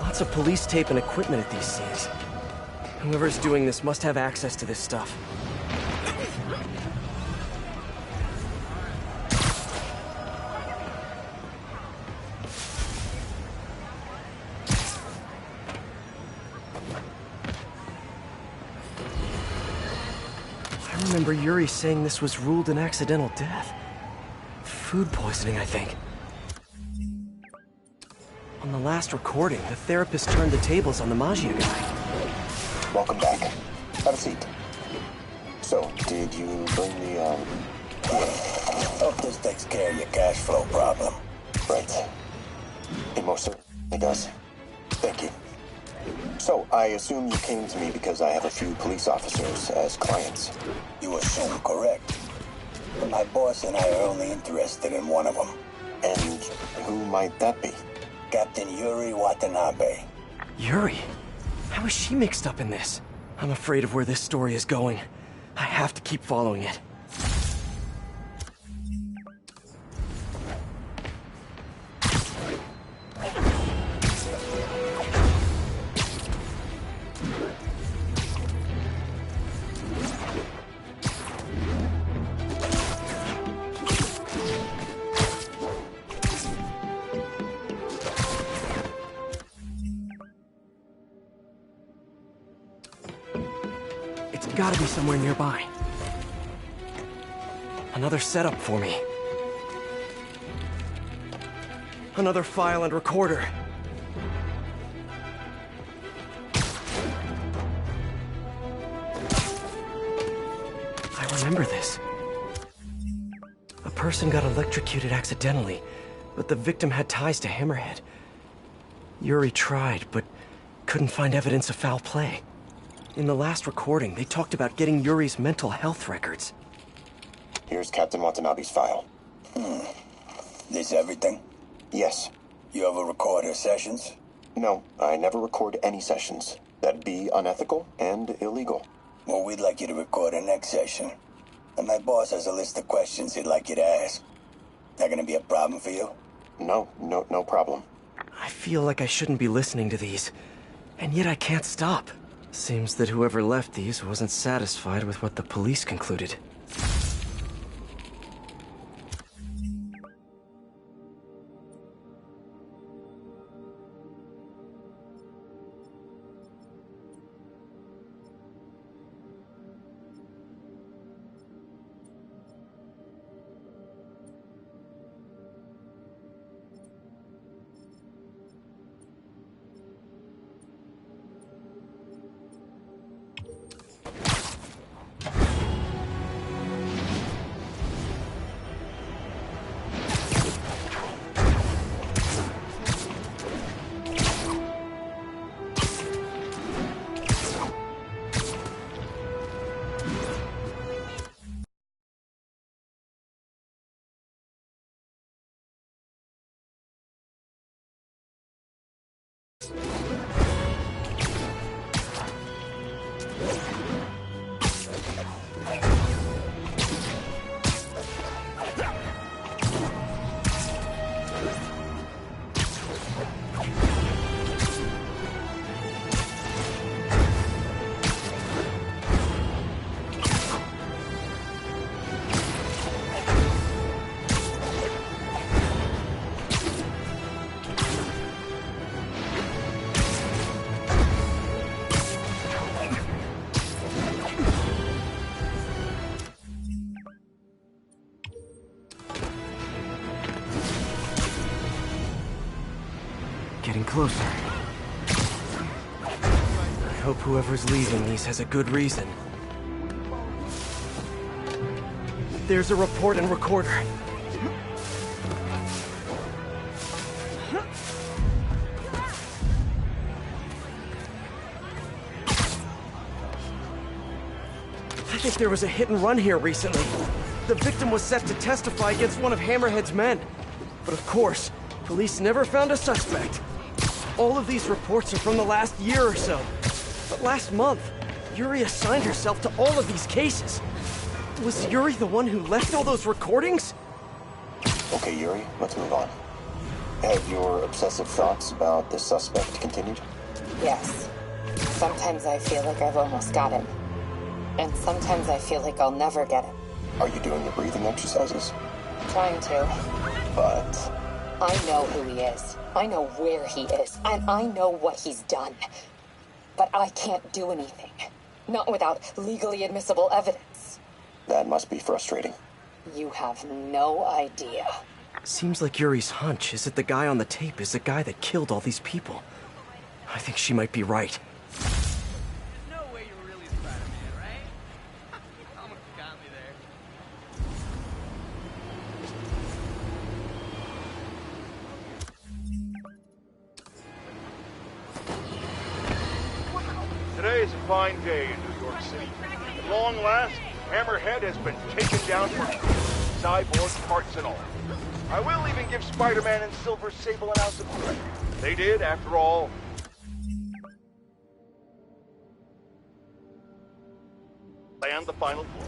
Lots of police tape and equipment at these scenes. Whoever's doing this must have access to this stuff. I remember Yuri saying this was ruled an accidental death. Food poisoning, I think. On the last recording, the therapist turned the tables on the Magia guy. Welcome back. Have a seat. So, did you bring the, Yeah. Hope this takes care of your cash flow problem. Right. It most certainly does. Thank you. So, I assume you came to me because I have a few police officers as clients. You assume correct. But my boss and I are only interested in one of them. And who might that be? Captain Yuri Watanabe. Yuri? How is she mixed up in this? I'm afraid of where this story is going. I have to keep following it. It's gotta be somewhere nearby. Another setup for me. Another file and recorder. I remember this. A person got electrocuted accidentally, but the victim had ties to Hammerhead. Yuri tried, but couldn't find evidence of foul play. In the last recording, they talked about getting Yuri's mental health records. Here's Captain Watanabe's file. This everything? Yes. You ever record her sessions? No, I never record any sessions. That'd be unethical and illegal. Well, we'd like you to record our next session. And my boss has a list of questions he'd like you to ask. That gonna be a problem for you? No problem. I feel like I shouldn't be listening to these, and yet I can't stop. Seems that whoever left these wasn't satisfied with what the police concluded. Getting closer. I hope whoever's leaving these has a good reason. There's a report and recorder. I think there was a hit and run here recently. The victim was set to testify against one of Hammerhead's men. But of course, police never found a suspect. All of these reports are from the last year or so. But last month, Yuri assigned herself to all of these cases. Was Yuri the one who left all those recordings? Okay, Yuri, let's move on. Have your obsessive thoughts about the suspect continued? Yes. Sometimes I feel like I've almost got him. And sometimes I feel like I'll never get him. Are you doing the breathing exercises? Trying to. But I know who he is. I know where he is. And I know what he's done. But I can't do anything. Not without legally admissible evidence. That must be frustrating. You have no idea. Seems like Yuri's hunch is that the guy on the tape is the guy that killed all these people. I think she might be right. There's no way you're really Spider-Man, right? You almost got me there. Today is a fine day in New York City. At long last, Hammerhead has been taken down for good, cyborg parts and all. I will even give Spider-Man and Silver Sable an ounce of credit. They did, after all, land the final blow.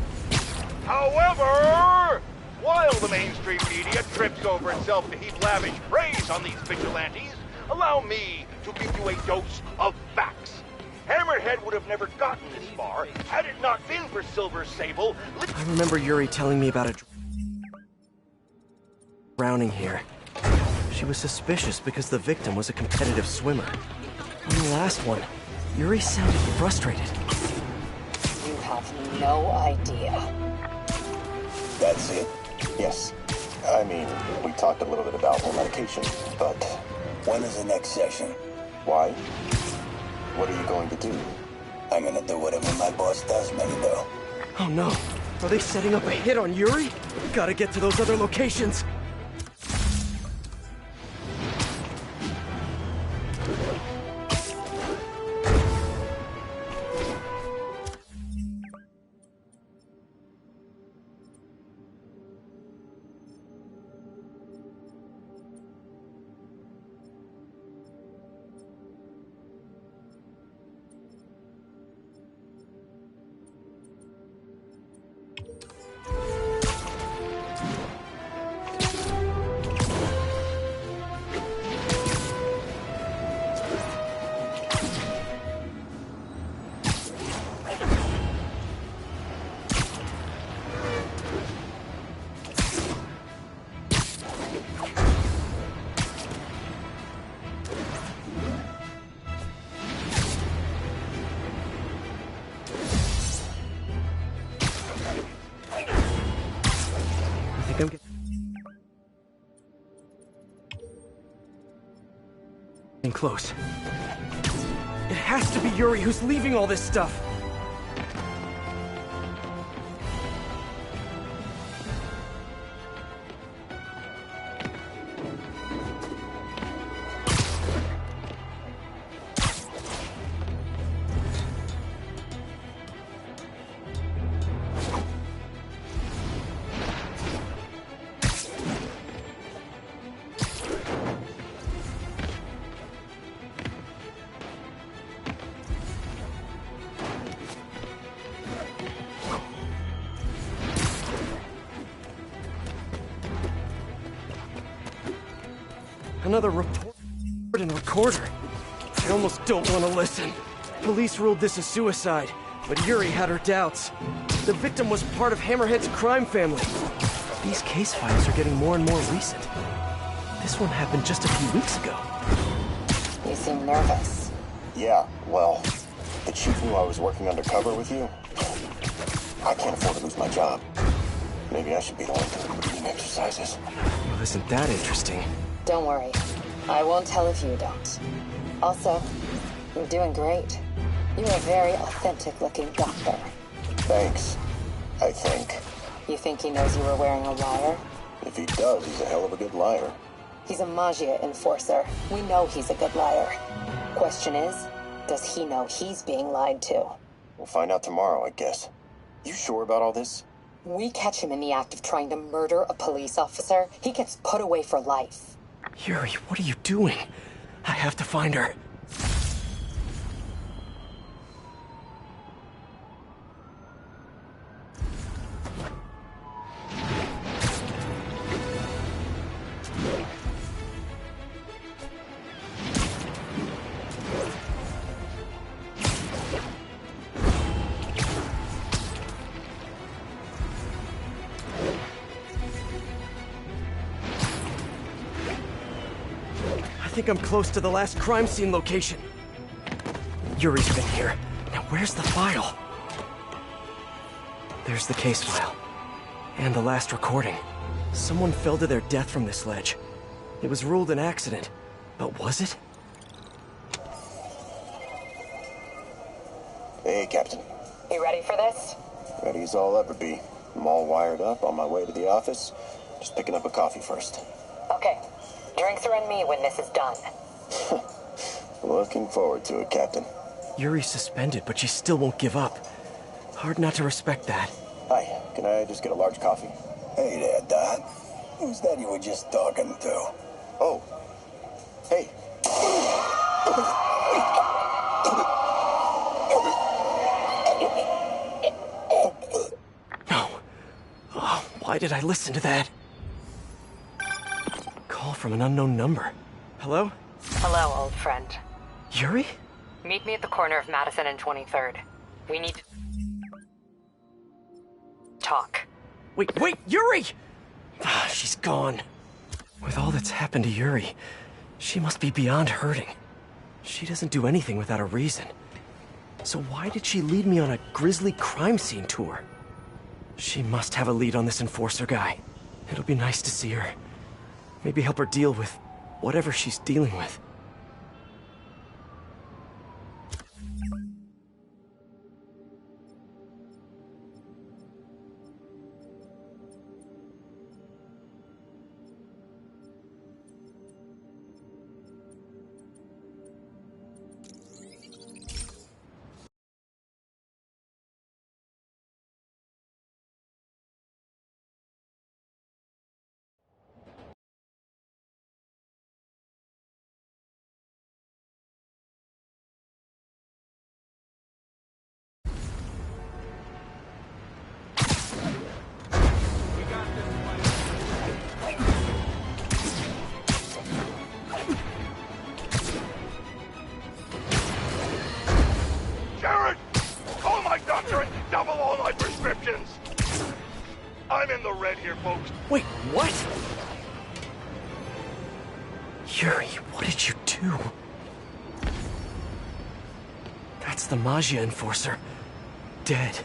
However, while the mainstream media trips over itself to heap lavish praise on these vigilantes, allow me to give you a dose of facts. Hammerhead would have never gotten this far had it not been for Silver Sable. I remember Yuri telling me about a drowning here. She was suspicious because the victim was a competitive swimmer. On the last one, Yuri sounded frustrated. You have no idea. That's it? Yes. I mean, we talked a little bit about her medication, but... When is the next session? Why? What are you going to do? I'm gonna do whatever my boss tells me to do. Oh no. Are they setting up a hit on Yuri? Gotta get to those other locations. Close. It has to be Yuri who's leaving all this stuff. Another report and recorder. I almost don't want to listen. Police ruled this a suicide, but Yuri had her doubts. The victim was part of Hammerhead's crime family. These case files are getting more and more recent. This one happened just a few weeks ago. You seem nervous. Yeah, well, the chief knew I was working undercover with you. I can't afford to lose my job. Maybe I should be the one doing breathing exercises. Well, isn't that interesting? Don't worry. I won't tell if you don't. Also, you're doing great. You're a very authentic-looking doctor. Thanks. I think. You think he knows you were wearing a wire? If he does, he's a hell of a good liar. He's a Magia enforcer. We know he's a good liar. Question is, does he know he's being lied to? We'll find out tomorrow, I guess. You sure about all this? We catch him in the act of trying to murder a police officer, he gets put away for life. Yuri, what are you doing? I have to find her. I think I'm close to the last crime scene location. Yuri's been here. Now where's the file? There's the case file. And the last recording. Someone fell to their death from this ledge. It was ruled an accident. But was it? Hey, Captain. You ready for this? Ready as I'll ever be. I'm all wired up, on my way to the office. Just picking up a coffee first. Okay. Drinks are on me when this is done. Looking forward to it, Captain. Yuri's suspended, but she still won't give up. Hard not to respect that. Hi, can I just get a large coffee? Hey there, Dad. Who's that you were just talking to? Oh. Hey. No. Oh, why did I listen to that? Call from an unknown number. Hello? Hello, old friend. Yuri? Meet me at the corner of Madison and 23rd. We need to talk. Wait, Yuri! Ah, she's gone. With all that's happened to Yuri, she must be beyond hurting. She doesn't do anything without a reason. So why did she lead me on a grisly crime scene tour? She must have a lead on this enforcer guy. It'll be nice to see her. Maybe help her deal with whatever she's dealing with. Jared! Call my doctor and double all my prescriptions! I'm in the red here, folks. Wait, what? Yuri, what did you do? That's the Maggia enforcer. Dead.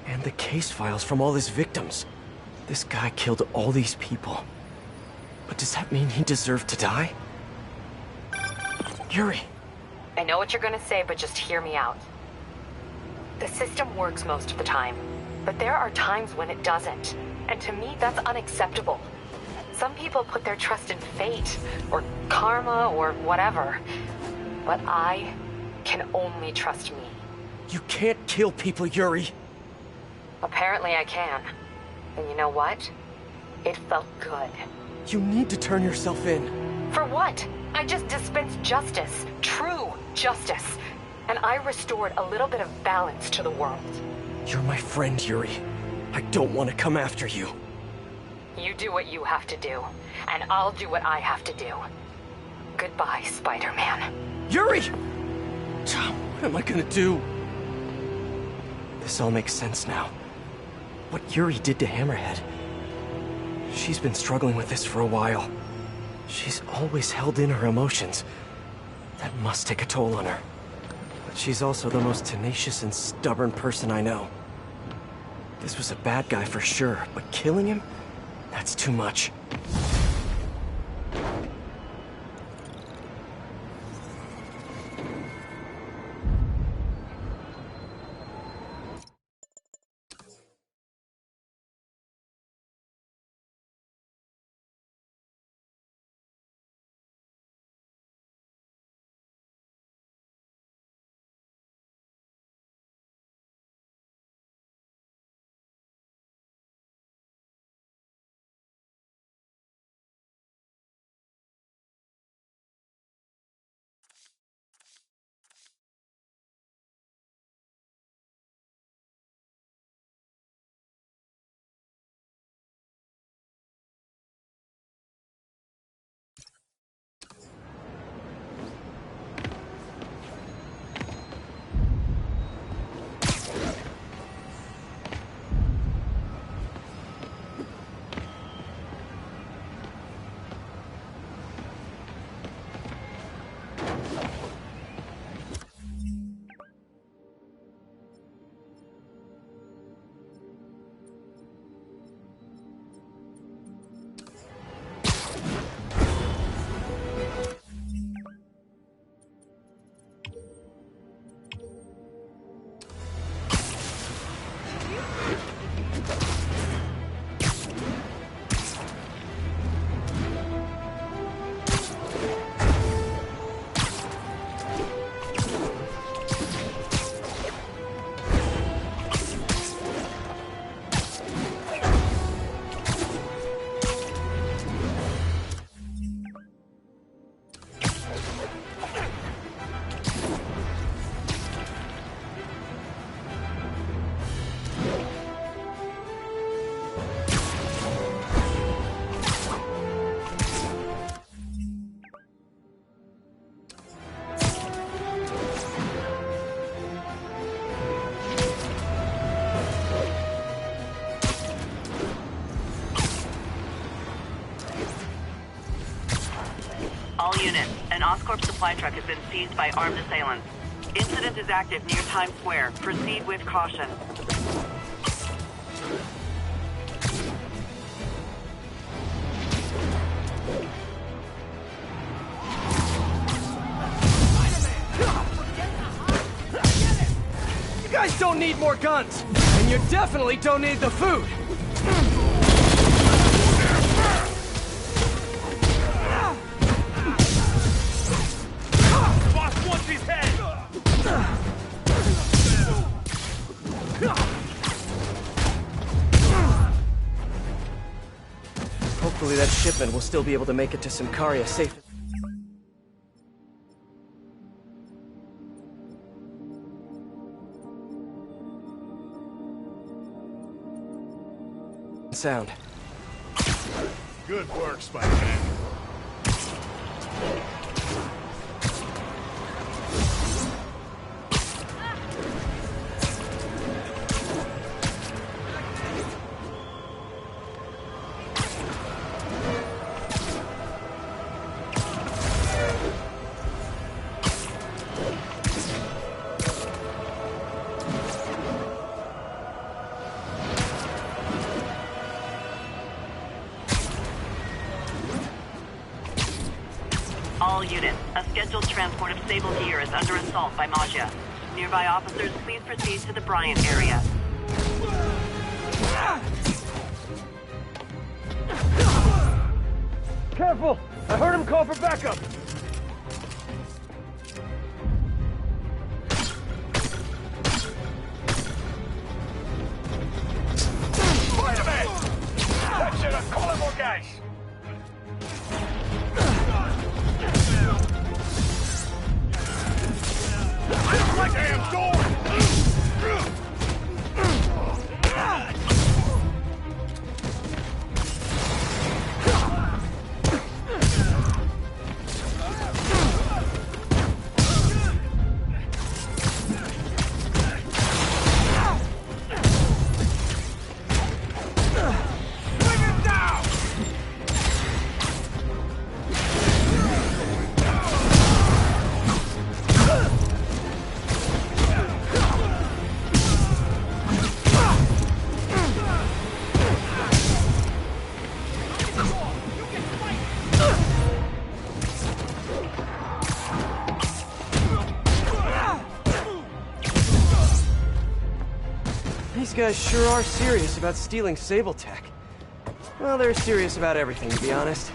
And the case files from all his victims. This guy killed all these people. But does that mean he deserved to die? Yuri. I know what you're gonna say, but just hear me out. The system works most of the time, but there are times when it doesn't. And to me, that's unacceptable. Some people put their trust in fate, or karma, or whatever. But I can only trust me. You can't kill people, Yuri. Apparently I can. And you know what? It felt good. You need to turn yourself in. For what? I just dispensed justice. True justice. And I restored a little bit of balance to the world. You're my friend, Yuri. I don't want to come after you. You do what you have to do, and I'll do what I have to do. Goodbye, Spider-Man. Yuri! What am I gonna do? This all makes sense now. What Yuri did to Hammerhead. She's been struggling with this for a while. She's always held in her emotions. That must take a toll on her. But she's also the most tenacious and stubborn person I know. This was a bad guy for sure, but killing him? That's too much. All units, an Oscorp supply truck has been seized by armed assailants. Incident is active near Times Square. Proceed with caution. You guys don't need more guns, and you definitely don't need the food. Boss wants his head! Hopefully that shipment will still be able to make it to Symkaria safe. Sound. Good work, Spider-Man. All units, a scheduled transport of Sable gear is under assault by Maggia. Nearby officers, please proceed to the Bryant area. Careful! I heard him call for backup! Spider-Man! That should have called more guys! Damn door! These guys sure are serious about stealing Sable tech. Well, they're serious about everything, to be honest.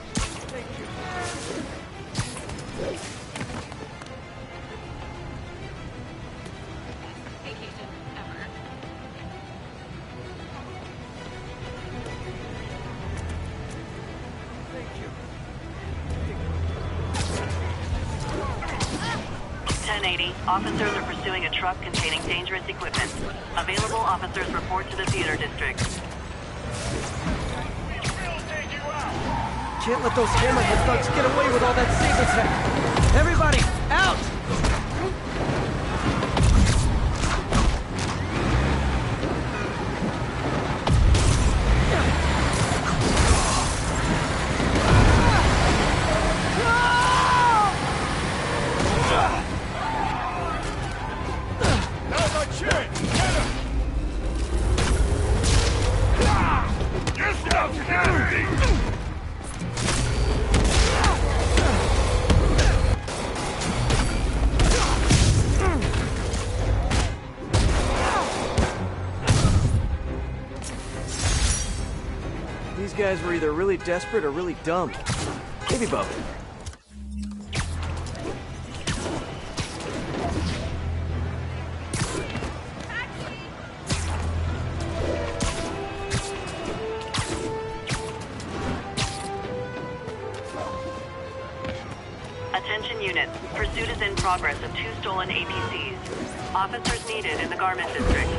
Officers are pursuing a truck containing dangerous equipment. Available officers report to the theater district. Can't let those hammerhead thugs get away with all that Sable tech. Everybody, out! These guys were either really desperate or really dumb. Maybe both. Attention units. Pursuit is in progress of 2 stolen APCs. Officers needed in the Garment District.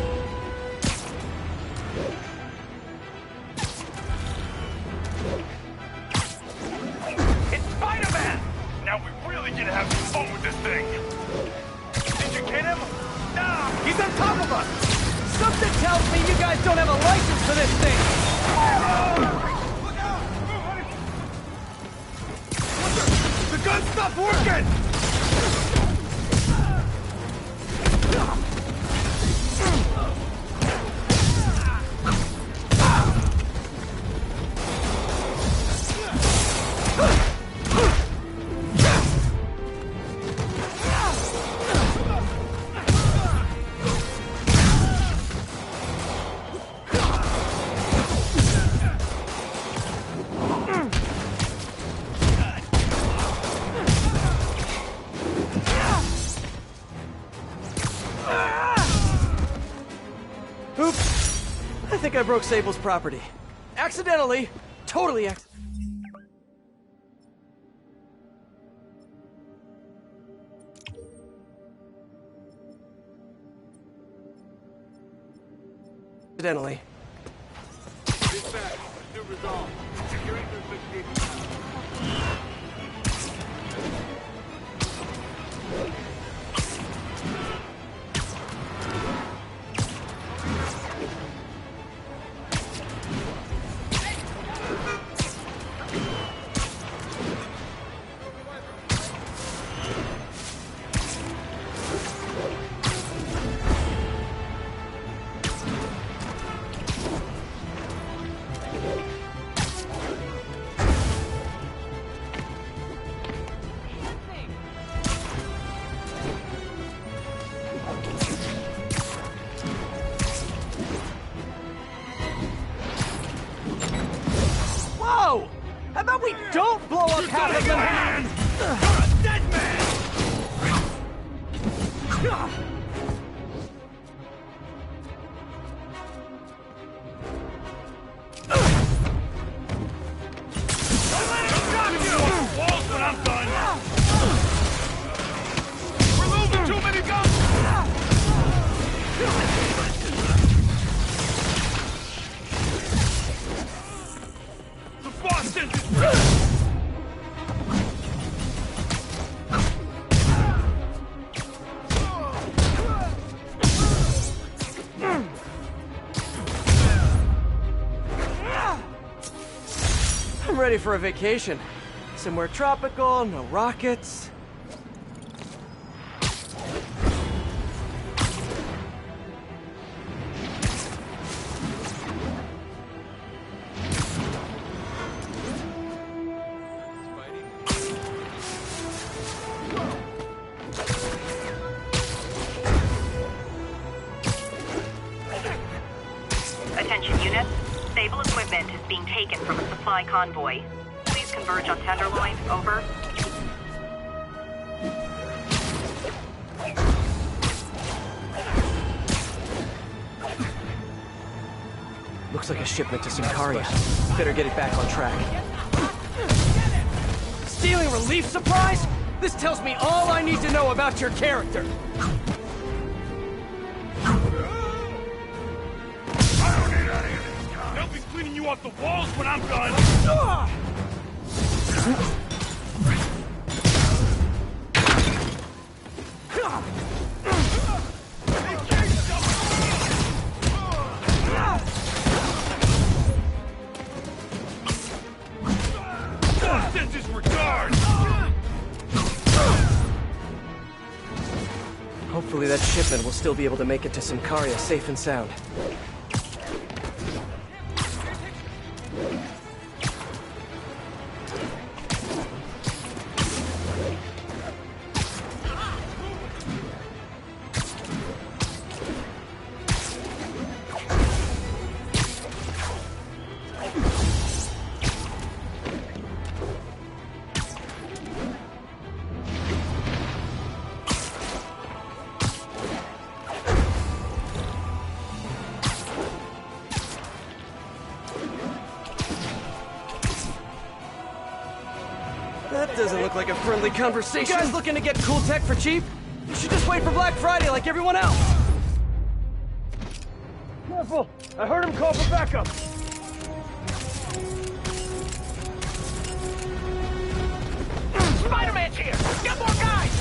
It's Spider-Man! Now we really get to have some fun with this thing. Did you get him? Nah, he's on top of us! Something tells me you guys don't have a license for this thing! The gun stopped working! Oops. I think I broke Sable's property. Accidentally. Totally accidentally. Dispatch, pursuit resolved. Security suspect. Whoa! How about we don't blow up half of Manhattan? You're a dead man! Don't let him drop you off the walls when I'm done! We're losing too many guns! The boss sends his I'm ready for a vacation. Somewhere tropical, no rockets. Attention units. Stable equipment is being taken from a supply convoy. Please converge on Tenderloin. Over. Looks like a shipment to Sicaria. Better get it back on track. Stealing relief supplies? This tells me all I need to know about your character. They'll be cleaning you off the walls when I'm done! Sends his regards! Hopefully that shipment will still be able to make it to Sicaria safe and sound. That doesn't look like a friendly conversation. You guys looking to get cool tech for cheap? You should just wait for Black Friday like everyone else. Careful! I heard him call for backup. Spider-Man's here! Get more guys!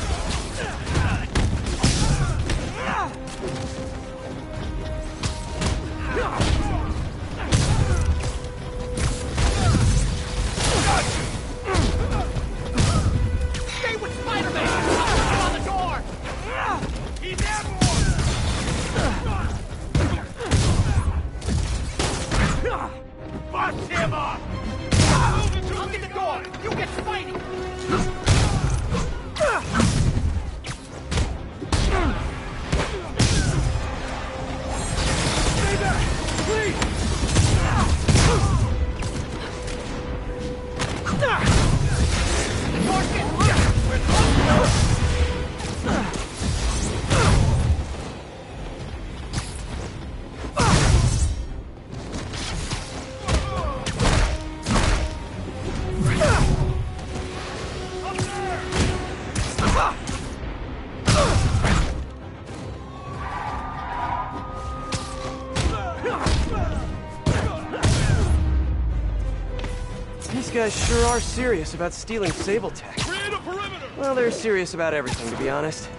Stay with Spider-Man! I'll on the door! He's airborne! Bust him up! I'll get the door! You get Spidey! These guys sure are serious about stealing Sable tech. Well, they're serious about everything, to be honest.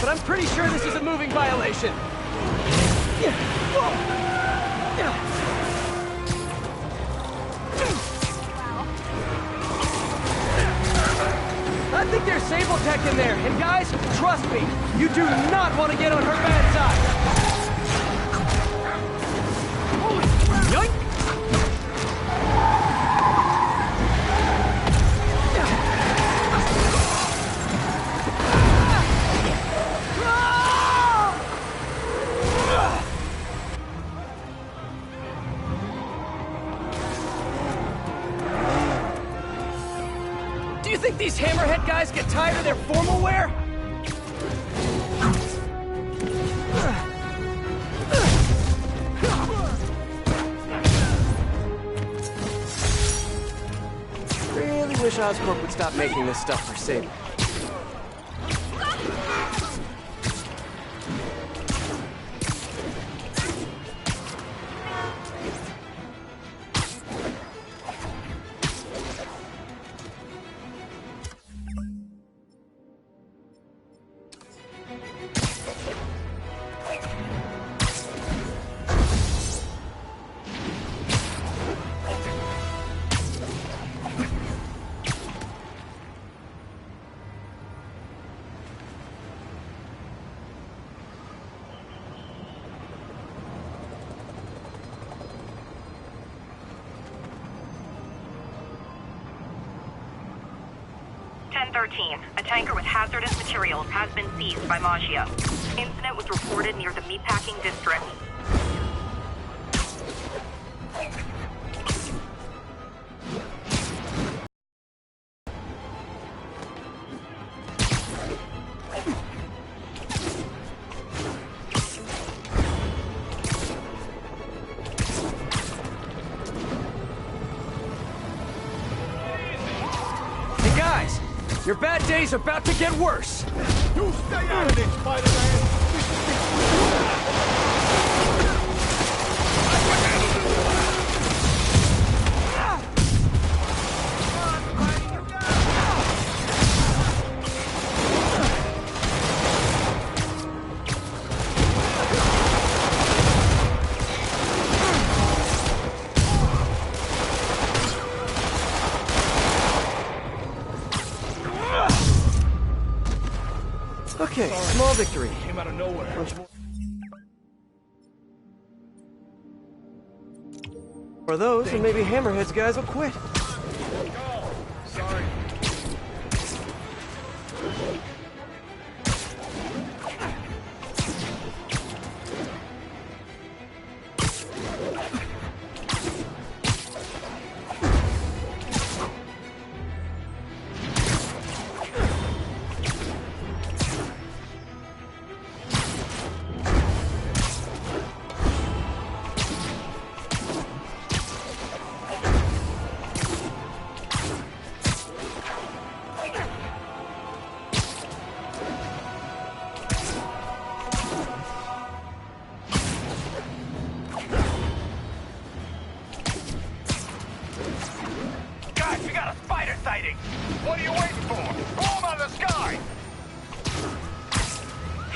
But I'm pretty sure this is a moving violation. I think there's Sable tech in there, and guys, trust me, you do not want to get on her bad side. Yoink! Do you think these Hammerhead guys get tired of their formal wear? Really wish Oscorp would stop making this stuff for Sable. A tanker with hazardous materials has been seized by Magia. Incident was reported near the meatpacking district. Your bad day's about to get worse! You stay out of it, Spider-Man! Okay, small victory. Came out of nowhere. For those, and maybe Hammerhead's guys will quit. Sorry.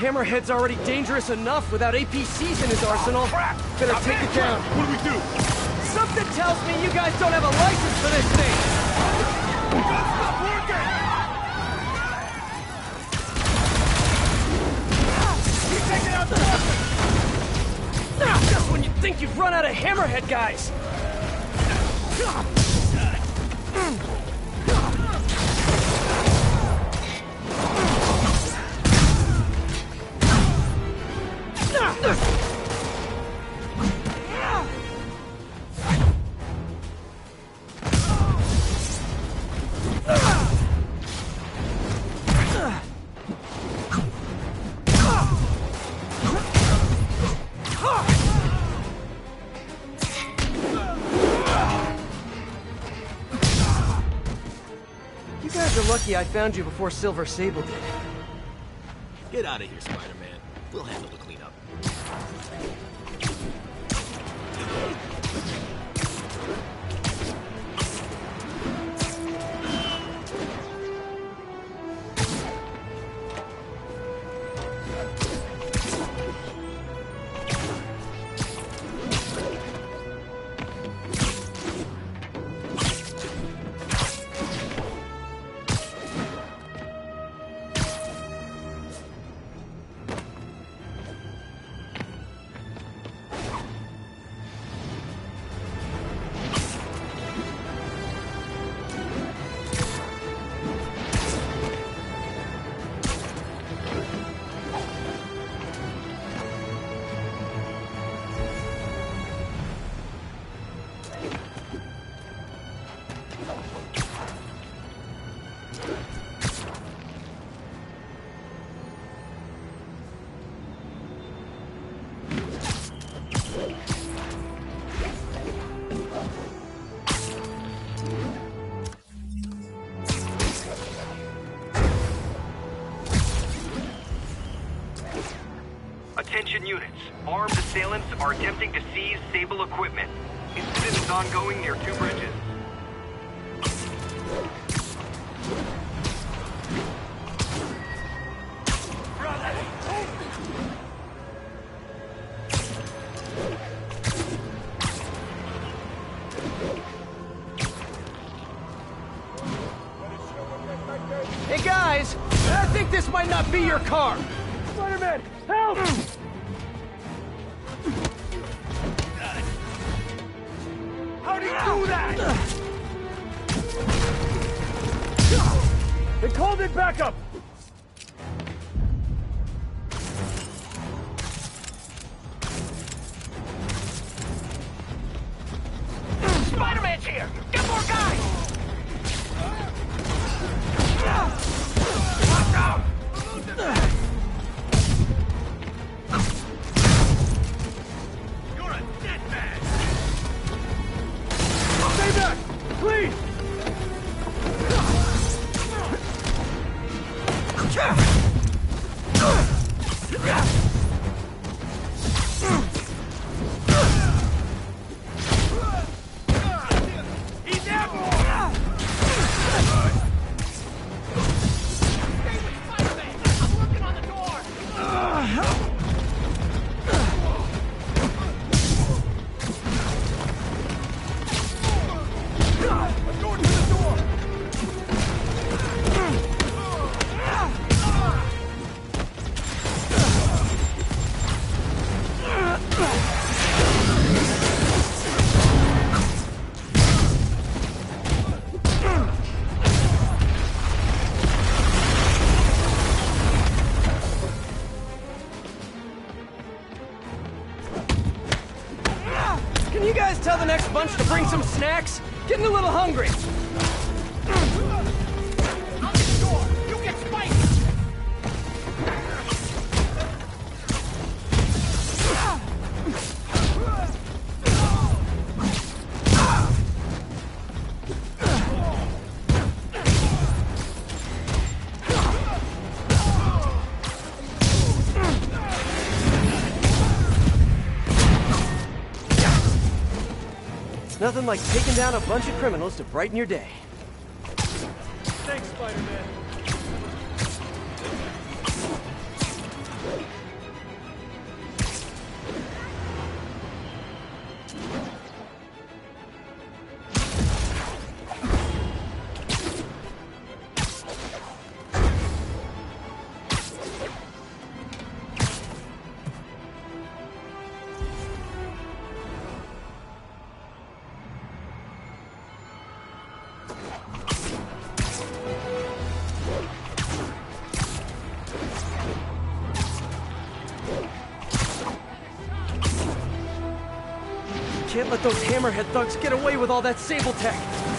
Hammerhead's already dangerous enough without APCs in his arsenal. Better take it down. What do we do? Something tells me you guys don't have a license for this thing! We gotta stop working! Keep taking out the weapon! you've run out of Hammerhead guys! You guys are lucky I found you before Silver Sable did. Get out of here, Spider-Man. We'll handle the cleanup. Attention units. Armed assailants are attempting to seize Sable equipment. Incident is ongoing near 2 bridges. Hey guys! I think this might not be your car! Spider-Man, help! How'd he do that? They called in backup! Spider-Man's here! Get more guys! Watch out! You're a dead man! Stay back! Please! He's out! I'm working on the door! I'm going to the door! Can you guys tell the next bunch to bring some snacks? Getting a little hungry. I'll get the door! You get spiked! Nothing like taking down a bunch of criminals to brighten your day. Thanks, Spider-Man. Can't let those hammerhead thugs get away with all that Sable tech.